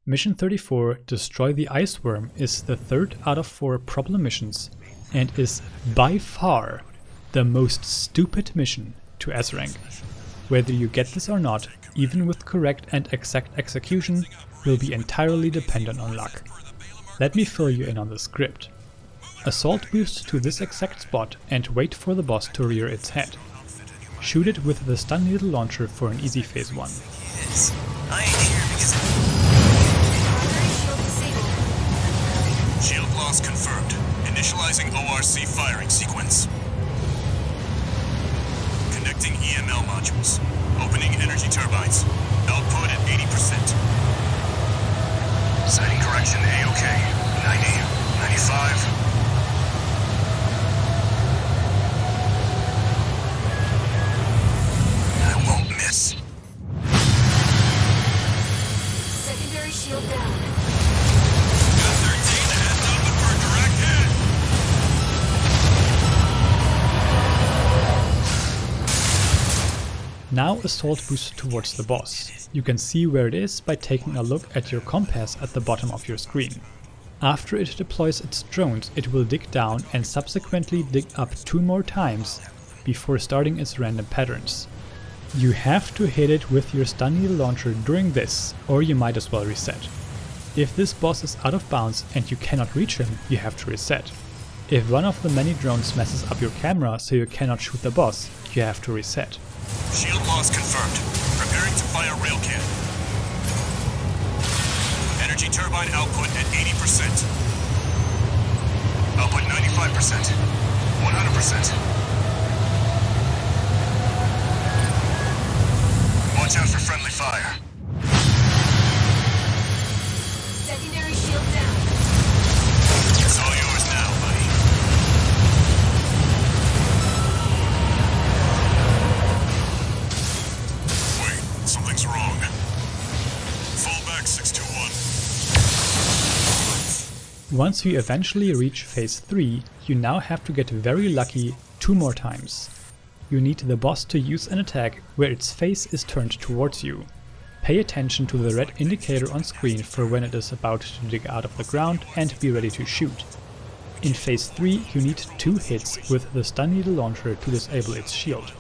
Mission 34, Destroy the Ice Worm, is the 3rd out of 4 problem missions and is by far the most stupid mission to S-rank. Whether you get this or not, even with correct and exact execution, will be entirely dependent on luck. Let me fill you in on the script. Assault boost to this exact spot and wait for the boss to rear its head. Shoot it with the stun needle launcher for an easy phase 1. Yes. I ain't here because Shield loss confirmed. Initializing ORC firing sequence. Connecting EML modules. Opening energy turbines. Output at 80%. Sighting correction A-OK. 90, 95. I won't miss. Secondary shield down. Got 13, heads open for a direct hit. Now assault boost towards the boss. You can see where it is by taking a look at your compass at the bottom of your screen. After it deploys its drones, it will dig down and subsequently dig up 2 more times before starting its random patterns. You have to hit it with your stun needle launcher during this, or you might as well reset. If this boss is out of bounds and you cannot reach him, you have to reset. If one of the many drones messes up your camera so you cannot shoot the boss, you have to reset. Shield loss confirmed. Preparing to fire railcan. Energy turbine output at 80%. Output 95%. 100%. Watch out for friendly fire. Secondary shield down. It's all yours now, buddy. Wait, something's wrong. Fall back, 621. Once you eventually reach phase 3, you now have to get very lucky 2 more times. You need the boss to use an attack where its face is turned towards you. Pay attention to the red indicator on screen for when it is about to dig out of the ground and be ready to shoot. In phase 3 you need 2 hits with the stun needle launcher to disable its shield.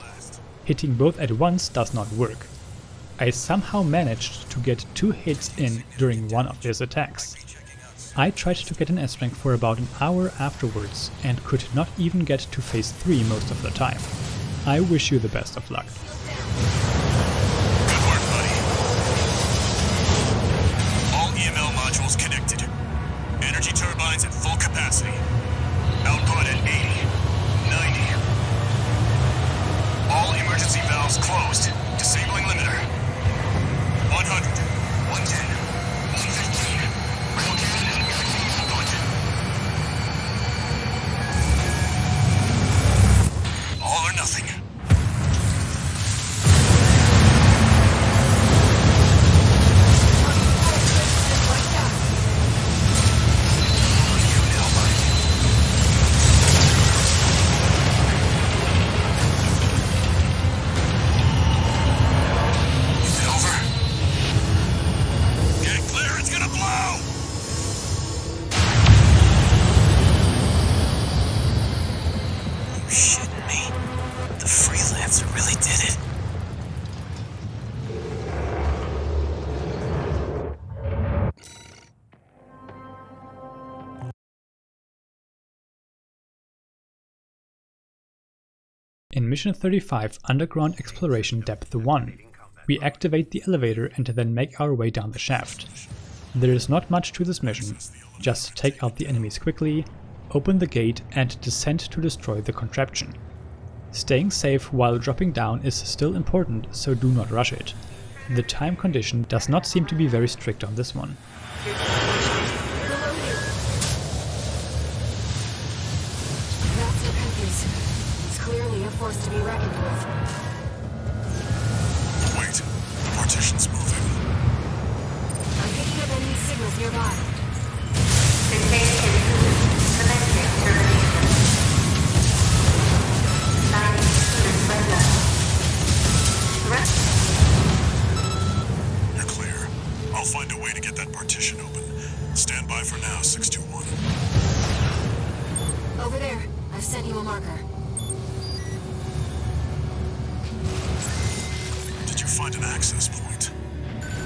Hitting both at once does not work. I somehow managed to get 2 hits in during one of these attacks. I tried to get an S-rank for about an hour afterwards and could not even get to phase 3 most of the time. I wish you the best of luck. Good work, buddy. All EML modules connected. Energy turbines at full capacity. Output at 80, 90. All emergency valves closed. Disabling limiter. 100, 110, 115. All or nothing. In Mission 35 Underground Exploration Depth 1, we activate the elevator and then make our way down the shaft. There is not much to this mission, just take out the enemies quickly, open the gate and descend to destroy the contraption. Staying safe while dropping down is still important, so do not rush it. The time condition does not seem to be very strict on this one. Clearly a force to be reckoned with. Wait, the partition's moving. I'm picking up enemy signals nearby. You're clear. I'll find a way to get that partition open. Stand by for now, 621. Over there. I've sent you a marker. Did you find an access point?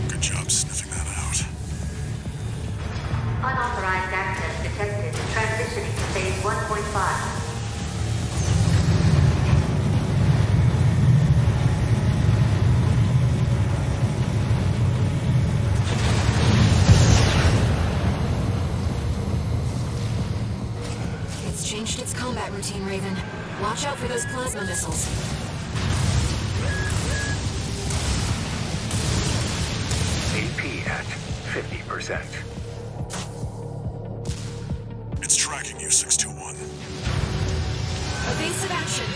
Good job sniffing that out. Unauthorized access detected. Transitioning to phase 1.5. Changed its combat routine, Raven. Watch out for those plasma missiles. AP at 50%. It's tracking you, 621. Evasive action.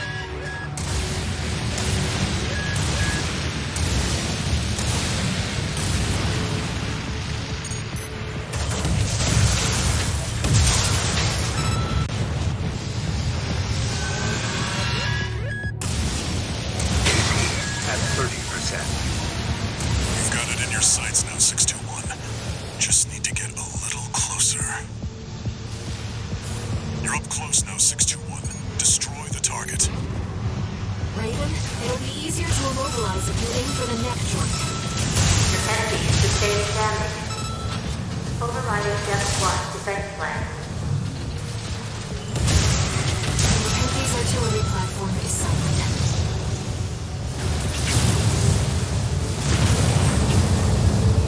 You've got it in your sights now, 621. Just need to get a little closer. You're up close now, 621. Destroy the target. Raven, it'll be easier to immobilize if you aim for the neck joint. Defending sustained damage. Overriding Depth 1 defense plan. The Penke's artillery platform is silent.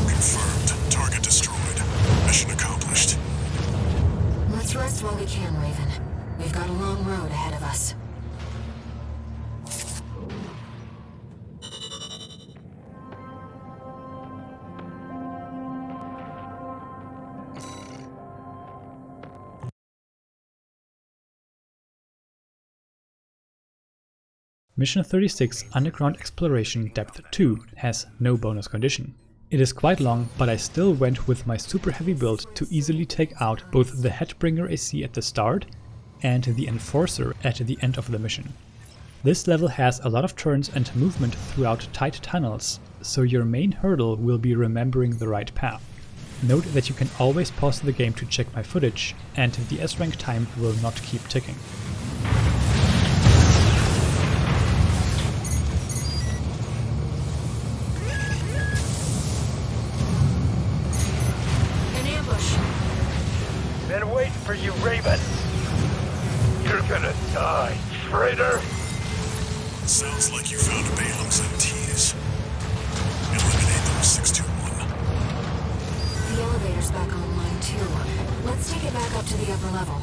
Confirmed. Target destroyed. Mission accomplished. Let's rest while we can, Raven. We've got a long road ahead of us. Mission 36 Underground Exploration Depth 2 has no bonus condition. It is quite long, but I still went with my super heavy build to easily take out both the Headbringer AC at the start and the Enforcer at the end of the mission. This level has a lot of turns and movement throughout tight tunnels, so your main hurdle will be remembering the right path. Note that you can always pause the game to check my footage, and the S-rank time will not keep ticking. Been waiting for you, Raven. You're gonna die, traitor. Sounds like you found Balaam's MTs. Eliminate them, 621. The elevator's back online too. Let's take it back up to the upper level.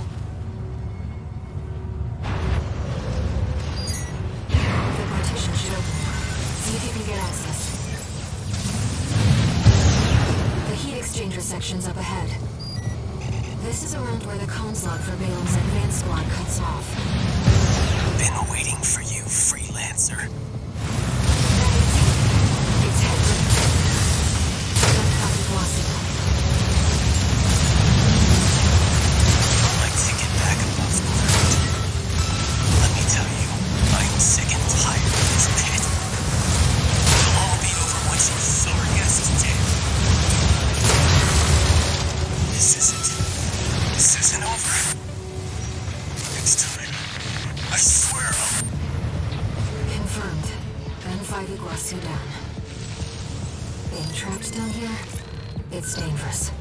The partition should open. See if you can get access. The heat exchanger section's up ahead. This is around where the comms log for Balaam's advanced squad cuts off. Been waiting for you, freelancer. It's Headbringer. Don't copy Wallclimber. I'd like to get back above ground. Let me tell you, I'm sick and tired of this pit. It'll all be over once you sorry ass dead. This isn't over. Next time, I swear I'll... Confirmed. V.III Sudan. Being trapped down here, it's dangerous.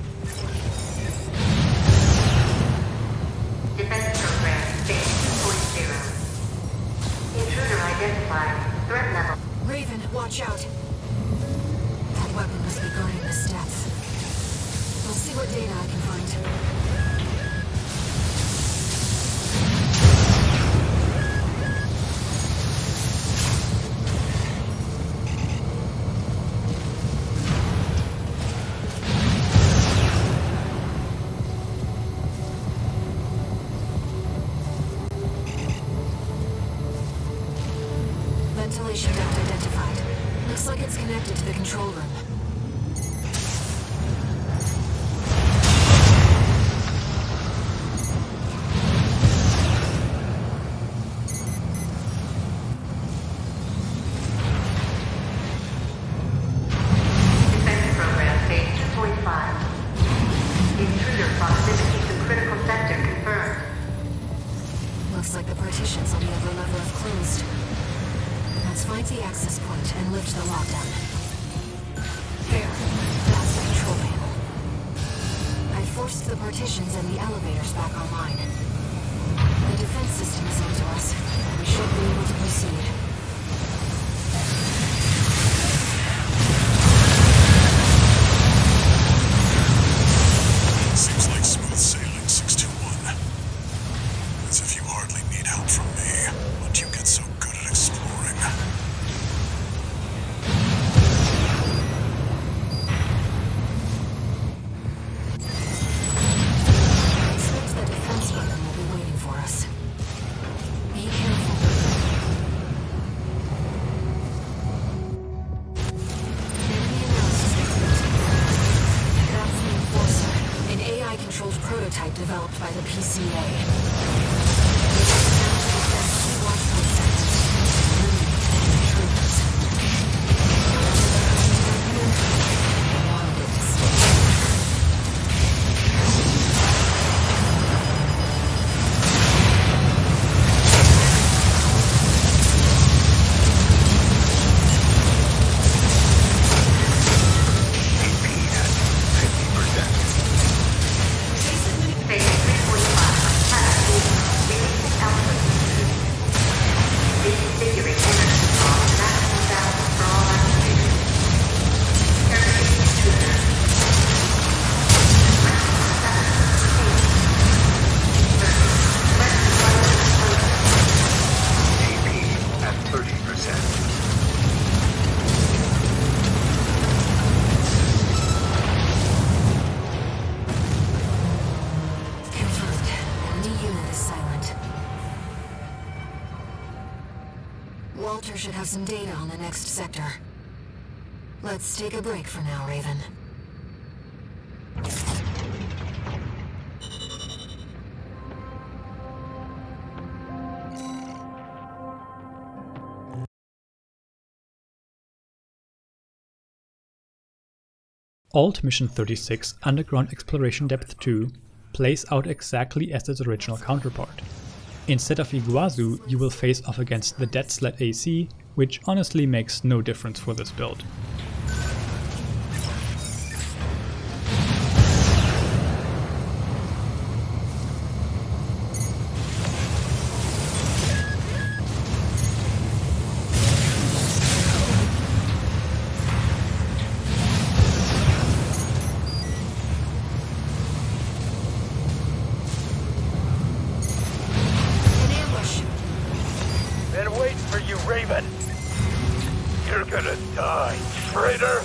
Defense program phase 2.0. Intruder identified. Threat level. Raven, watch out. That weapon must be guarding the steps. Let's see what data I can find. Ventilation duct identified. Looks like it's connected to the control room. lift the lockdown. There. That's the control panel. I forced the partitions and the elevators back online. The defense system is onto us. We should be able to proceed. Seems like smooth sailing, 621. As if you hardly need help from me, but you get so good at exploring. I expect the defense weapon will be waiting for us. Be careful. Enemy analysis complete. That's the Enforcer, an AI-controlled prototype developed by the PCA. Key Watchpoint segments and eliminate enemy intruders. I wanted it to stay. Phase 345. Releasing output. Reconfiguring energy law to maximum balance for all activities. Terminating intruder. AP at 30%. Confirmed. Enemy unit is silent. Walter should have some data on the next sector. Let's take a break for now, Raven. Alt Mission 36 Underground Exploration Depth 2 plays out exactly as its original counterpart. Instead of Iguazu, you will face off against the Dead Sled AC, which honestly makes no difference for this build. An ambush! Been waiting for you, Raven. You're gonna die, traitor!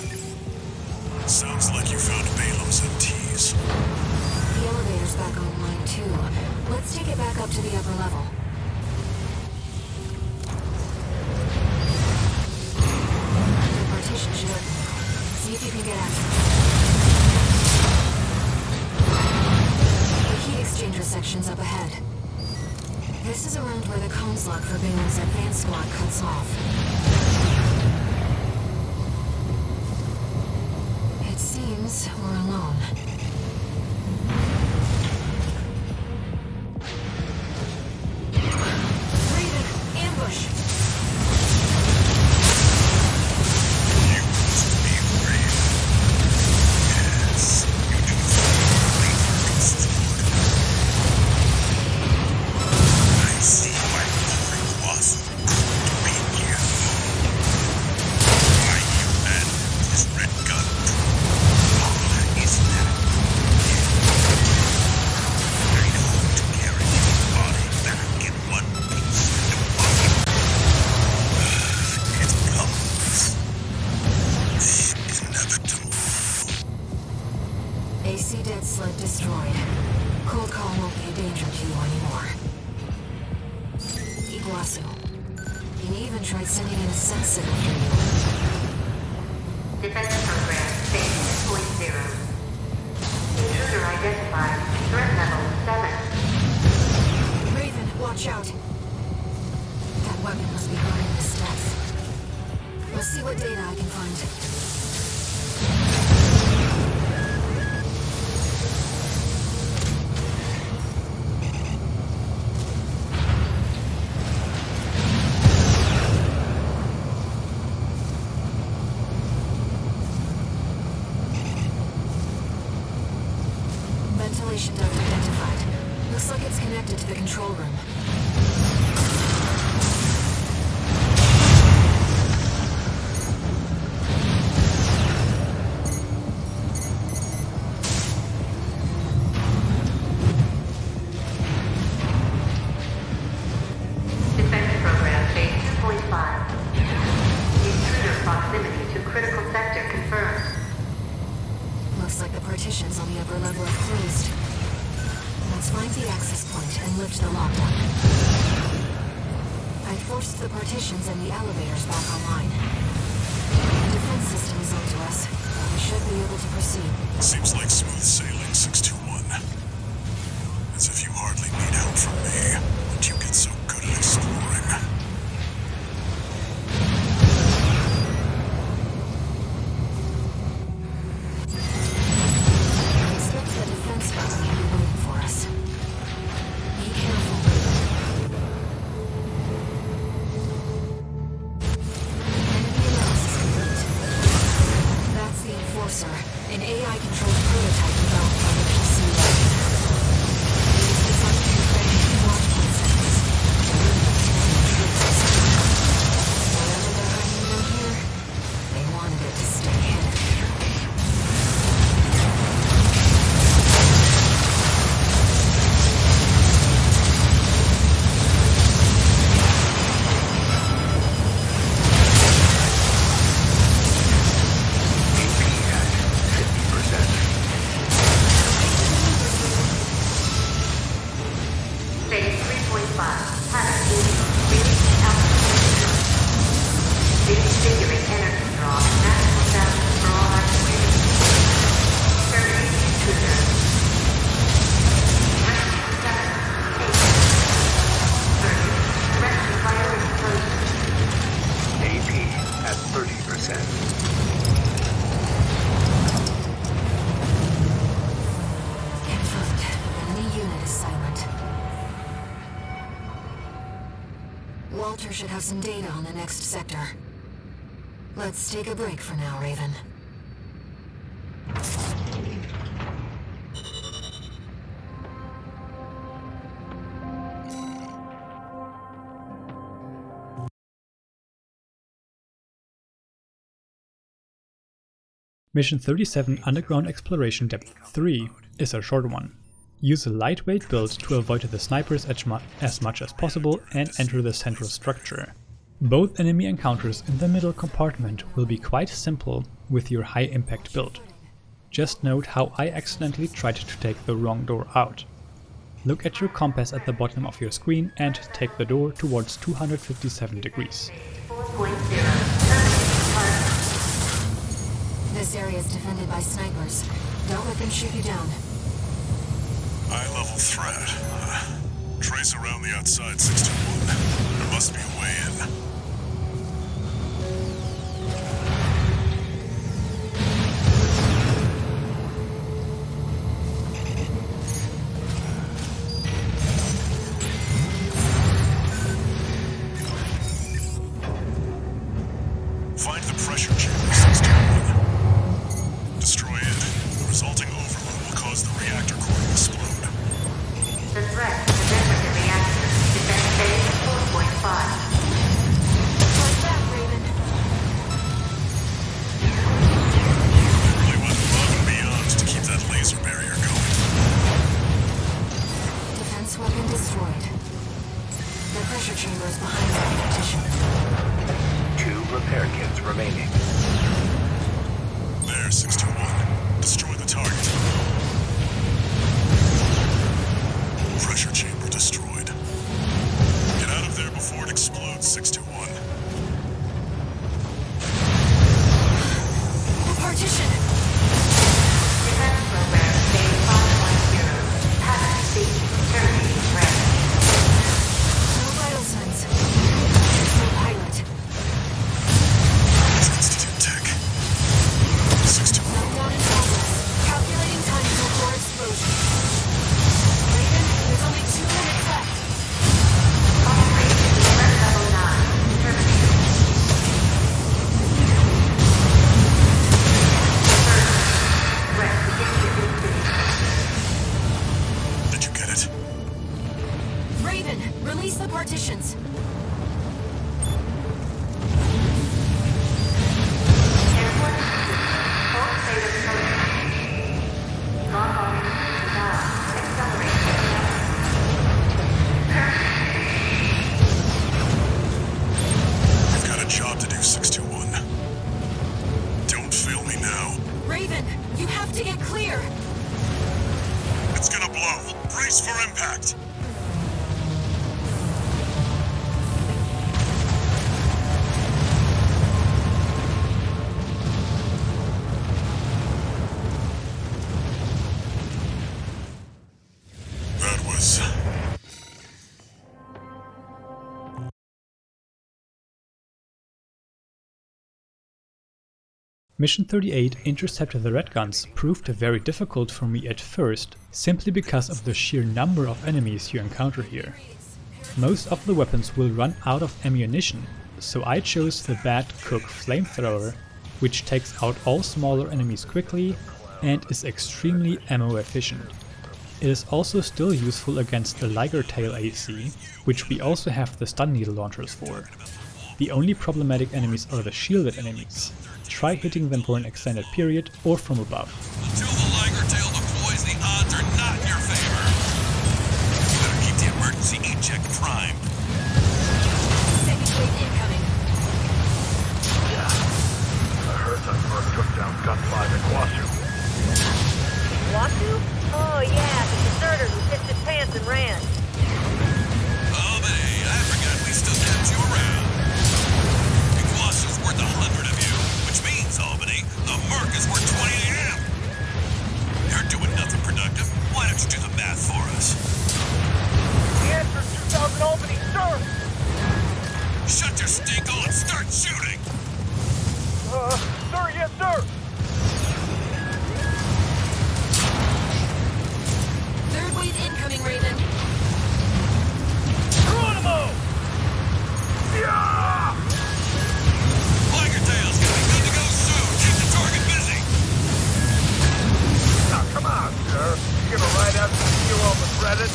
Sounds like you found Balaam's MTs. The elevator's back online too. Let's take it back up to the upper level. The partition should open now. See if you can get access. The heat exchanger section's up ahead. This is around where the comms log for Balaam's advanced squad cuts off. It seems we're alone. Raven, ambush! You must be brave. Yes, you do something against the Lord. I see why Lord was to be here. Why you and his red gun. How is that? I know to carry his body back in one piece to bucket. It comes. Inevitable. AC dead sled destroyed. Cold call won't be a danger to you anymore. Iguazu. He even tried sending in a sense signal for you. Defense program phase 2.0. Intruder identified. Threat level 7. Raven, watch out. That weapon must be burning to death. Let's see what data I can find. ventilation duct identified. Looks like it's connected to the control room. Defense program phase 2.5. Intruder proximity to critical sector confirmed. Looks like the partitions on the upper level are closed. Let's find the access point and lift the lockdown. I forced the partitions and the elevators back online. The defense system is onto us, but we should be able to proceed. Seems like smooth sailing, 621. As if you hardly need help from me, but you get so good at exploring. I expect the defense button will be waiting for us. Be careful. Enemy analysis complete. That's the Enforcer, an AI-controlled prototype developed by the PC lab. It is designed to defend Watchpoint sectors, eliminate intruders. Whatever they're hiding out here, they wanted it to stay hidden. Phase 3.5. Pattern release altitude. Reconfiguring energy draw and national status for all actuators. Terminating intruder. 30. Direction fire explosion. AP at 30%. Confirmed. Enemy unit is silent. Walter should have some data on the next sector. Let's take a break for now, Raven. Mission 37 Underground Exploration Depth 3 is a short one. Use a lightweight build to avoid the snipers as much as possible and enter the central structure. Both enemy encounters in the middle compartment will be quite simple with your high impact build. Just note how I accidentally tried to take the wrong door out. Look at your compass at the bottom of your screen and take the door towards 257 degrees. 4.0. This area is defended by snipers. Don't let them shoot you down. High-level threat. Trace around the outside, 621. There must be a way in. Find the pressure chamber, 621. Destroy it. The resulting overload will cause the reactor core to explode. The threat to the decorative reactor. Defense phase 4.5. Like that, Raven. Really went above and beyond to keep that laser barrier going. Defense weapon destroyed. The pressure chamber is behind the partition. 2 repair kits remaining. There, 621. Destroy the target. Pressure chamber destroyed. Get out of there before it explodes, 621. The partition! Defense program phase 5.0. Pattern C. Terminating threat. No vital signs. There's no pilot. Institute tech. 621. Raven, you have to get clear. It's gonna blow. Brace for impact. That was... Mission 38, Intercept the Redguns, proved very difficult for me at first, simply because of the sheer number of enemies you encounter here. Most of the weapons will run out of ammunition, so I chose the Bad Cook Flamethrower, which takes out all smaller enemies quickly and is extremely ammo efficient. It is also still useful against the Liger Tail AC, which we also have the stun needle launchers for. The only problematic enemies are the shielded enemies. Try hitting them for an extended period or from above. Until the Liger Tail deploys, the odds are not in your favor. You better keep the emergency eject primed. Second wave incoming. Yeah. I heard that Merc took down Gun 5 at Kwasu. Kwasu? Oh yeah, the deserter who pissed his pants and ran. Oh, but hey, I forgot we still kept you around. Kwasu's worth 100 of you, which means, Albany, the Merc is worth 20 AM. You're doing nothing productive. Why don't you do the math for us? The answer is 2,000 Albany, sir! Shut your stink hole and start shooting! Sir, yes, sir! Third wave incoming, Raven. Geronimo! Yeah! Liger Tail's gonna be good to go soon. Keep the target busy. Now, come on, sir. You're gonna ride out to the hero of the threaded?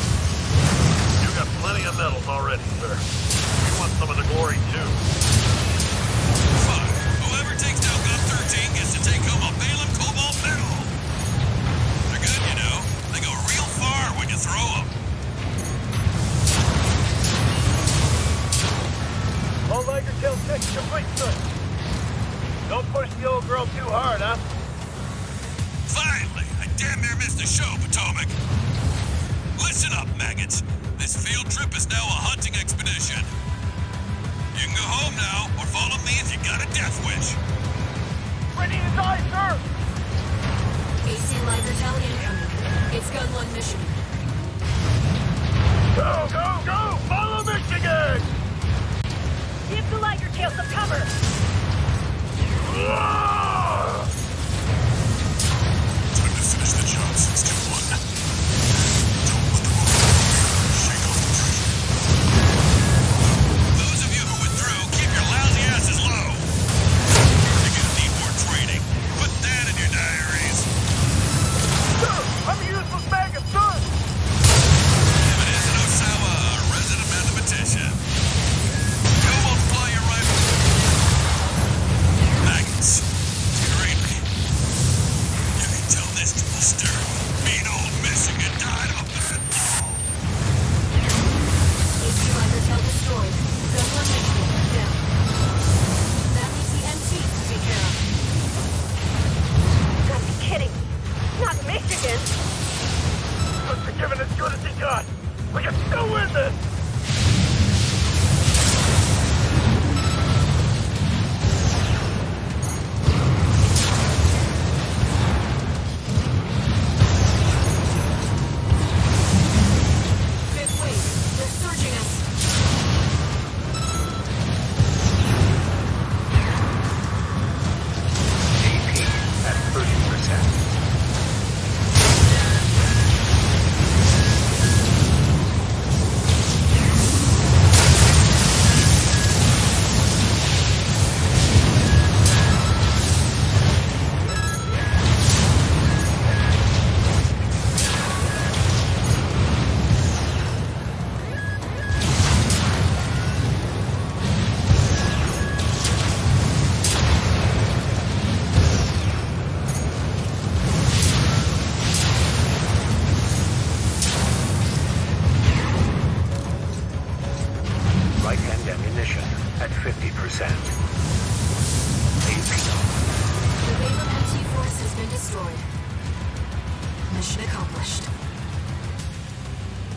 You got plenty of medals already, sir. You want some of the glory, too. Fine. Whoever takes down Gun 13 gets to take home a Balaam Cobalt medal. They're good, you know. They go real far when you throw them. All Liger Tail checks complete, sir. Don't push the old girl too hard, huh? Finally! I damn near missed the show, Potomac. Listen up, maggots. This field trip is now a hunting expedition. You can go home now, or follow me if you got a death wish. Ready to die, sir! AC Liger Tail incoming. It's Gun 1 mission. Go, go, go! Follow Michigan! Give the Liger Tail some cover! Time to finish the job since 2-1. Don't let them overpower. Shake off the pressure. Those of you who withdrew, keep your lousy asses low. You're gonna need more training. Put that in destroyed. Mission accomplished.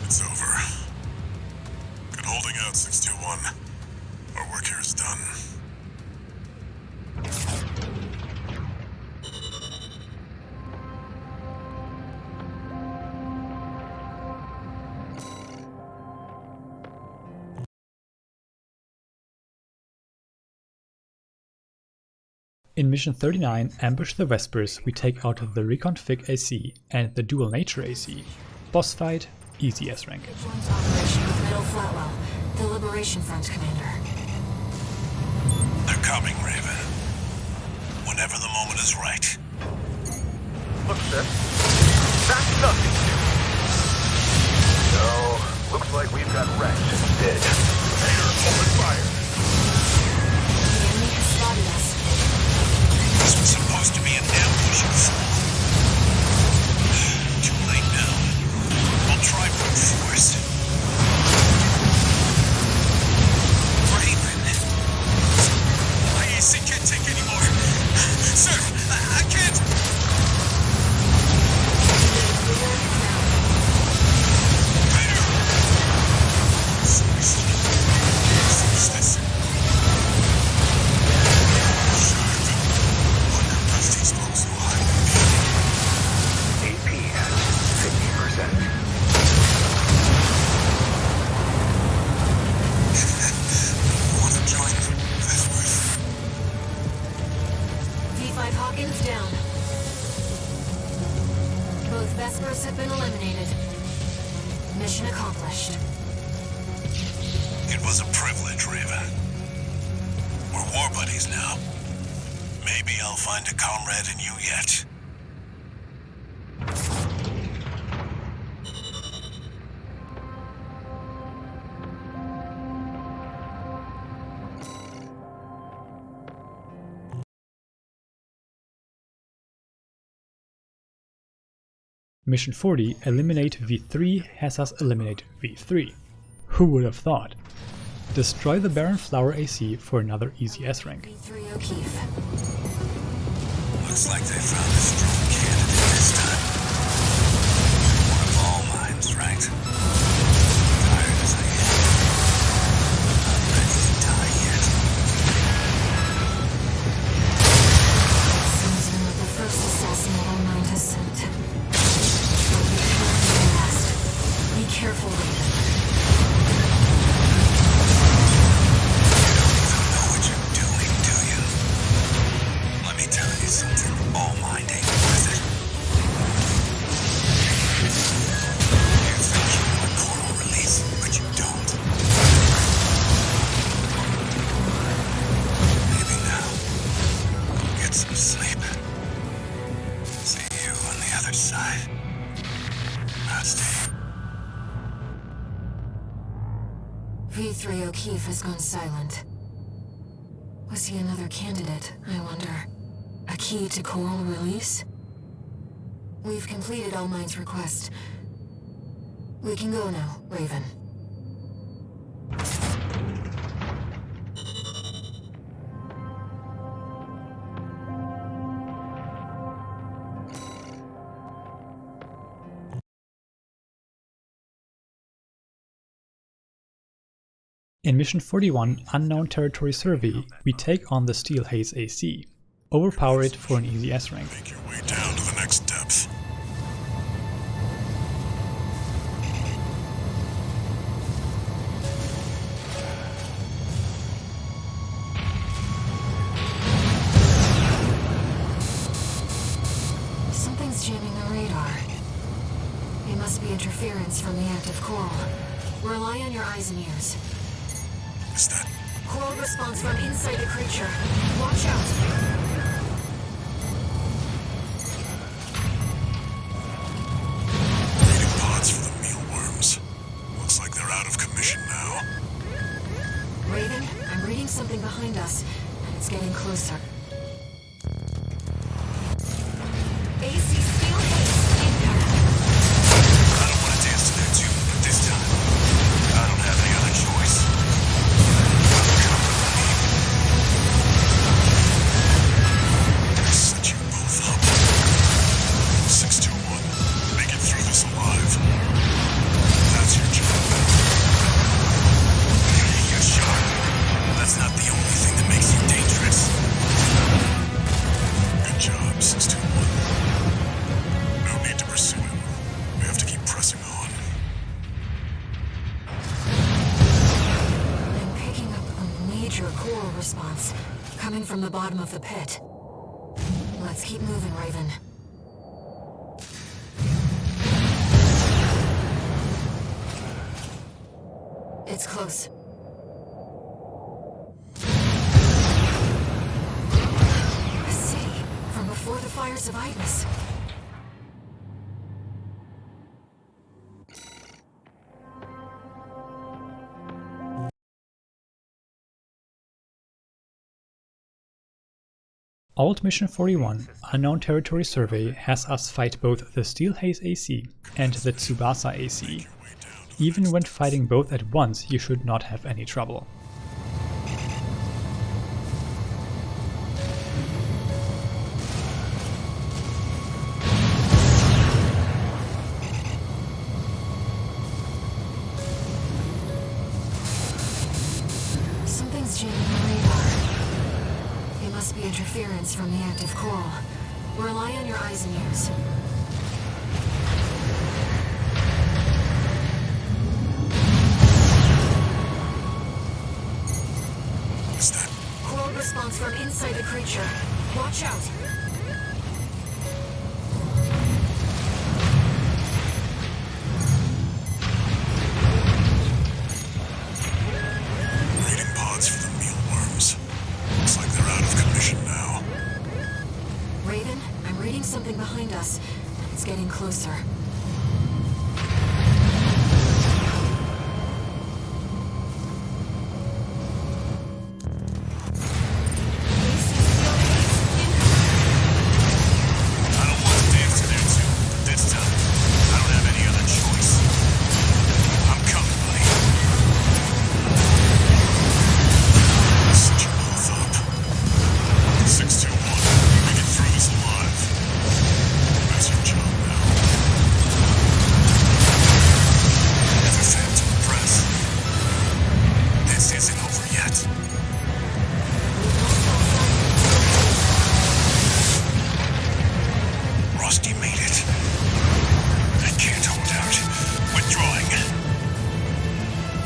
It's over. Good holding out, 621. Our work here is done. In Mission 39, Ambush the Vespers, we take out the Reconfig AC and the Dual Nature AC. Boss fight, easy S-rank. Joint operation with Middle Flatwell, the Liberation Front commander. They're coming, Raven. Whenever the moment is right. Look, sir. That's nothing. No, looks like we've got Rex instead. Mayor, open fire. The enemy has spotted us. This was supposed to be an ambush before. Too late now. We'll try brute force. Raven. My AC can't take anymore. Sir, I can't. Mayor. Seriously. Finish this. AP at 50%. V.5 Hawkins down. Both Vespers have been eliminated. Mission accomplished. It was a privilege, Raven. We're war buddies now. Maybe I'll find a comrade in you yet. Mission 40, Eliminate V.III, has us eliminate V.III. Who would have thought? Destroy the Barren Flower AC for another easy S-rank. V.III O'Keefe. Looks like they found a strong candidate this time. One of all minds, right? Tired as I am. Not ready to die yet. Seems you're not the first assassin that our mind has sent. But we can't be the last. Be careful, Raven. All mind ain't worth it. You think you want coral release, but you don't. Maybe now. Get some sleep. See you on the other side. Stay. V.III O'Keefe has gone silent. Was he another candidate, I wonder? A key to coral release? We've completed All Mind's request. We can go now, Raven. In Mission 41, Unknown Territory Survey, we take on the Steel Haze AC. Overpower it for an easy S-rank. Make your way down to the next depth. Something's jamming the radar. It must be interference from the active coral. Rely on your eyes and ears. Is that... Coral response from inside the creature. Watch out! For the mealworms. Looks like they're out of commission now. Raven, I'm reading something behind us, and it's getting closer. AC Steel Haze incoming. I don't want to dance to their tune, but this time, I don't have any other choice. coming from the bottom of the pit. Let's keep moving, Raven. It's close. A city from before the fires of Ibis. Alt Mission 41, Unknown Territory Survey, has us fight both the Steel Haze AC and the Tsubasa AC. Even when fighting both at once, you should not have any trouble. Something's jamming the radar. It must be interference from the active coral. Rely on your eyes and ears. What's that? Coral response from inside the creature. Watch out! Raiding pods for the mealworms. Looks like they're out of commission now. Raven, I'm reading something behind us. It's getting closer. I don't want to dance to there too, but this time, I don't have any other choice. I'm coming, buddy. Set your mouth up. 621, we get through this alive. That's your job now. Never failed to impress. This isn't over yet. Rusty made it. I can't hold out. Withdrawing.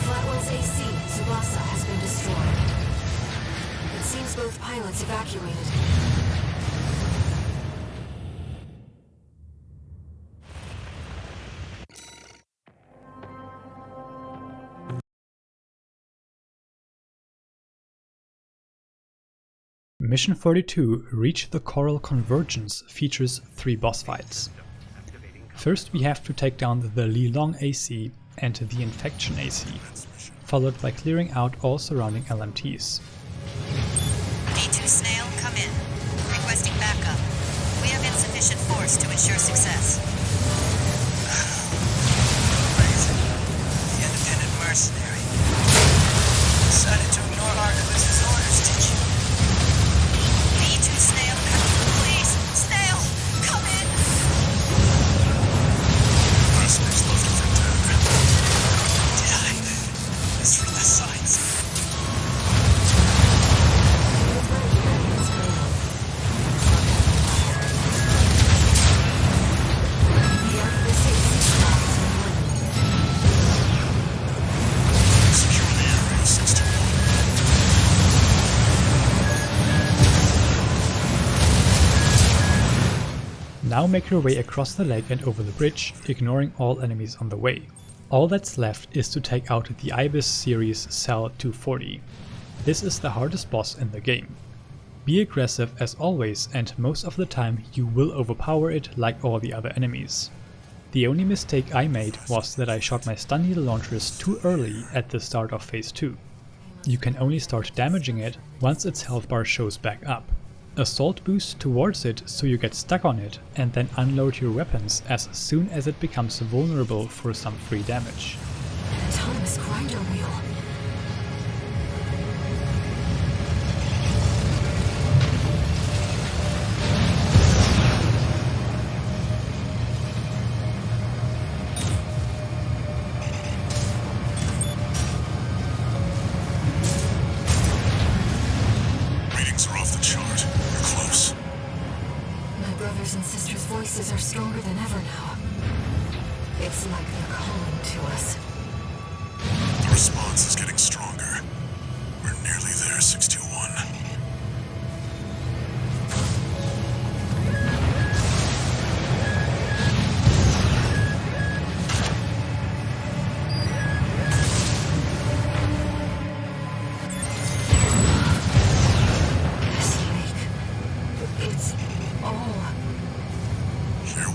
Flatwell's AC, Tsubasa, has been destroyed. It seems both pilots evacuated. Mission 42, Reach the Coral Convergence, features 3 boss fights. First we have to take down the Lilong AC and the Infection AC, followed by clearing out all surrounding LMTs. D2 Snail, come in. Requesting backup. We have insufficient force to ensure success. Raven, the independent mercenary. Decided to ignore Arquiz's orders, did you? D2 Snail, please! Snail, come in! Vespers left for dead. Did I misread the signs? Secure the area, 621. Now make your way across the lake and over the bridge, ignoring all enemies on the way. All that's left is to take out the Ibis series Cell 240. This is the hardest boss in the game. Be aggressive as always, and most of the time you will overpower it like all the other enemies. The only mistake I made was that I shot my stun needle launchers too early at the start of phase 2. You can only start damaging it once its health bar shows back up. Assault boost towards it so you get stuck on it, and then unload your weapons as soon as it becomes vulnerable for some free damage. An autonomous grinder wheel. Readings are off the chart. We're close. My brothers and sisters' voices are stronger than ever now. It's like they're calling to us. The response is getting stronger. We're nearly there, 621.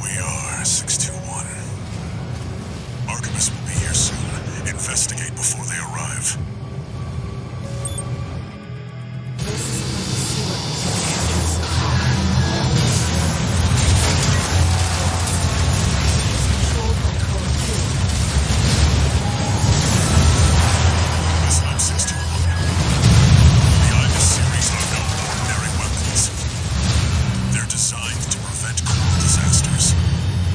we are, 621. Archivist will be here soon. Investigate before they arrive. This is when the sewer enters the car. It's controlled by Core 2. This time, 621. The IBIS series are no ordinary weapons. They're designed to prevent coral disasters.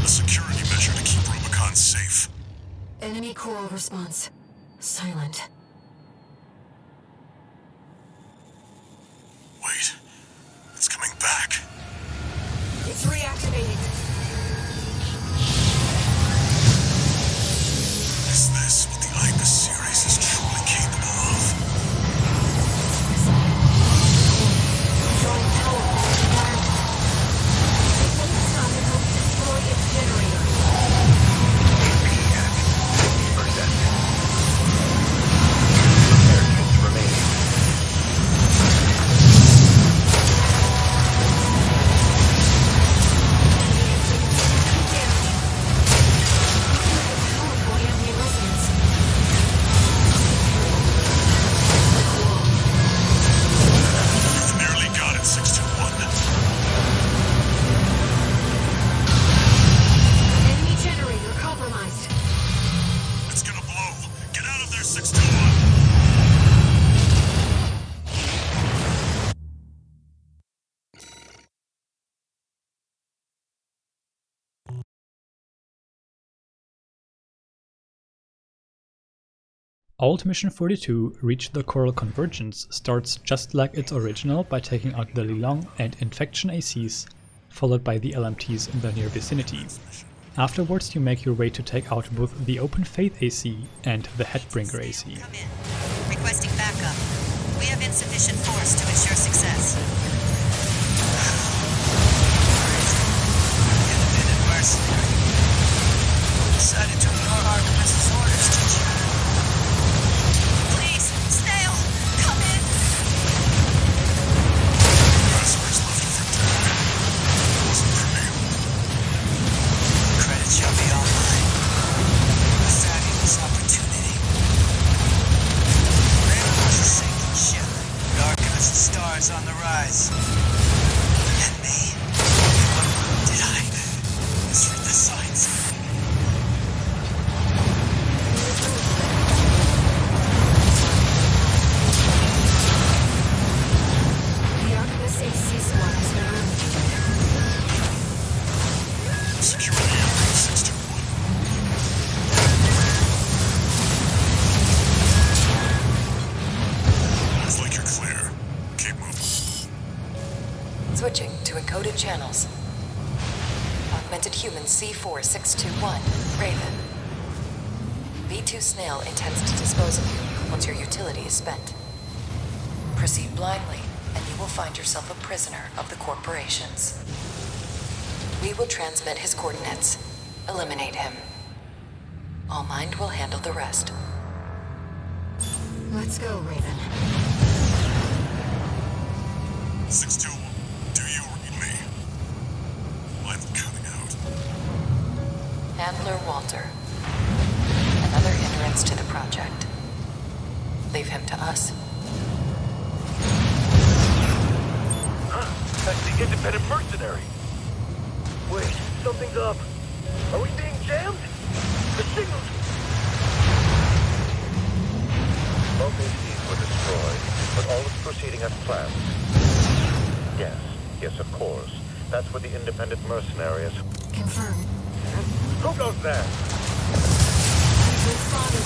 A security measure to keep Rubicon safe. Enemy coral response. Silent. Wait. It's coming back. It's reactivating. Is this what the IBIS series is truly capable of? Drawing power from the environment. It won't stop until we destroy its generator. You've nearly got it, 621. Enemy generator compromised. It's gonna blow. Get out of there, 621. Alt Mission 42, Reach the Coral Convergence, starts just like its original by taking out the Lilong and Infection ACs, followed by the LMTs in the near vicinity. Afterwards you make your way to take out both the Open Faith AC and the Headbringer AC. Come in. Requesting backup. We have insufficient force to ensure success. Independent mercenary. Decided to ignore Archivist's orders, did you? Please, Snail, come in! Vespers left it for dead. It wasn't for me. Credit shall be all mine. A fabulous opportunity. Raven was a sinking ship. The Archivist's stars on the rise. And me? What did I misread the signs? The Archivist AC squad has been removed. Secure the area, 621. Looks like you're clear. Keep moving. Switching to encoded channels. Augmented human C4621, Raven. V2 Snail intends to dispose of you once your utility is spent. Proceed blindly, and you will find yourself a prisoner of the corporations. We will transmit his coordinates. Eliminate him. All Mind will handle the rest. Let's go, Raven. 621. Do you read me? I'm cutting out. Handler Walter. Another hindrance to the project. Leave him to us. That's the independent mercenary. Wait, something's up. Are we being jammed? The signals... Both ACs were destroyed, but all is proceeding as planned. Yes, of course. That's what the independent mercenary is. Confirmed. Who goes there? We've spotted.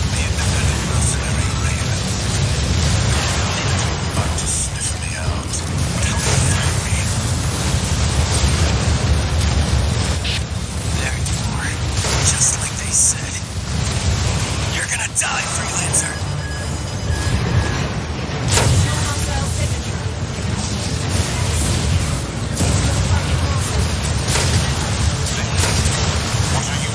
The independent mercenary, Raven. About to sniff me out. But he'll find me. There you are. Just like they said. You're gonna die, freelancer. No hostile signature. What are you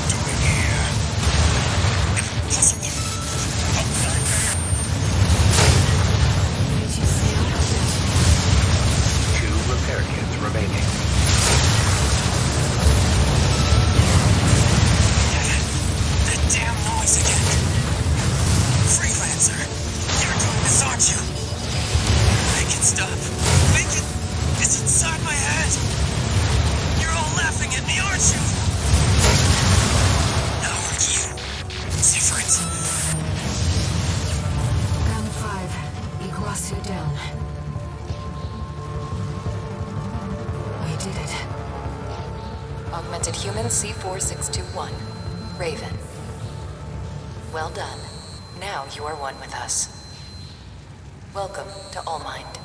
Documented human C4621. Raven. Well done. Now you are one with us. Welcome to Allmind.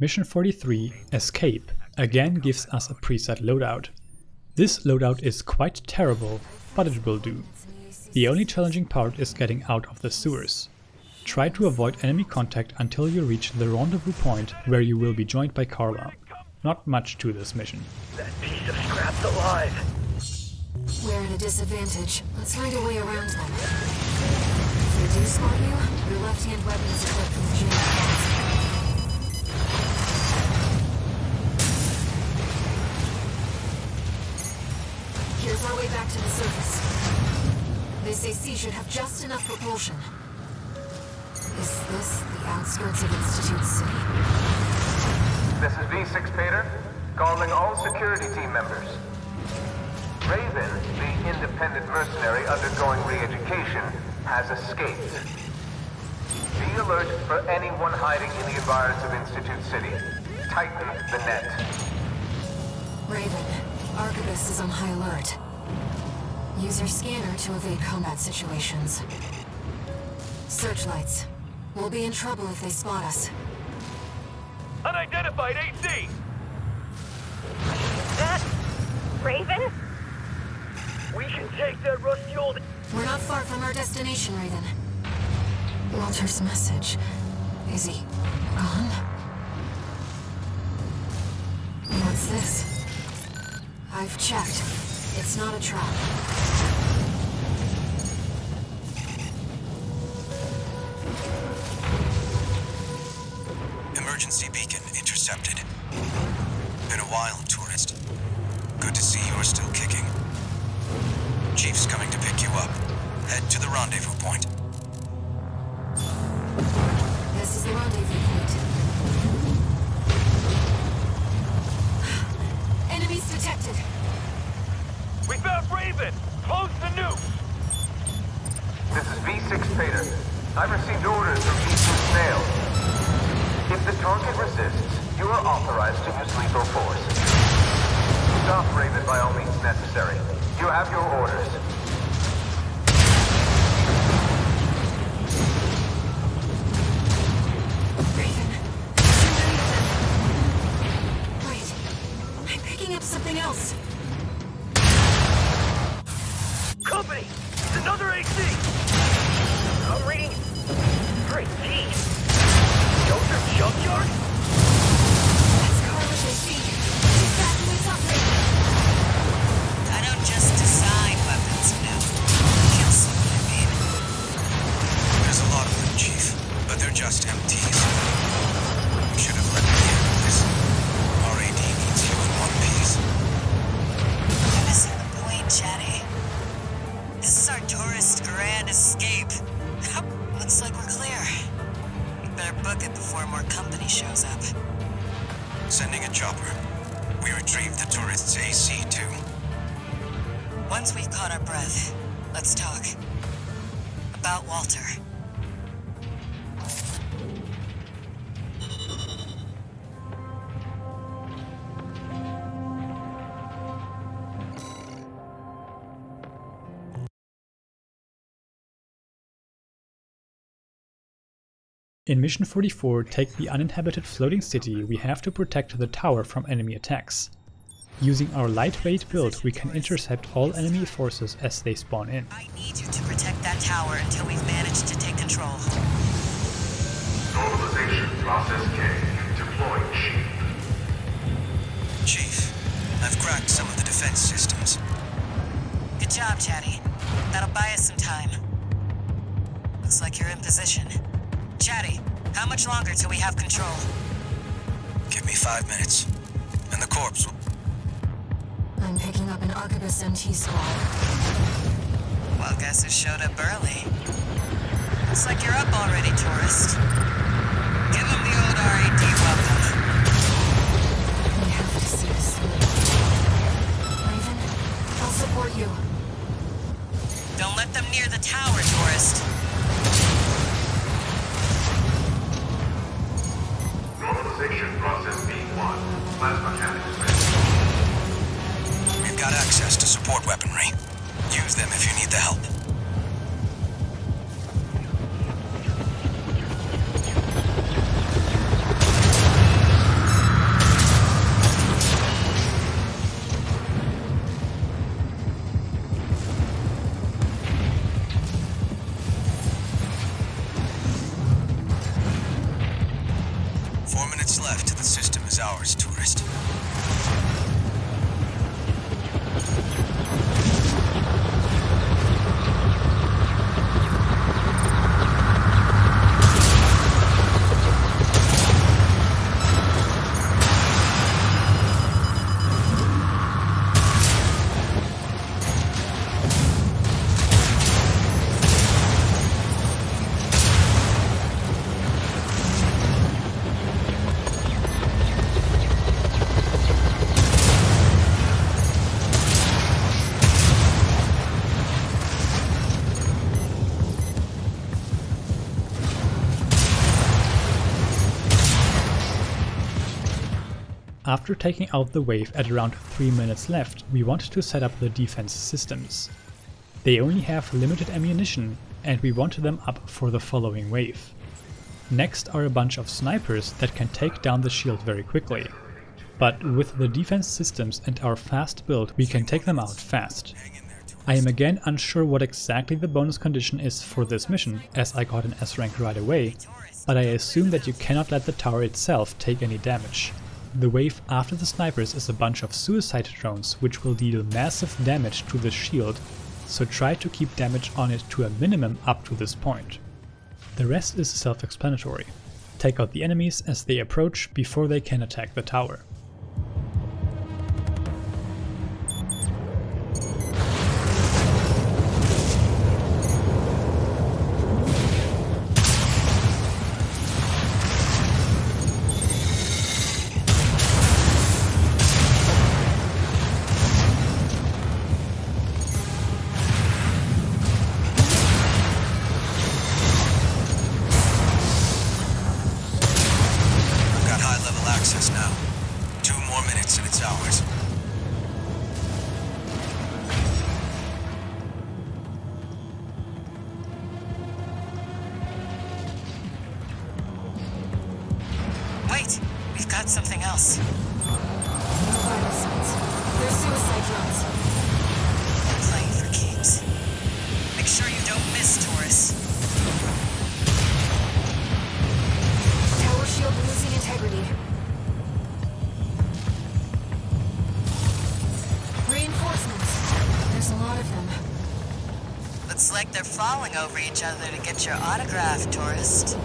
Mission 43, Escape, again gives us a preset loadout. This loadout is quite terrible, but it will do. The only challenging part is getting out of the sewers. Try to avoid enemy contact until you reach the rendezvous point, where you will be joined by Carla. Not much to this mission. That piece of scrap's alive. We're at a disadvantage. Let's find a way around them. If they do spot you, your left-hand weapon is equipped with Xylem. Here's our way back to the surface. This AC should have just enough propulsion. Is this the outskirts of Institute City? This is V.VII Pater, calling all security team members. Raven, the independent mercenary undergoing re-education, has escaped. Be alert for anyone hiding in the environs of Institute City. Tighten the net. Raven, Arquebus is on high alert. Use your scanner to evade combat situations. Searchlights. We'll be in trouble if they spot us. Unidentified AC! That... Raven? We can take that rusty old... We're not far from our destination, Raven. Walter's message. Is he gone? What's this? I've checked. It's not a trap. Emergency beacon intercepted. Been a while, tourist. Good to see you're still kicking. Chief's coming to pick you up. Head to the rendezvous point. This is the rendezvous point. Enemies detected. We found Raven! Close the nuke! This is V.VI Pater. I've received orders from V.II Snail. If the target resists, you are authorized to use lethal force. Stop Raven by all means necessary. You have your orders. Raven. Wait. I'm picking up something else. Company! It's another AC! I'm reading... Great geez! Shelter junkyard? That's Carla's AC. She's backing us up, Raven. I don't just design weapons, no. Kill someone, I mean. There's a lot of them, Chief, but they're just MTs. Should have let me handle this. RAD needs you in one piece. You're missing the point, Chatty. This is our tourist grand escape. Looks like we're clear. We better book it before more company shows up. Sending a chopper. We retrieved the tourist's AC, too. Once we've caught our breath, let's talk. About Walter. In Mission 44, take the uninhabited floating city, we have to protect the tower from enemy attacks. Using our lightweight build, we can intercept all enemy forces as they spawn in. I need you to protect that tower until we've managed to take control. Normalization process K. Deploying shield. Chief, I've cracked some of the defense systems. Good job, Chatty. That'll buy us some time. Looks like you're in position. Chatty, how much longer till we have control? Give me 5 minutes, and the corpse will... I'm picking up an Arquebus MT squad. Well, guess who showed up early? Looks like you're up already, tourist. Give him the old RAD welcome. We have to see this through. Activation process B1. Plasma cannons ready. We've got access to support weaponry. Use them if you need the help. Left to the system is ours, tourist. After taking out the wave at around 3 minutes left, we want to set up the defense systems. They only have limited ammunition and we want them up for the following wave. Next are a bunch of snipers that can take down the shield very quickly. But with the defense systems and our fast build, we can take them out fast. I am again unsure what exactly the bonus condition is for this mission, as I got an S rank right away, but I assume that you cannot let the tower itself take any damage. The wave after the snipers is a bunch of suicide drones which will deal massive damage to the shield, so try to keep damage on it to a minimum up to this point. The rest is self-explanatory. Take out the enemies as they approach before they can attack the tower. Wait! We've got something else. No vital signs. They're suicide drones. They're playing for keeps. Make sure you don't miss, Taurus. Tower shield losing integrity. Reinforcements. There's a lot of them. Looks like they're falling over each other to get your autograph, tourist.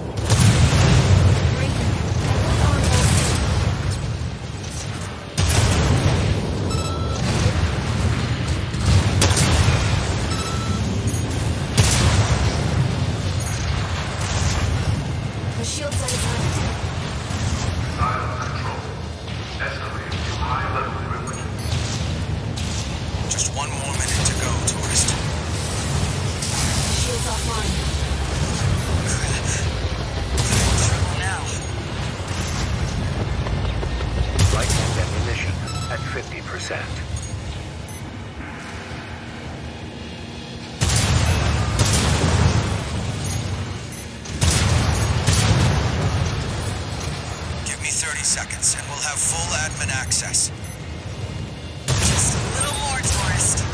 Seconds, and we'll have full admin access. Just a little more, tourist.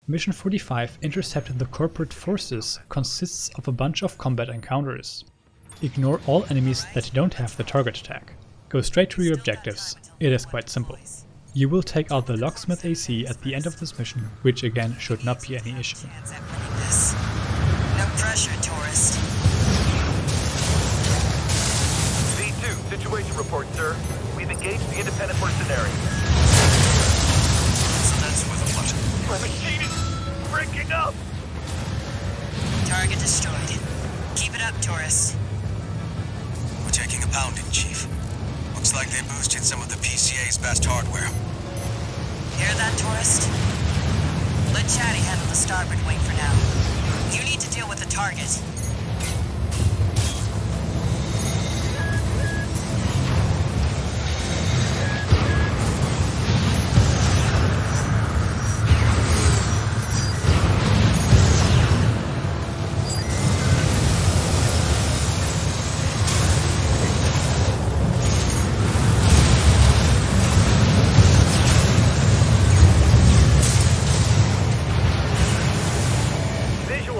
Mission 45, Intercept the Corporate Forces, consists of a bunch of combat encounters. Ignore all enemies that don't have the target tag. Go straight to your objectives. It is quite simple. You will take out the locksmith AC at the end of this mission, which again should not be any issue. No pressure, tourist. V.II, situation report, sir. We've engaged the independent mercenary. So that's with a what? My machine is breaking up! Target destroyed. Keep it up, tourist. We're taking a pounding, Chief. Looks like they boosted some of the PCA's best hardware. Hear that, tourist? Let Chatty handle the starboard wing for now. You need to deal with the target.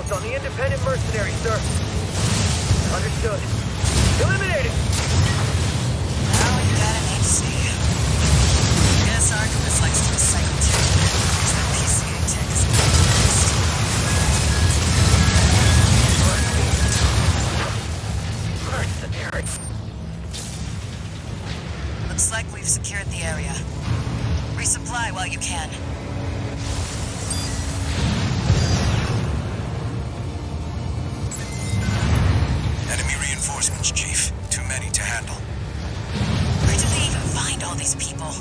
On the independent mercenary, sir. Understood. Eliminated! Now you got an HC. Guess Archivist likes to recycle too. Because that PCA tech is mercenary. Looks like we've secured the area. Resupply while you can. Reinforcements, Chief. Too many to handle. Where did they even find all these people?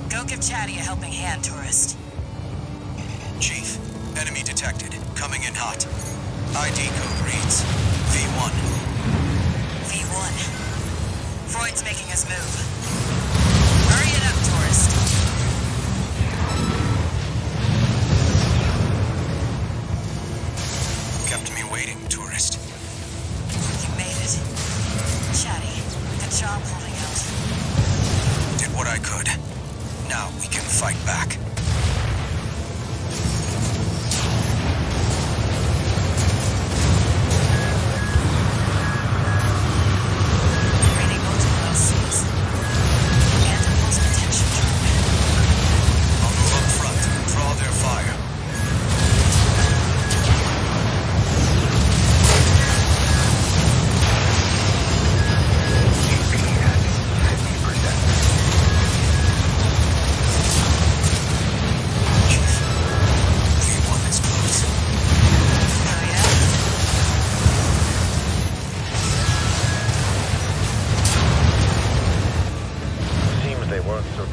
Go give Chatty a helping hand, tourist. Chief, enemy detected. Coming in hot. ID code reads V.I. V.I. Freud's making his move. Hurry it up, tourist. Kept me waiting, tourist. Chatty, good job holding out. Did what I could. Now we can fight back. Reading multiple LCs. And a pulse detection drone. I'll move up front. Draw their fire.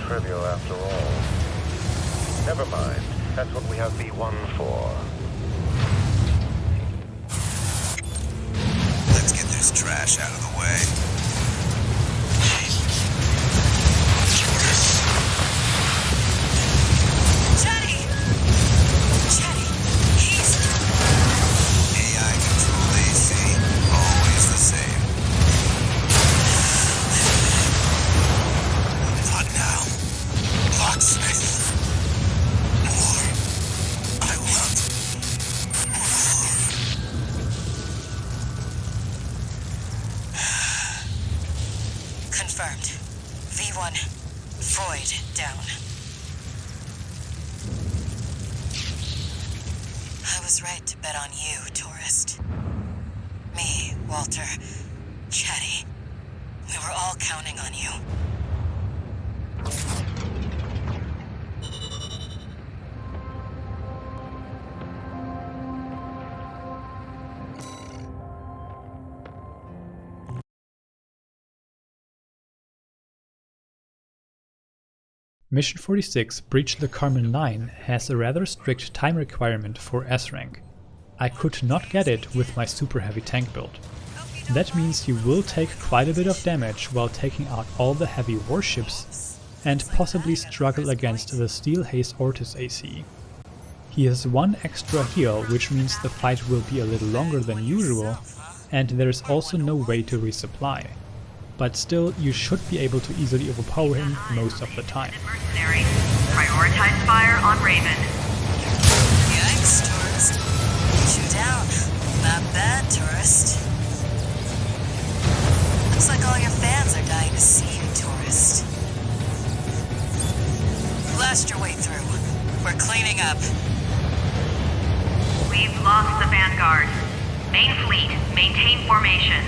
Trivial after all. Never mind. That's what we have V.I. for. Let's get this trash out of the way. Chatty! Chatty, he's... AI controlled AC. Always the same. Not now. Locksmith. More. I want more. Confirmed. V.I. Freud down. I was right to bet on you, tourist. Me, Walter, Chatty. We were all counting on you. Mission 46, Breach the Kármán line, has a rather strict time requirement for S rank. I could not get it with my super heavy tank build. That means you will take quite a bit of damage while taking out all the heavy warships and possibly struggle against the Steel Haze Ortis AC. He has one extra heal, which means the fight will be a little longer than usual, and there is also no way to resupply. But still, you should be able to easily overpower him most of the time. Mercenary, prioritize fire on Raven. Yikes, tourist. Get you down. Not bad, tourist. Looks like all your fans are dying to see you, tourist. guard. Main fleet, maintain formation.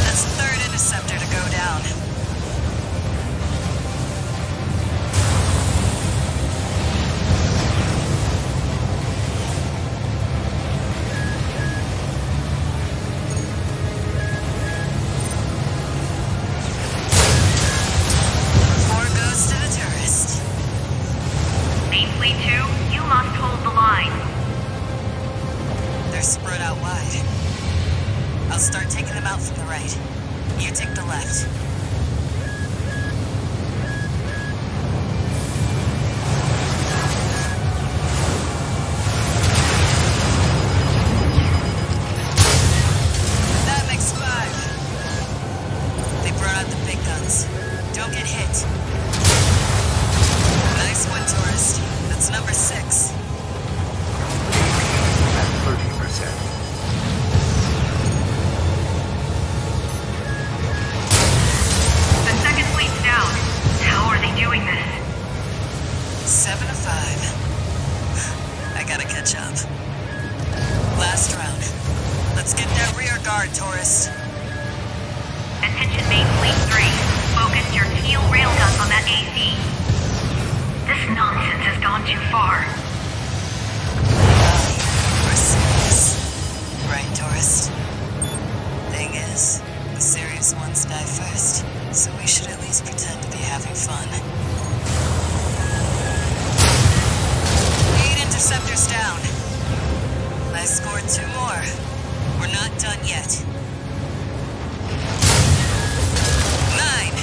That's the third interceptor to go down. Spread out wide. I'll start taking them out from the right. You take the left. That makes 5. They brought out the big guns. Don't get hit. Nice one, tourist. That's number 6. The second fleet's down. How are they doing this? 7 of 5. I gotta catch up. Last round. Let's get that rear guard, tourist. Attention main fleet 3. Focus your keel railguns on that AC. This nonsense has gone too far. Right, tourist. Thing is, the serious ones die first, so we should at least pretend to be having fun. 8 interceptors down. I scored 2 more. We're not done yet. 9.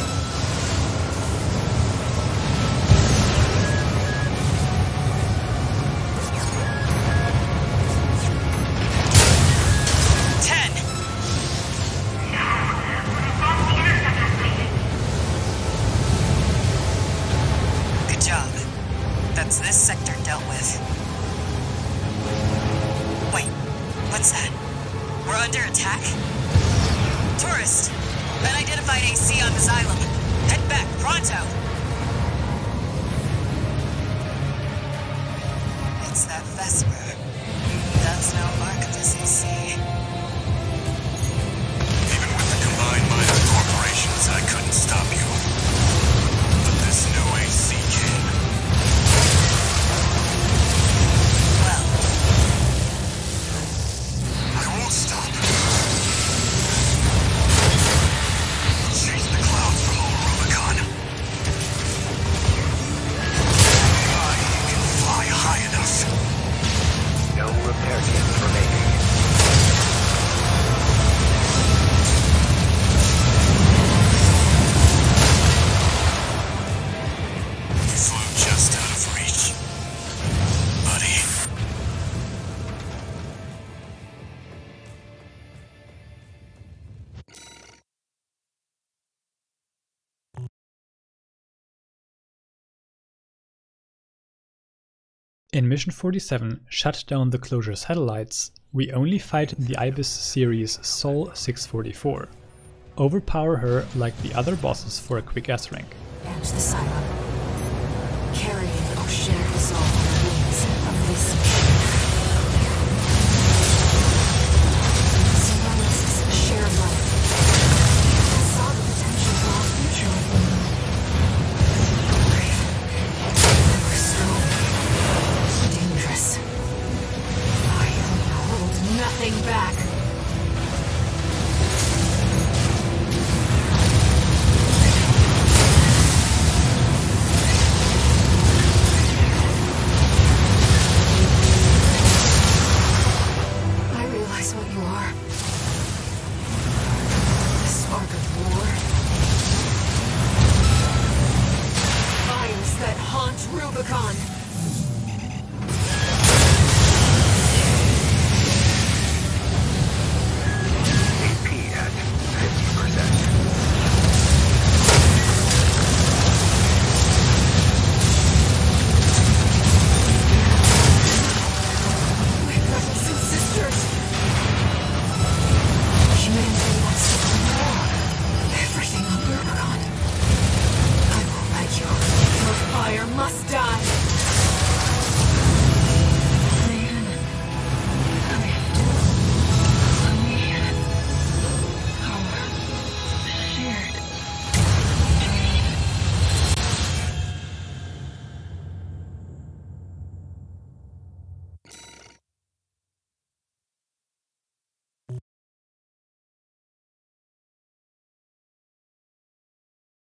This sector dealt with. Wait, what's that? We're under attack? Tourist! Unidentified AC on the Xylem. Head back, pronto! It's that Vesper. That's no mark of this AC. Even with the combined might of corporations, I couldn't stop you. But this new AC can. Stop. Chase the clouds below Rubicon. You can fly high enough. No repair kits remaining. You flew just out of reach, buddy. In Mission 47, Shut Down the Closure Satellites, we only fight the Ibis series Sol 644. Overpower her like the other bosses for a quick S-rank. And the Xylem. Carrying our shared resolve on the wings of this Solaris' shared life. I saw the potential for our future with them. They were strong. Dangerous. I hold nothing back.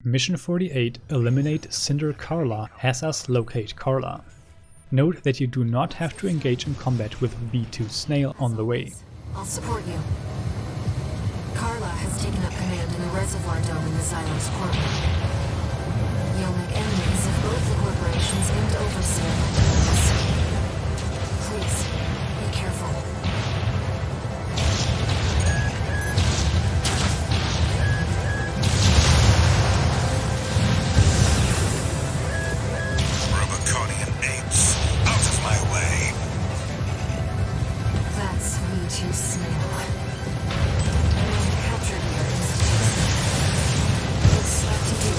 Mission 48, Eliminate Cinder Carla, has us locate Carla. Note that you do not have to engage in combat with V2 Snail on the way. I'll support you. Carla has taken up command in the reservoir dome in the Xylem's port. You'll make enemies of both the corporations and Overseer. Please, be careful. Rubiconian apes, out of my way! That's V2 Snail. Captured your institution. What's left to do?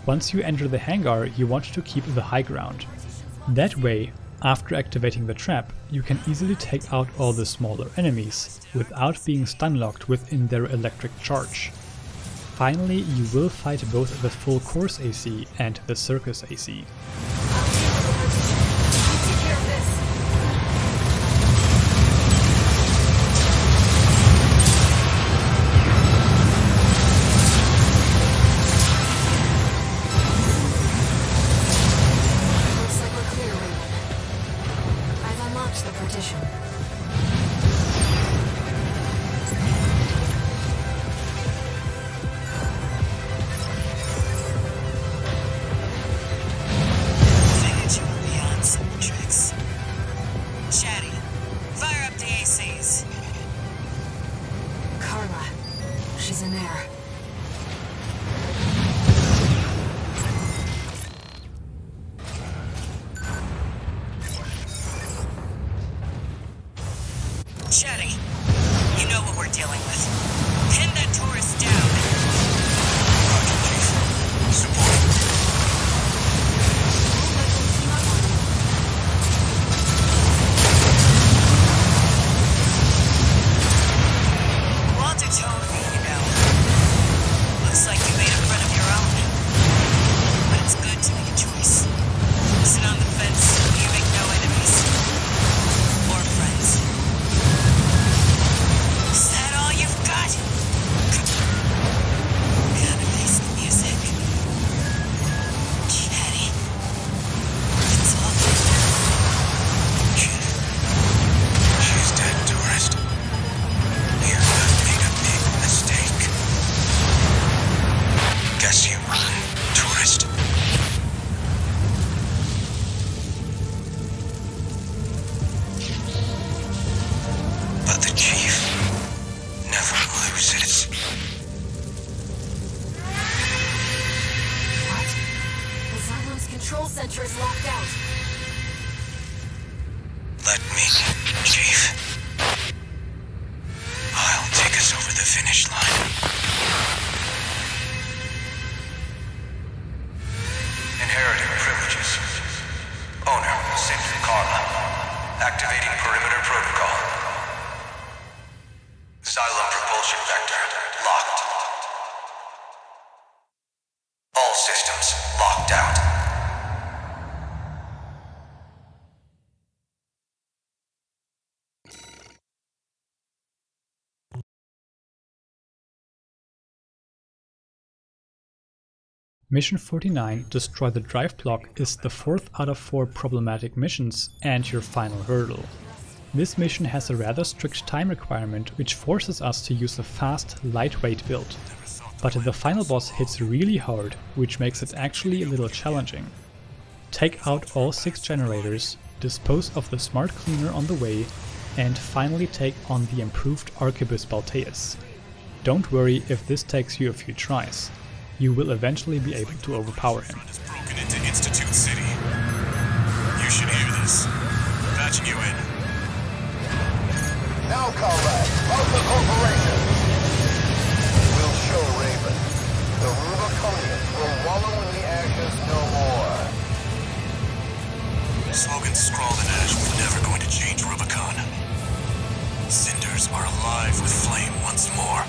Once you enter the hangar, you want to keep the high ground. That way, after activating the trap, you can easily take out all the smaller enemies, without being stun-locked within their electric charge. Finally, you will fight both the full course AC and the circus AC. Carla, she's in there. Chatty, you know what we're dealing with. Pin that tourist down. Roger, Chief. Support. Walter told me, you know. Looks like you made a friend of your own. But it's good to make a choice. Sit on the fence, you make no enemies. Or friends. Is that all you've got? Man, amazing music. Chatty. It's all good. She's dead, tourist. You have made a big mistake. Guess you won, tourist. But the chief never loses. What? The Xylem's control center is locked out. Let me, Chief. I'll take us over the finish line. Inheriting privileges. Owner, sent from Carla. Activating perimeter protocol. Xylem propulsion vector locked. All systems locked out. Mission 49, Destroy the Drive Block, is the 4th out of 4 problematic missions and your final hurdle. This mission has a rather strict time requirement which forces us to use a fast, lightweight build. But the final boss hits really hard, which makes it actually a little challenging. Take out all 6 generators, dispose of the smart cleaner on the way, and finally take on the improved Arquebus Balteus. Don't worry if this takes you a few tries. You will eventually be able to overpower him. Broken into Institute City. You should hear this. Patching you in. Now, comrades, of the corporation. We'll show Raven. The Rubiconians will wallow in the ashes no more. Slogans scrawled in ash were never going to change Rubicon. Cinders are alive with flame once more.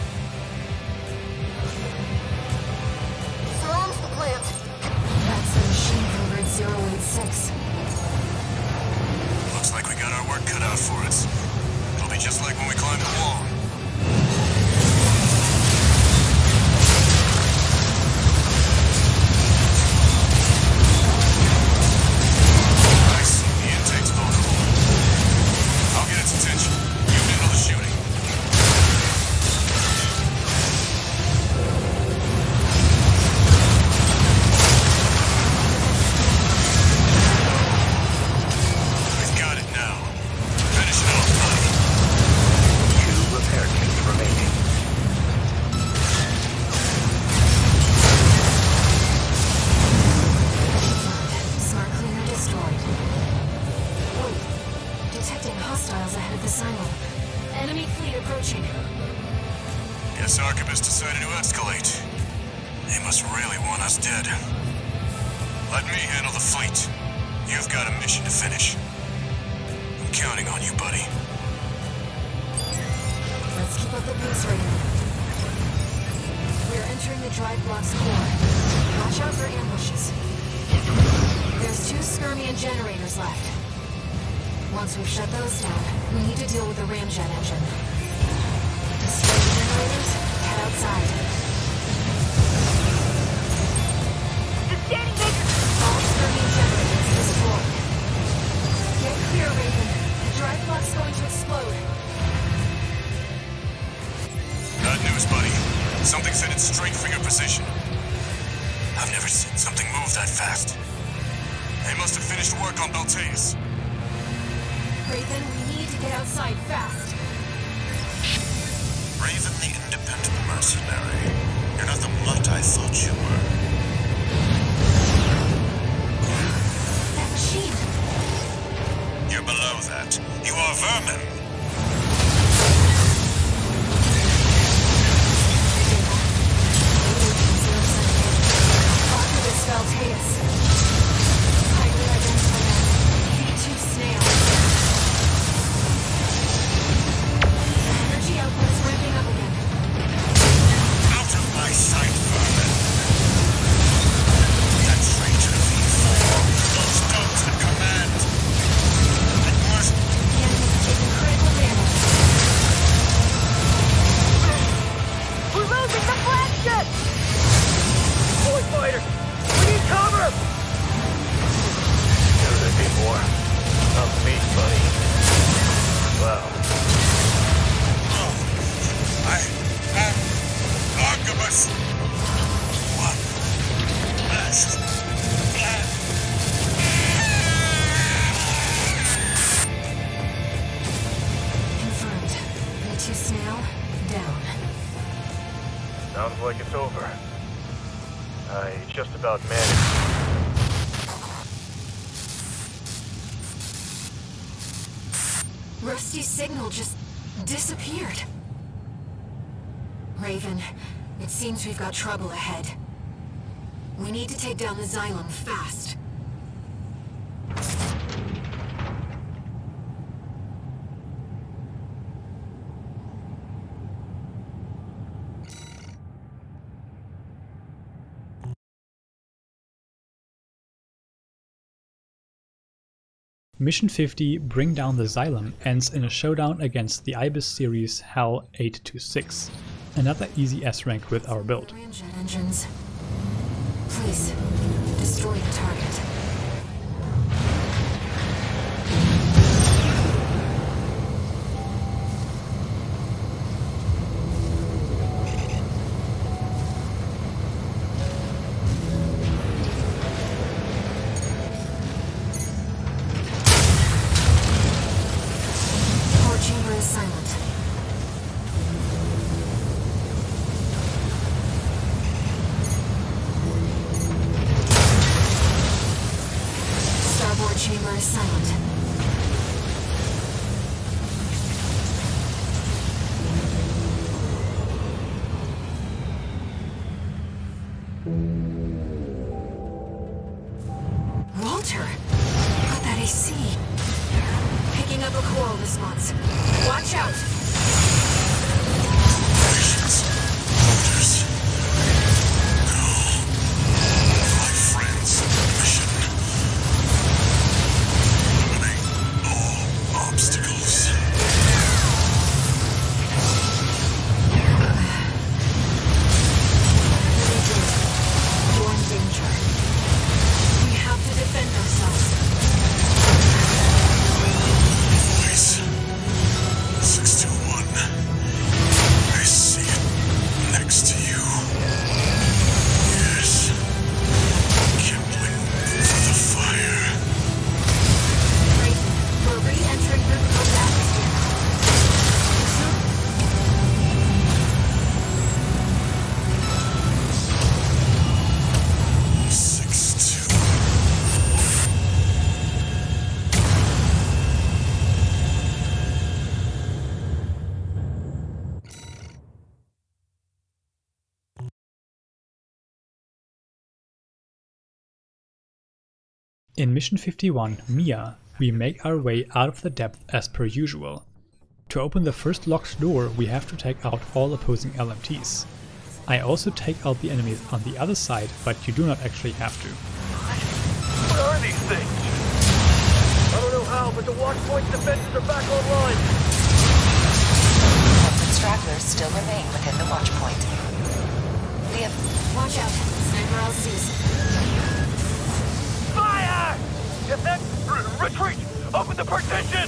Guess Archibus decided to escalate. They must really want us dead. Let me handle the fleet. You've got a mission to finish. I'm counting on you, buddy. Let's keep up the pace, Raven. We're entering the drive block's core. Watch out for ambushes. There's 2 Skirmian generators left. Once we've shut those down, we need to deal with the ramjet engine. Destroy the generators, head outside. Just standing there! All Skirmian generators destroyed. Get clear, Raven. The drive block's going to explode. Bad news, buddy. Something set it straight for your position. I've never seen something move that fast. They must have finished work on Balteus. Raven, we need to get outside fast. Raven the independent mercenary. You're not the mutt I thought you were. That machine! You're below that. You are vermin. Archibus Balteus. Highly identified as V.II snail. Energy output is ramping up again. Out of my sight, vermin. That traitor V.IV. Those dogs at command. At worst, The enemy's taking critical damage. We're losing the flagship! Boy fighter! We need cover! Knew there'd be more. Of me, buddy. Well, I am Archibus. One last plan. Confirmed. V.II snail, down. sounds like it's over. I just about managed. Rusty's signal just disappeared. Raven, it seems we've got trouble ahead. We need to take down the Xylem fast. Mission 50, Bring Down the Xylem, ends in a showdown against the Ibis series HAL 826. Another easy S-rank with our build. Ramjet engines. Please, destroy the target. Core chamber is silent. In Mission 51, Mia, we make our way out of the depth as per usual. To open the first locked door, we have to take out all opposing LMTs. I also take out the enemies on the other side, but you do not actually have to. What are these things? I don't know how, but the Watchpoint's defenses are back online. Some stragglers still remain within the Watchpoint. We have... Watch out, sniper LCs. Fire! If that... retreat! Open the partition!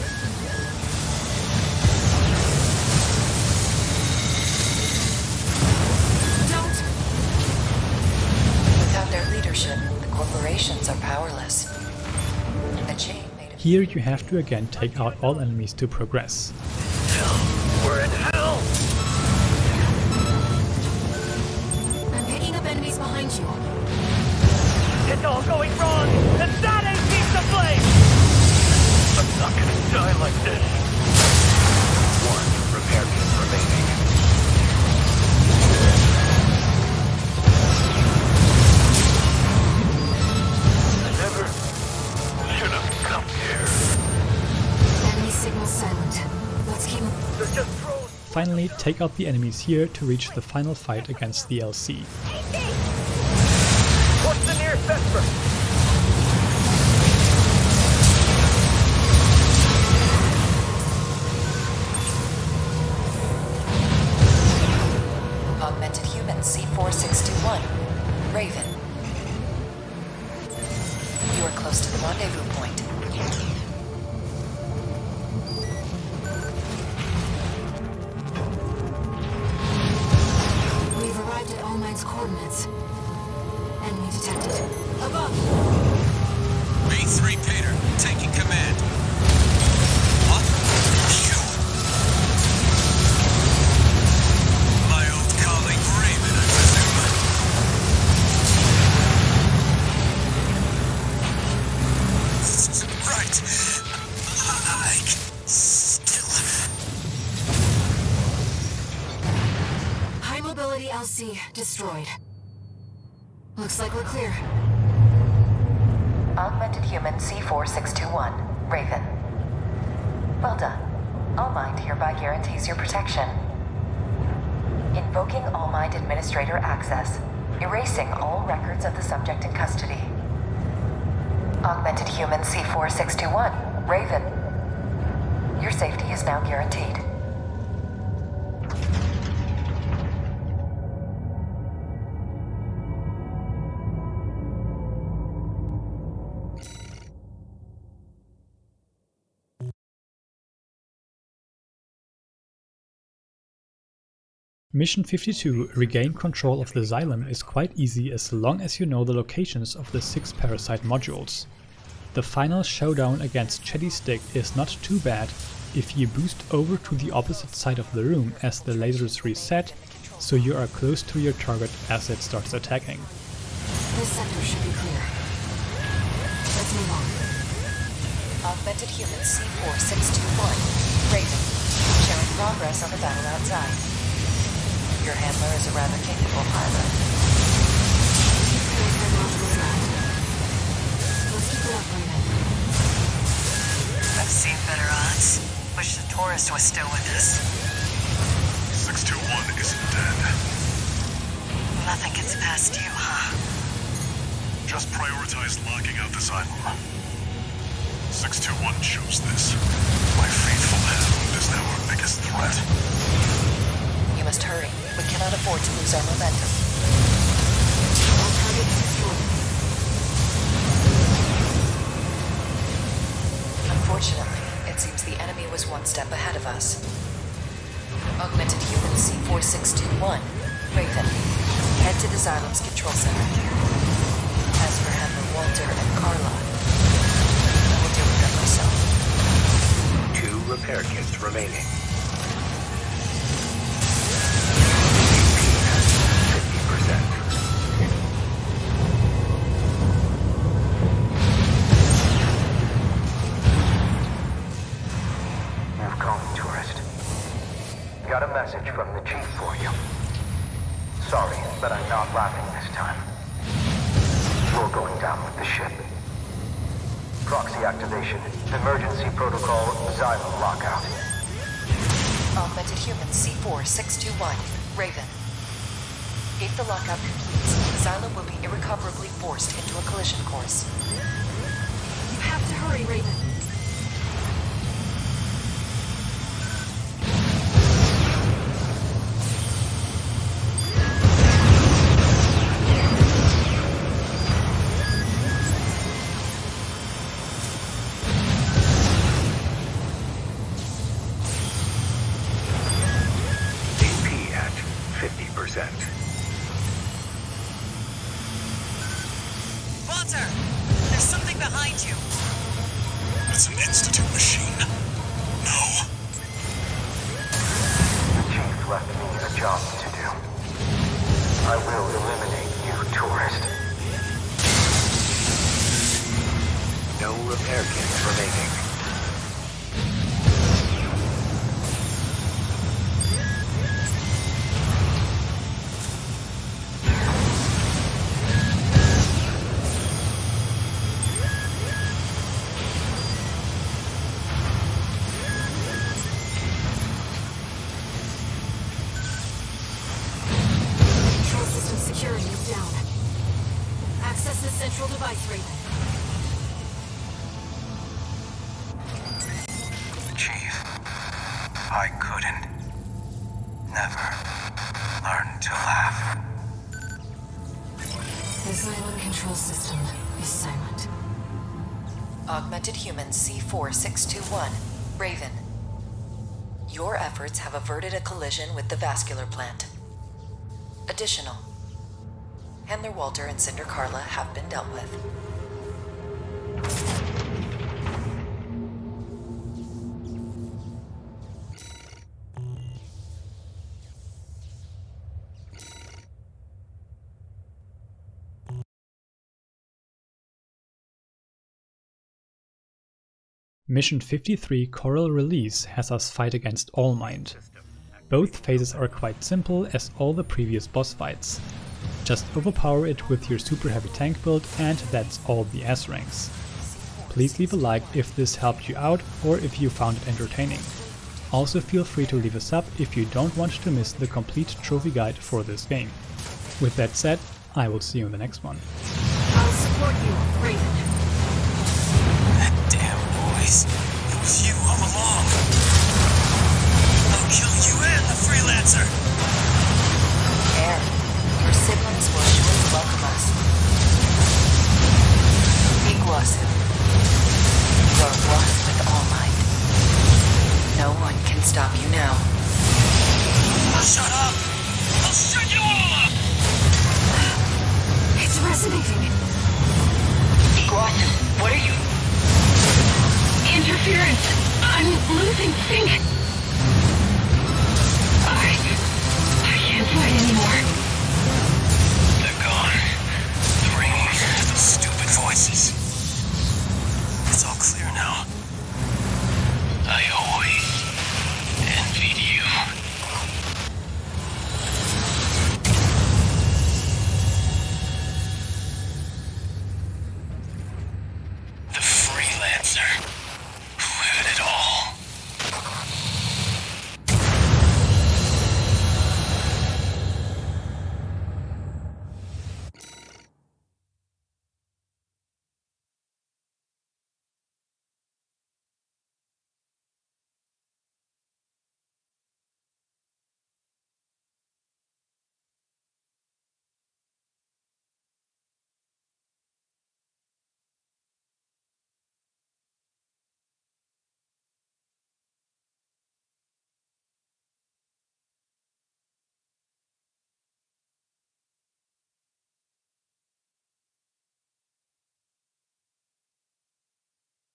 Don't! Without their leadership, the corporations are powerless. The chain made of... Here you have to again take out all enemies to progress. We're in hell! I'm picking up enemies behind you. It's all going wrong! And that ain't piece of flame! I'm not gonna die like this! One repair kit remaining. I never should have come here. Enemy signal silent. Let's keep... They're just thrown. Finally, take out the enemies here to reach the final fight against the LC. What's the nearest Vesper? Augmented Human C4621, Raven. You are close to the rendezvous point. We've arrived at All Might's coordinates. Enemy detected. Above! V.III Peter, taking command. What? My old colleague Raven, I presume. Right. I can still... High mobility LC destroyed. Looks like we're clear. Augmented Human C4621, Raven. Well done. All Mind hereby guarantees your protection. Invoking All Mind Administrator access, erasing all records of the subject in custody. Augmented Human C4621, Raven. Your safety is now guaranteed. Mission 52, regain control of the Xylem, is quite easy as long as you know the locations of the 6 parasite modules. The final showdown against Chetty Stick is not too bad if you boost over to the opposite side of the room as the lasers reset, so you are close to your target as it starts attacking. This sector should be clear. Let's move on. Augmented Human C4621, Raven. Showing progress on the battle outside. Your handler is a rather capable pilot. Let's keep it up, Raven. I've seen better odds. Wish the tourist was still with us. 621 isn't dead. Nothing gets past you, huh? Just prioritize locking out the Xylem. 621 chose this. My faithful hound is now our biggest threat. You must hurry. We cannot afford to lose our momentum. All targets destroyed. Unfortunately, it seems the enemy was one step ahead of us. Augmented Human C4621, Raven. Head to the Xylem's control center. As for Handler Walter and Carla, I will deal with them myself. 2 repair kits remaining. 50%. Move calm, tourist. Got a message from the chief for you. Sorry, but I'm not laughing this time. You're going down with the ship. Proxy activation. Emergency protocol Xylem lockout. Augmented human C4621, Raven. If the lockout completes, Xylem will be irrecoverably forced into a collision course. You have to hurry, Raven. AP at 50%. Walter! There's something behind you. It's an Institute machine. No. The Chief left me a job to do. I will eliminate you, tourist. No repair kits remaining. Control system security is down. Access the central device, Raven. Chief, I couldn't. Never learn to laugh. The Xylem control system is silent. Augmented human C4621, Raven. Your efforts have averted a collision with the vascular plant. Additional. Handler Walter and Cinder Carla have been dealt with. Mission 53 Coral Release has us fight against All Mind. Both phases are quite simple as all the previous boss fights. Just overpower it with your super heavy tank build and that's all the S ranks. Please leave a like if this helped you out or if you found it entertaining. Also feel free to leave a sub if you don't want to miss the complete trophy guide for this game. With that said, I will see you in the next one. I'll support you, Raven. That damn boys. It was you all along. I'll kill you and the freelancer!